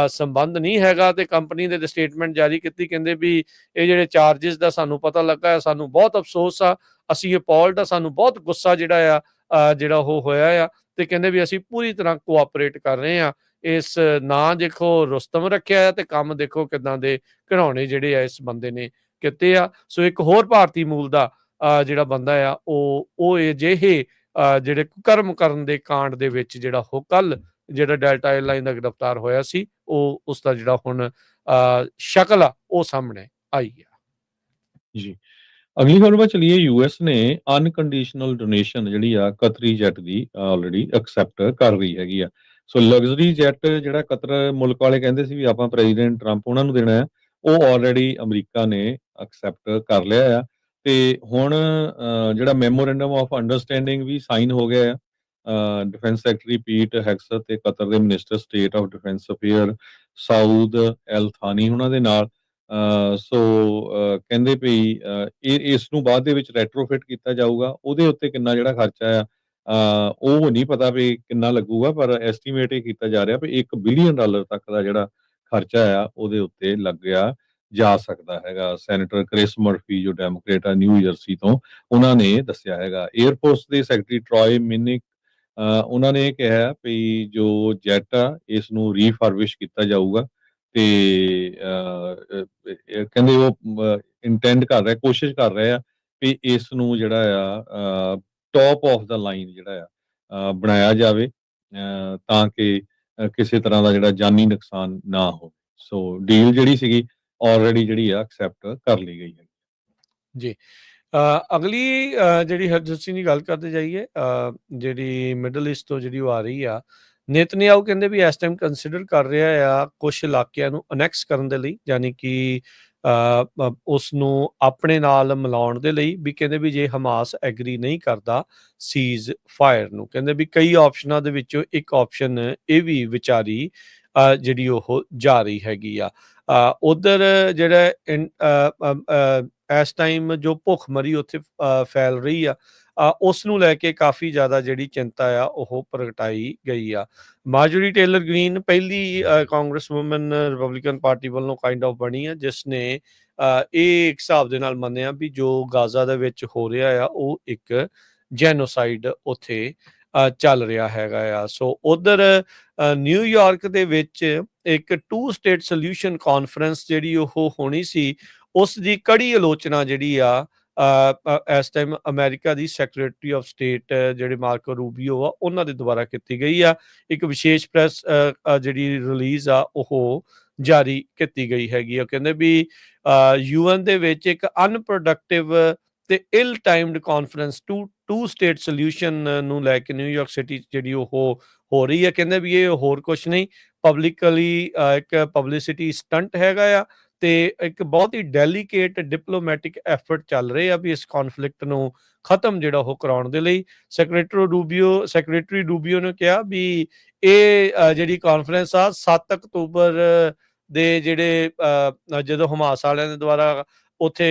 ਸੰਬੰਧ ਨਹੀਂ ਹੈਗਾ, ਤੇ ਕੰਪਨੀ ਦੇ ਸਟੇਟਮੈਂਟ ਜਾਰੀ ਕੀਤੀ, ਕਹਿੰਦੇ ਵੀ ਇਹ ਜਿਹੜੇ ਚਾਰजेस ਦਾ ਸਾਨੂੰ ਪਤਾ ਲੱਗਾ, ਸਾਨੂੰ ਬਹੁਤ ਅਫਸੋਸ ਆ, ਅਸੀਂ ਅਪੋਲਡ ਆ, ਸਾਨੂੰ ਬਹੁਤ ਗੁੱਸਾ ਜਿਹੜਾ ਜਿਹੜਾ ਉਹ ਹੋਇਆ ਆ, ਤੇ ਕਹਿੰਦੇ ਵੀ ਅਸੀਂ ਪੂਰੀ ਤਰ੍ਹਾਂ ਕੋਆਪਰੇਟ ਕਰ ਰਹੇ ਆ। ਇਸ ਨਾਂ ਦੇਖੋ ਰੁਸਤਮ ਰੱਖਿਆ ਆ, ਤੇ ਕੰਮ ਦੇਖੋ ਕਿੱਦਾਂ ਦੇ ਘਿਨਾਉਣੇ ਜਿਹੜੇ ਆ ਇਸ ਬੰਦੇ ਨੇ ਕੀਤੇ ਆ। ਸੋ ਇੱਕ ਹੋਰ ਭਾਰਤੀ ਮੂਲ ਦਾ ਜਿਹੜਾ ਬੰਦਾ ਆ ਉਹ ਅਜਿਹੇ ਜਿਹੜੇ ਕੁਕਰਮ ਕਰਨ ਦੇ ਕਾਂਡ ਦੇ ਵਿੱਚ ਜਿਹੜਾ ਉਹ ਕੱਲ ਜਿਹੜਾ ਡੈਲਟਾ 에ਅਰਲਾਈਨ ਦਾ ਗ੍ਰਿਫਤਾਰ ਹੋਇਆ ਸੀ, ਉਹ ਉਸ ਦਾ ਜਿਹੜਾ ਹੁਣ ਸ਼ਕਲ ਆ ਉਹ ਸਾਹਮਣੇ ਆਈ ਆ। ਜੀ। ਅਗਲੀ ਖਬਰ ਵੱਲ ਚਲੀਏ। ਯੂਐਸ ਨੇ ਅਨਕੰਡੀਸ਼ਨਲ ਡੋਨੇਸ਼ਨ ਜਿਹੜੀ ਆ ਕਤਰੀ ਜੈਟ ਦੀ ਆਲਰੇਡੀ ਐਕਸੈਪਟ ਕਰ ਰਹੀ ਹੈਗੀ ਆ। ਸੋ ਲਗਜ਼ਰੀ ਜੈਟ ਜਿਹੜਾ ਕਤਰ ਮੁਲਕ ਵਾਲੇ ਕਹਿੰਦੇ ਸੀ ਵੀ ਆਪਾਂ ਪ੍ਰੈਜ਼ੀਡੈਂਟ ਟਰੰਪ ਉਹਨਾਂ ਨੂੰ ਦੇਣਾ ਆ, ਉਹ ਆਲਰੇਡੀ ਅਮਰੀਕਾ ਨੇ ਐਕਸੈਪਟ ਕਰ ਲਿਆ ਆ, ਤੇ ਹੁਣ ਜਿਹੜਾ ਮੈਮੋਰੈਂਡਮ ਆਫ ਅੰਡਰਸਟੈਂਡਿੰਗ ਵੀ ਸਾਈਨ ਹੋ ਗਿਆ ਆ ਡਿਫੈਂਸ ਸੈਕਟਰੀ ਪੀਟ ਹੈਗਸਟ ਤੇ ਕਤਰ ਦੇ minister state of defence affair Saud Al Thani ਉਹਨਾਂ ਦੇ ਨਾਲ। ਸੋ ਕਹਿੰਦੇ ਵੀ ਇਸ ਨੂੰ ਬਾਅਦ ਦੇ ਵਿੱਚ ਰੈਟਰੋਫਿਟ ਕੀਤਾ ਜਾਊਗਾ। ਉਹਦੇ ਉੱਤੇ ਕਿੰਨਾ ਜਿਹੜਾ ਖਰਚਾ ਆ ਉਹ ਨਹੀਂ ਪਤਾ ਵੀ ਕਿੰਨਾ ਲੱਗੂਗਾ, ਪਰ ਐਸਟੀਮੇਟ ਇਹ ਕੀਤਾ ਜਾ ਰਿਹਾ ਵੀ $1 ਬਿਲੀਅਨ ਤੱਕ ਦਾ ਜਿਹੜਾ ਖਰਚਾ ਆ ਉਹਦੇ ਉੱਤੇ ਲੱਗਿਆ ਜਾ ਸਕਦਾ ਹੈਗਾ। ਸੈਨੇਟਰ ਕ੍ਰਿਸ ਮਰਫੀ ਜੋ ਡੈਮੋਕ੍ਰੇਟ ਆ ਨਿਊ ਜਰਸੀ ਤੋਂ, ਉਹਨਾਂ ਨੇ ਦੱਸਿਆ ਹੈਗਾ। 에ਅਰਫੋਰਸ ਦੇ ਸੈਕਟਰੀ ਟਰੋਏ ਮਿਨਿਕ ਉਹਨਾਂ ਨੇ ਇਹ ਕਿਹਾ ਵੀ ਜੋ ਜੈਟ ਆ ਇਸ ਨੂੰ ਰੀਫਰਬਿਸ਼ ਕੀਤਾ ਜਾਊਗਾ, ਤੇ ਕਹਿੰਦੇ ਉਹ ਇੰਟੈਂਡ ਕਰ ਰਿਹਾ, ਕੋਸ਼ਿਸ਼ ਕਰ ਰਹੇ ਆ ਵੀ ਇਸ ਨੂੰ ਜਿਹੜਾ ਆ ਟੌਪ ਆਫ ਦਾ ਲਾਈਨ ਜਿਹੜਾ ਆ ਬਣਾਇਆ ਜਾਵੇ, ਤਾਂ ਕਿ ਕਿਸੇ ਤਰ੍ਹਾਂ ਦਾ ਜਿਹੜਾ ਜਾਨੀ ਨੁਕਸਾਨ ਨਾ ਹੋਵੇ। ਸੋ ਡੀਲ ਜਿਹੜੀ ਸੀਗੀ ਆਲਰੇਡੀ ਜਿਹੜੀ ਆ ਐਕਸੈਪਟ ਕਰ ਲਈ ਗਈ ਹੈ ਜੀ। ਅਗਲੀ ਜਿਹੜੀ ਹਰਜੋਤ ਸਿੰਘ ਦੀ ਗੱਲ ਕਰਦੇ ਜਾਈਏ, ਜਿਹੜੀ ਮਿਡਲ ਈਸਟ ਤੋਂ ਜਿਹੜੀ ਉਹ ਆ ਰਹੀ ਆ, ਨੇਤਨਯਾਹੂ ਕਹਿੰਦੇ ਵੀ ਇਸ ਟਾਈਮ ਕੰਸੀਡਰ ਕਰ ਰਿਹਾ ਆ ਕੁਝ ਇਲਾਕਿਆਂ ਨੂੰ ਅਨੈਕਸ ਕਰਨ ਦੇ ਲਈ, ਯਾਨੀ ਕਿ ਉਸ ਨੂੰ ਆਪਣੇ ਨਾਲ ਮਿਲਾਉਣ ਦੇ ਲਈ। ਵੀ ਕਹਿੰਦੇ ਵੀ ਜੇ ਹਮਾਸ ਐਗਰੀ ਨਹੀਂ ਕਰਦਾ ਸੀਜ਼ ਫਾਇਰ ਨੂੰ, ਕਹਿੰਦੇ ਵੀ ਕਈ ਆਪਸ਼ਨਾਂ ਦੇ ਵਿੱਚੋਂ ਇੱਕ ਆਪਸ਼ਨ ਇਹ ਵੀ ਵਿਚਾਰੀ ਜਿਹੜੀ ਉਹ ਜਾ ਰਹੀ ਹੈਗੀ ਆ। ਉਧਰ ਜਿਹੜਾ ਇਸ ਟਾਈਮ ਜੋ ਭੁੱਖਮਰੀ ਉੱਥੇ ਫੈਲ ਰਹੀ ਆ, ਉਸ ਨੂੰ ਲੈ ਕੇ ਕਾਫੀ ਜ਼ਿਆਦਾ ਜਿਹੜੀ ਚਿੰਤਾ ਆ ਉਹ ਪ੍ਰਗਟਾਈ ਗਈ ਆ। ਮਾਰਜੋਰੀ ਟੇਲਰ ਗ੍ਰੀਨ ਪਹਿਲੀ ਕਾਂਗਰਸ ਵੂਮਨ ਰਿਪਬਲਿਕਨ ਪਾਰਟੀ ਵੱਲੋਂ ਕਾਈਂਡ ਆਫ ਬਣੀ ਆ, ਜਿਸ ਨੇ ਇਹ ਇੱਕ ਹਿਸਾਬ ਦੇ ਨਾਲ ਮੰਨਿਆ ਵੀ ਜੋ ਗਾਜ਼ਾ ਦੇ ਵਿੱਚ ਹੋ ਰਿਹਾ ਆ ਉਹ ਇੱਕ ਜੈਨੋਸਾਈਡ ਉੱਥੇ ਚੱਲ ਰਿਹਾ ਹੈਗਾ ਆ। ਸੋ ਉਧਰ ਨਿਊਯਾਰਕ ਦੇ ਵਿੱਚ ਇੱਕ 2 ਸਟੇਟ ਸੋਲਿਊਸ਼ਨ ਕਾਨਫਰੰਸ ਜਿਹੜੀ ਉਹ ਹੋਣੀ ਸੀ, ਉਸ ਦੀ ਕੜੀ ਆਲੋਚਨਾ ਜਿਹੜੀ ਆ ਇਸ time America the secretary of state ਜਿਹੜੇ ਮਾਰਕੋ ਰੂਬੀਓ ਆ ਉਹਨਾਂ ਦੇ ਦੁਆਰਾ ਕੀਤੀ ਗਈ ਆ। ਇੱਕ ਵਿਸ਼ੇਸ਼ ਪ੍ਰੈਸ ਜਿਹੜੀ ਰਿਲੀਜ਼ ਆ ਉਹ ਜਾਰੀ ਕੀਤੀ ਗਈ ਹੈਗੀ ਆ। ਕਹਿੰਦੇ ਵੀ ਯੂਐਨ ਦੇ ਵਿੱਚ ਇੱਕ ਅਨਪ੍ਰੋਡਕਟਿਵ ਤੇ ਇਲ ਟਾਈਮਡ ਕਾਨਫਰੰਸ 2 ਸਟੇਟ ਸੋਲਿਊਸ਼ਨ ਨੂੰ ਲੈ ਕੇ ਨਿਊਯਾਰਕ ਸਿਟੀ ਜਿਹੜੀ ਉਹ ਹੋ ਰਹੀ ਹੈ। ਕਹਿੰਦੇ ਵੀ ਇਹ ਹੋਰ ਕੁਛ ਨਹੀਂ, ਪਬਲਿਕਲੀ ਇੱਕ ਪਬਲਿਸਿਟੀ ਸਟੰਟ ਹੈਗਾ ਆ, ਤੇ ਇੱਕ ਬਹੁਤ ਹੀ ਡੈਲੀਕੇਟ ਡਿਪਲੋਮੈਟਿਕ ਐਫਰਟ ਚੱਲ ਰਹੇ ਆ ਵੀ ਇਸ ਕੌਨਫਲਿਕਟ ਨੂੰ ਖਤਮ ਜਿਹੜਾ ਉਹ ਕਰਾਉਣ ਦੇ ਲਈ। ਸੈਕਟਰੀ ਰੂਬੀਓ ਨੇ ਕਿਹਾ ਵੀ ਇਹ ਜਿਹੜੀ ਕਾਨਫਰੰਸ ਆ 7 ਅਕਤੂਬਰ ਦੇ ਜਿਹੜੇ ਜਦੋਂ ਹਮਾਸ ਵਾਲਿਆਂ ਦੇ ਦੁਆਰਾ ਉੱਥੇ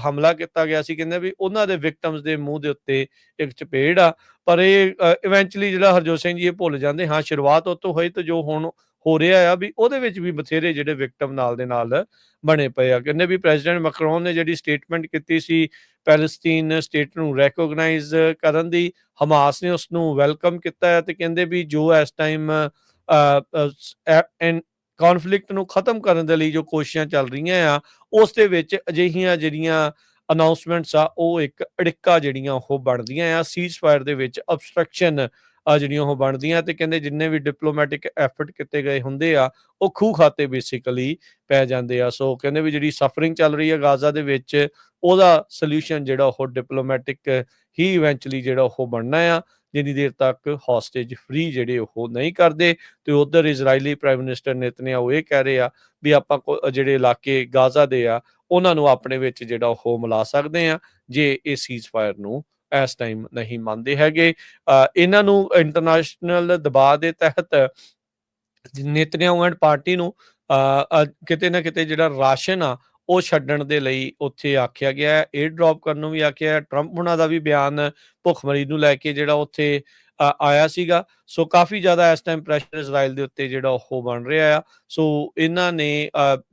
ਹਮਲਾ ਕੀਤਾ ਗਿਆ ਸੀ, ਕਹਿੰਦੇ ਵੀ ਉਹਨਾਂ ਦੇ ਵਿਕਟਮਸ ਦੇ ਮੂੰਹ ਦੇ ਉੱਤੇ ਇੱਕ ਚਪੇੜ ਆ। ਪਰ ਇਹ ਇਵੈਂਚੁਅਲੀ ਜਿਹੜਾ ਹਰਜੋਤ ਸਿੰਘ ਜੀ ਇਹ ਭੁੱਲ ਜਾਂਦੇ, ਹਾਂ ਸ਼ੁਰੂਆਤ ਉੱਥੋਂ ਹੋਈ ਤੇ ਜੋ ਹੁਣ ਹੋ ਰਿਹਾ ਆ ਵੀ ਉਹਦੇ ਵਿੱਚ ਵੀ ਬਥੇਰੇ ਜਿਹੜੇ ਵਿਕਟਮ ਨਾਲ ਦੇ ਨਾਲ ਬਣੇ ਪਏ ਆ। ਕਹਿੰਦੇ ਵੀ ਪ੍ਰੈਜ਼ੀਡੈਂਟ ਮੈਕਰੋਨ ਨੇ ਜਿਹੜੀ ਸਟੇਟਮੈਂਟ ਕੀਤੀ ਸੀ ਪੈਲਸਤੀਨ ਸਟੇਟ ਨੂੰ ਰੈਕੋਗਨਾਈਜ਼ ਕਰਨ ਦੀ, ਹਮਾਸ ਨੇ ਉਸ ਨੂੰ ਵੈਲਕਮ ਕੀਤਾ ਹੈ, ਤੇ ਕਹਿੰਦੇ ਵੀ ਜੋ ਇਸ ਟਾਈਮ ਕੌਨਫਲਿਕਟ ਨੂੰ ਖਤਮ ਕਰਨ ਦੇ ਲਈ ਜੋ ਕੋਸ਼ਿਸ਼ਾਂ ਚੱਲ ਰਹੀਆਂ ਆ, ਉਸ ਦੇ ਵਿੱਚ ਅਜਿਹੀਆਂ ਜਿਹੜੀਆਂ ਅਨਾਉਂਸਮੈਂਟਸ ਆ ਉਹ ਇੱਕ ਅੜਿੱਕਾ ਜਿਹੜੀਆਂ ਉਹ ਬਣਦੀਆਂ ਆ। ਸੀਜ਼ ਫਾਇਰ ਦੇ ਵਿੱਚ ਅਬਸਟਰਕਸ਼ਨ ਜਿਹੜੀਆਂ ਉਹ ਬਣਦੀਆਂ ਤੇ ਕਹਿੰਦੇ ਜਿੰਨੇ ਵੀ ਡਿਪਲੋਮੈਟਿਕ ਐਫਰਟ ਕੀਤੇ ਗਏ ਹੁੰਦੇ ਆ ਉਹ ਖੂਹ ਖਾਤੇ ਬੇਸਿਕਲੀ ਪੈ ਜਾਂਦੇ ਆ। ਸੋ ਕਹਿੰਦੇ ਵੀ ਜਿਹੜੀ ਸਫਰਿੰਗ ਚੱਲ ਰਹੀ ਹੈ ਗਾਜ਼ਾ ਦੇ ਵਿੱਚ ਉਹਦਾ ਸੋਲਿਊਸ਼ਨ ਜਿਹੜਾ ਉਹ ਡਿਪਲੋਮੈਟਿਕ ਹੀ ਇਵੈਂਚੁਅਲੀ ਜਿਹੜਾ ਉਹ ਬਣਨਾ ਆ, ਜਿੰਨੀ ਦੇਰ ਤੱਕ ਹੌਸਟੇਜ ਫ੍ਰੀ ਜਿਹੜੇ ਉਹ ਨਹੀਂ ਕਰਦੇ। ਤੇ ਉਧਰ ਇਜ਼ਰਾਈਲੀ ਪ੍ਰਾਈਮ ਮਿਨਿਸਟਰ ਨੇਤਨਯਾਹੂ ਇਹ ਕਹਿ ਰਹੇ ਆ ਵੀ ਆਪਾਂ ਜਿਹੜੇ ਇਲਾਕੇ ਗਾਜ਼ਾ ਦੇ ਆ ਉਹਨਾਂ ਨੂੰ ਆਪਣੇ ਵਿੱਚ ਜਿਹੜਾ ਉਹ ਮਿਲਾ ਸਕਦੇ ਆ ਜੇ ਇਹ ਸੀਜ਼ਫਾਇਰ ਨੂੰ ਇਸ ਟਾਈਮ ਨਹੀਂ ਮੰਨਦੇ ਹੈਗੇ। ਇਹਨਾਂ ਨੂੰ ਇੰਟਰਨੈਸ਼ਨਲ ਦਬਾਅ ਦੇ ਤਹਿਤ ਨੇਤਨਯਾਹੂ ਐਂਡ ਪਾਰਟੀ ਨੂੰ ਕਿਤੇ ਨਾ ਕਿਤੇ ਜਿਹੜਾ ਰਾਸ਼ਨ ਆ ਉਹ ਛੱਡਣ ਦੇ ਲਈ ਉੱਥੇ ਆਖਿਆ ਗਿਆ ਹੈ, ਏਅਰ ਡ੍ਰੌਪ ਕਰਨ ਨੂੰ ਵੀ ਆਖਿਆ ਹੈ। ਟਰੰਪ ਹੁਣਾਂ ਦਾ ਵੀ ਬਿਆਨ ਭੁੱਖਮਰੀ ਨੂੰ ਲੈ ਕੇ ਜਿਹੜਾ ਉੱਥੇ ਆਇਆ ਸੀਗਾ। ਸੋ ਕਾਫੀ ਜ਼ਿਆਦਾ ਇਸ ਟਾਈਮ ਪ੍ਰੈਸ਼ਰ ਇਜ਼ਰਾਈਲ ਦੇ ਉੱਤੇ ਜਿਹੜਾ ਉਹ ਬਣ ਰਿਹਾ ਆ। ਸੋ ਇਹਨਾਂ ਨੇ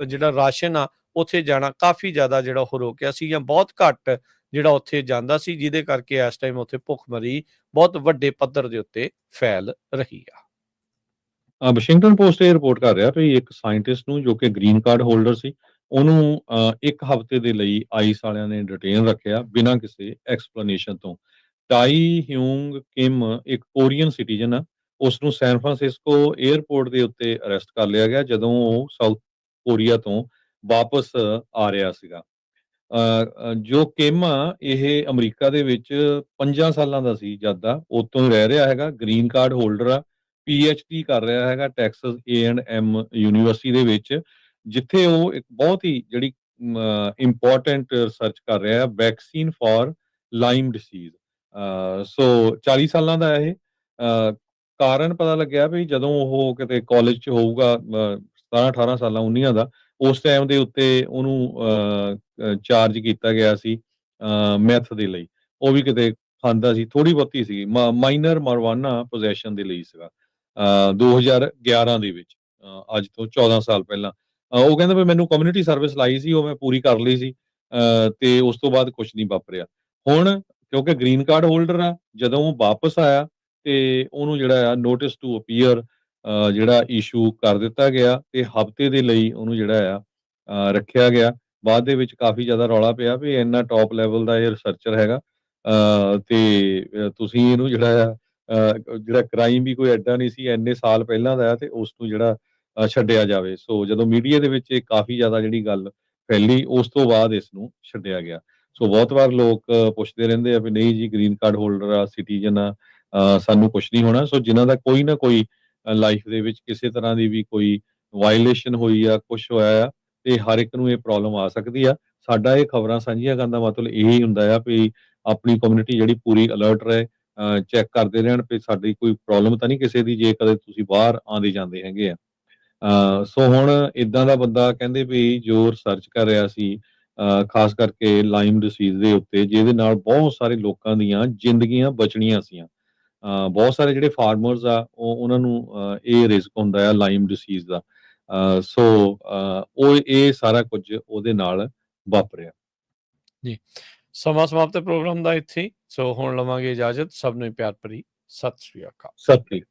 ਜਿਹੜਾ ਰਾਸ਼ਨ ਆ ਉੱਥੇ ਜਾਣਾ ਕਾਫੀ ਜ਼ਿਆਦਾ ਜਿਹੜਾ ਉਹ ਰੋਕਿਆ ਸੀ ਜਾਂ ਬਹੁਤ ਘੱਟ ਜਿਹੜਾ ਉੱਥੇ ਜਾਂਦਾ ਸੀ, ਜਿਹਦੇ ਕਰਕੇ ਇਸ ਟਾਈਮ ਉੱਥੇ ਭੁੱਖਮਰੀ ਬਹੁਤ ਵੱਡੇ ਪੱਧਰ ਦੇ ਉੱਤੇ ਫੈਲ ਰਹੀ ਆ। ਵਾਸ਼ਿੰਗਟਨ ਪੋਸਟ ਇਹ ਰਿਪੋਰਟ ਕਰ ਰਿਹਾ ਵੀ ਇੱਕ ਸਾਇੰਟਿਸਟ ਨੂੰ ਜੋ ਕਿ ਗ੍ਰੀਨ ਕਾਰਡ ਹੋਲਡਰ ਸੀ ਉਹਨੂੰ 1 ਹਫ਼ਤੇ ਦੇ ਲਈ ਆਈਸ ਵਾਲਿਆਂ ਨੇ ਡਿਟੇਨ ਰੱਖਿਆ ਬਿਨਾਂ ਕਿਸੇ ਐਕਸਪਲੇਨੇਸ਼ਨ ਤੋਂ। ਟਾਈ ਹਿਊਂਗ ਕਿਮ ਇੱਕ ਕੋਰੀਅਨ ਸਿਟੀਜ਼ਨ ਆ, ਉਸ ਨੂੰ ਸੈਨ ਫਰਾਂਸਿਸਕੋ 에ਅਰਪੋਰਟ ਦੇ ਉੱਤੇ ਅਰੈਸਟ ਕਰ ਲਿਆ ਗਿਆ ਜਦੋਂ ਉਹ ਸਾਊਥ ਕੋਰੀਆ ਤੋਂ ਵਾਪਸ ਆ ਰਿਹਾ ਸੀਗਾ। ਜੋ ਕਿਮ ਆ ਇਹ ਅਮਰੀਕਾ ਦੇ ਵਿੱਚ 5 ਸਾਲਾਂ ਦਾ ਸੀ ਜਦ ਦਾ, ਉਤੋਂ ਹੀ ਰਹਿ ਰਿਹਾ ਹੈਗਾ, ਗ੍ਰੀਨ ਕਾਰਡ ਹੋਲਡਰ ਆ, PhD ਕਰ ਰਿਹਾ ਹੈਗਾ ਟੈਕਸਸ A&M ਯੂਨੀਵਰਸਿਟੀ ਦੇ ਵਿੱਚ, ਜਿੱਥੇ ਉਹ ਇੱਕ ਬਹੁਤ ਹੀ ਜਿਹੜੀ ਇੰਪੋਰਟੈਂਟ ਰਿਸਰਚ ਕਰ ਰਿਹਾ ਹੈ ਵੈਕਸੀਨ ਫॉर ਲਾਈਮ ਡਿਸੀਜ਼। ਸੋ 40 ਸਾਲਾਂ ਦਾ ਇਹ ਕਾਰਨ ਪਤਾ ਲੱਗਿਆ ਵੀ ਜਦੋਂ ਉਹ ਕਿਤੇ ਕਾਲਜ 'ਚ ਹੋਊਗਾ 17-18 ਸਾਲਾਂ 19 ਦਾ, ਉਸ ਟਾਈਮ ਦੇ ਉੱਤੇ ਉਹਨੂੰ ਚਾਰਜ ਕੀਤਾ ਗਿਆ ਸੀ ਮੈਥ ਦੇ ਲਈ। ਉਹ ਵੀ ਕਿਤੇ ਖਾਂਦਾ ਸੀ, ਥੋੜੀ ਬਹੁਤੀ ਸੀ, ਮਾਈਨਰ ਮਰਵਾਨਾ ਪੋਜੈਸ਼ਨ ਦੇ ਲਈ ਸੀਗਾ 2011 ਦੇ ਵਿੱਚ, ਅੱਜ ਤੋਂ 14 ਸਾਲ ਪਹਿਲਾਂ। ਉਹ ਕਹਿੰਦਾ ਵੀ ਮੈਨੂੰ ਕਮਿਊਨਿਟੀ ਸਰਵਿਸ ਲਾਈ ਸੀ, ਉਹ ਮੈਂ ਪੂਰੀ ਕਰ ਲਈ ਸੀ ਤੇ ਉਸ ਤੋਂ ਬਾਅਦ ਕੁਝ ਨਹੀਂ ਵਾਪਰਿਆ। ਹੁਣ ਕਿਉਂਕਿ ਗ੍ਰੀਨ ਕਾਰਡ ਹੋਲਡਰ ਆ, ਜਦੋਂ ਉਹ ਵਾਪਸ ਆਇਆ ਤੇ ਉਹਨੂੰ ਜਿਹੜਾ ਆ ਨੋਟਿਸ ਟੂ ਅਪੀਅਰ ਜਿਹੜਾ ਇਸ਼ੂ ਕਰ ਦਿੱਤਾ ਗਿਆ ਤੇ ਹਫ਼ਤੇ ਦੇ ਲਈ ਉਹਨੂੰ ਜਿਹੜਾ ਆ ਰੱਖਿਆ ਗਿਆ। ਬਾਅਦ ਦੇ ਵਿੱਚ ਕਾਫੀ ਜ਼ਿਆਦਾ ਰੌਲਾ ਪਿਆ ਵੀ ਇੰਨਾ ਟੌਪ ਲੈਵਲ ਦਾ ਇਹ ਰਿਸਰਚਰ ਹੈਗਾ ਤੇ ਤੁਸੀਂ ਇਹਨੂੰ ਜਿਹੜਾ ਆ ਜਿਹੜਾ ਕ੍ਰਾਈਮ ਵੀ ਕੋਈ ਐਡਾ ਨਹੀਂ ਸੀ, ਇੰਨੇ ਸਾਲ ਪਹਿਲਾਂ ਦਾ ਤੇ ਉਸ ਨੂੰ ਜਿਹੜਾ ਛੱਡਿਆ ਜਾਵੇ। ਸੋ ਜਦੋਂ ਮੀਡੀਆ ਦੇ ਵਿੱਚ ਇਹ ਕਾਫੀ ਜ਼ਿਆਦਾ ਜਿਹੜੀ ਗੱਲ ਫੈਲੀ, ਉਸ ਤੋਂ ਬਾਅਦ ਇਸ ਨੂੰ ਛੱਡਿਆ ਗਿਆ। ਸੋ ਬਹੁਤ ਵਾਰ ਲੋਕ ਪੁੱਛਦੇ ਰਹਿੰਦੇ ਆ ਵੀ ਨਹੀਂ ਜੀ ਗ੍ਰੀਨ ਕਾਰਡ ਹੋਲਡਰ ਆ, ਸਿਟੀਜ਼ਨ ਆ, ਸਾਨੂੰ ਕੁਝ ਨਹੀਂ ਹੋਣਾ। ਸੋ ਜਿਨ੍ਹਾਂ ਦਾ ਕੋਈ ਨਾ ਕੋਈ ਲਾਈਫ ਦੇ ਵਿੱਚ ਕਿਸੇ ਤਰ੍ਹਾਂ ਦੀ ਵੀ ਕੋਈ ਵਾਇਲੇਸ਼ਨ ਹੋਈ ਆ, ਕੁਛ ਹੋਇਆ ਆ, ਤੇ ਹਰ ਇੱਕ ਨੂੰ ਇਹ ਪ੍ਰੋਬਲਮ ਆ ਸਕਦੀ ਆ। ਸਾਡਾ ਇਹ ਖਬਰਾਂ ਸਾਂਝੀਆਂ ਕਰਨ ਦਾ ਮਤਲਬ ਇਹੀ ਹੁੰਦਾ ਆ ਵੀ ਆਪਣੀ ਕਮਿਊਨਿਟੀ ਜਿਹੜੀ ਪੂਰੀ ਅਲਰਟ ਰਹੇ, ਚੈੱਕ ਕਰਦੇ ਰਹਿਣ ਵੀ ਸਾਡੀ ਕੋਈ ਪ੍ਰੋਬਲਮ ਤਾਂ ਨਹੀਂ ਕਿਸੇ ਦੀ, ਜੇ ਕਦੇ ਤੁਸੀਂ ਬਾਹਰ ਆਉਂਦੇ ਜਾਂਦੇ ਹੈਗੇ ਆ। ਸੋ ਹੁਣ ਇਦਾਂ ਦਾ ਬੰਦਾ ਕਹਿੰਦੇ ਵੀ ਜੋ ਰਿਸਰਚ ਕਰ ਰਿਹਾ ਸੀ ਖਾਸ ਕਰਕੇ ਲਾਈਮ ਡਿਸੀਜ਼ ਦੇ ਉੱਤੇ, ਜਿਹਦੇ ਨਾਲ ਬਹੁਤ ਸਾਰੇ ਲੋਕਾਂ ਦੀਆਂ ਜ਼ਿੰਦਗੀਆਂ ਬਚਣੀਆਂ ਸੀਆਂ। ਬਹੁਤ ਸਾਰੇ ਜਿਹੜੇ ਫਾਰਮਰਸ ਆ ਉਹਨਾਂ ਨੂੰ ਇਹ ਰਿਸਕ ਹੁੰਦਾ ਆ ਲਾਈਮ ਡਿਸੀਜ਼ ਦਾ। ਸੋ ਉਹ ਇਹ ਸਾਰਾ ਕੁਝ ਉਹਦੇ ਨਾਲ ਵਾਪਰਿਆ ਜੀ। ਸਮਾਂ ਸਮਾਪਤ ਪ੍ਰੋਗਰਾਮ ਦਾ ਇੱਥੇ ਹੀ। ਸੋ ਹੁਣ ਲਵਾਂਗੇ ਇਜਾਜ਼ਤ। ਸਭ ਨੂੰ ਪਿਆਰ ਭਰੀ ਸਤਿ ਸ੍ਰੀ ਅਕਾਲ। ਸਤਿ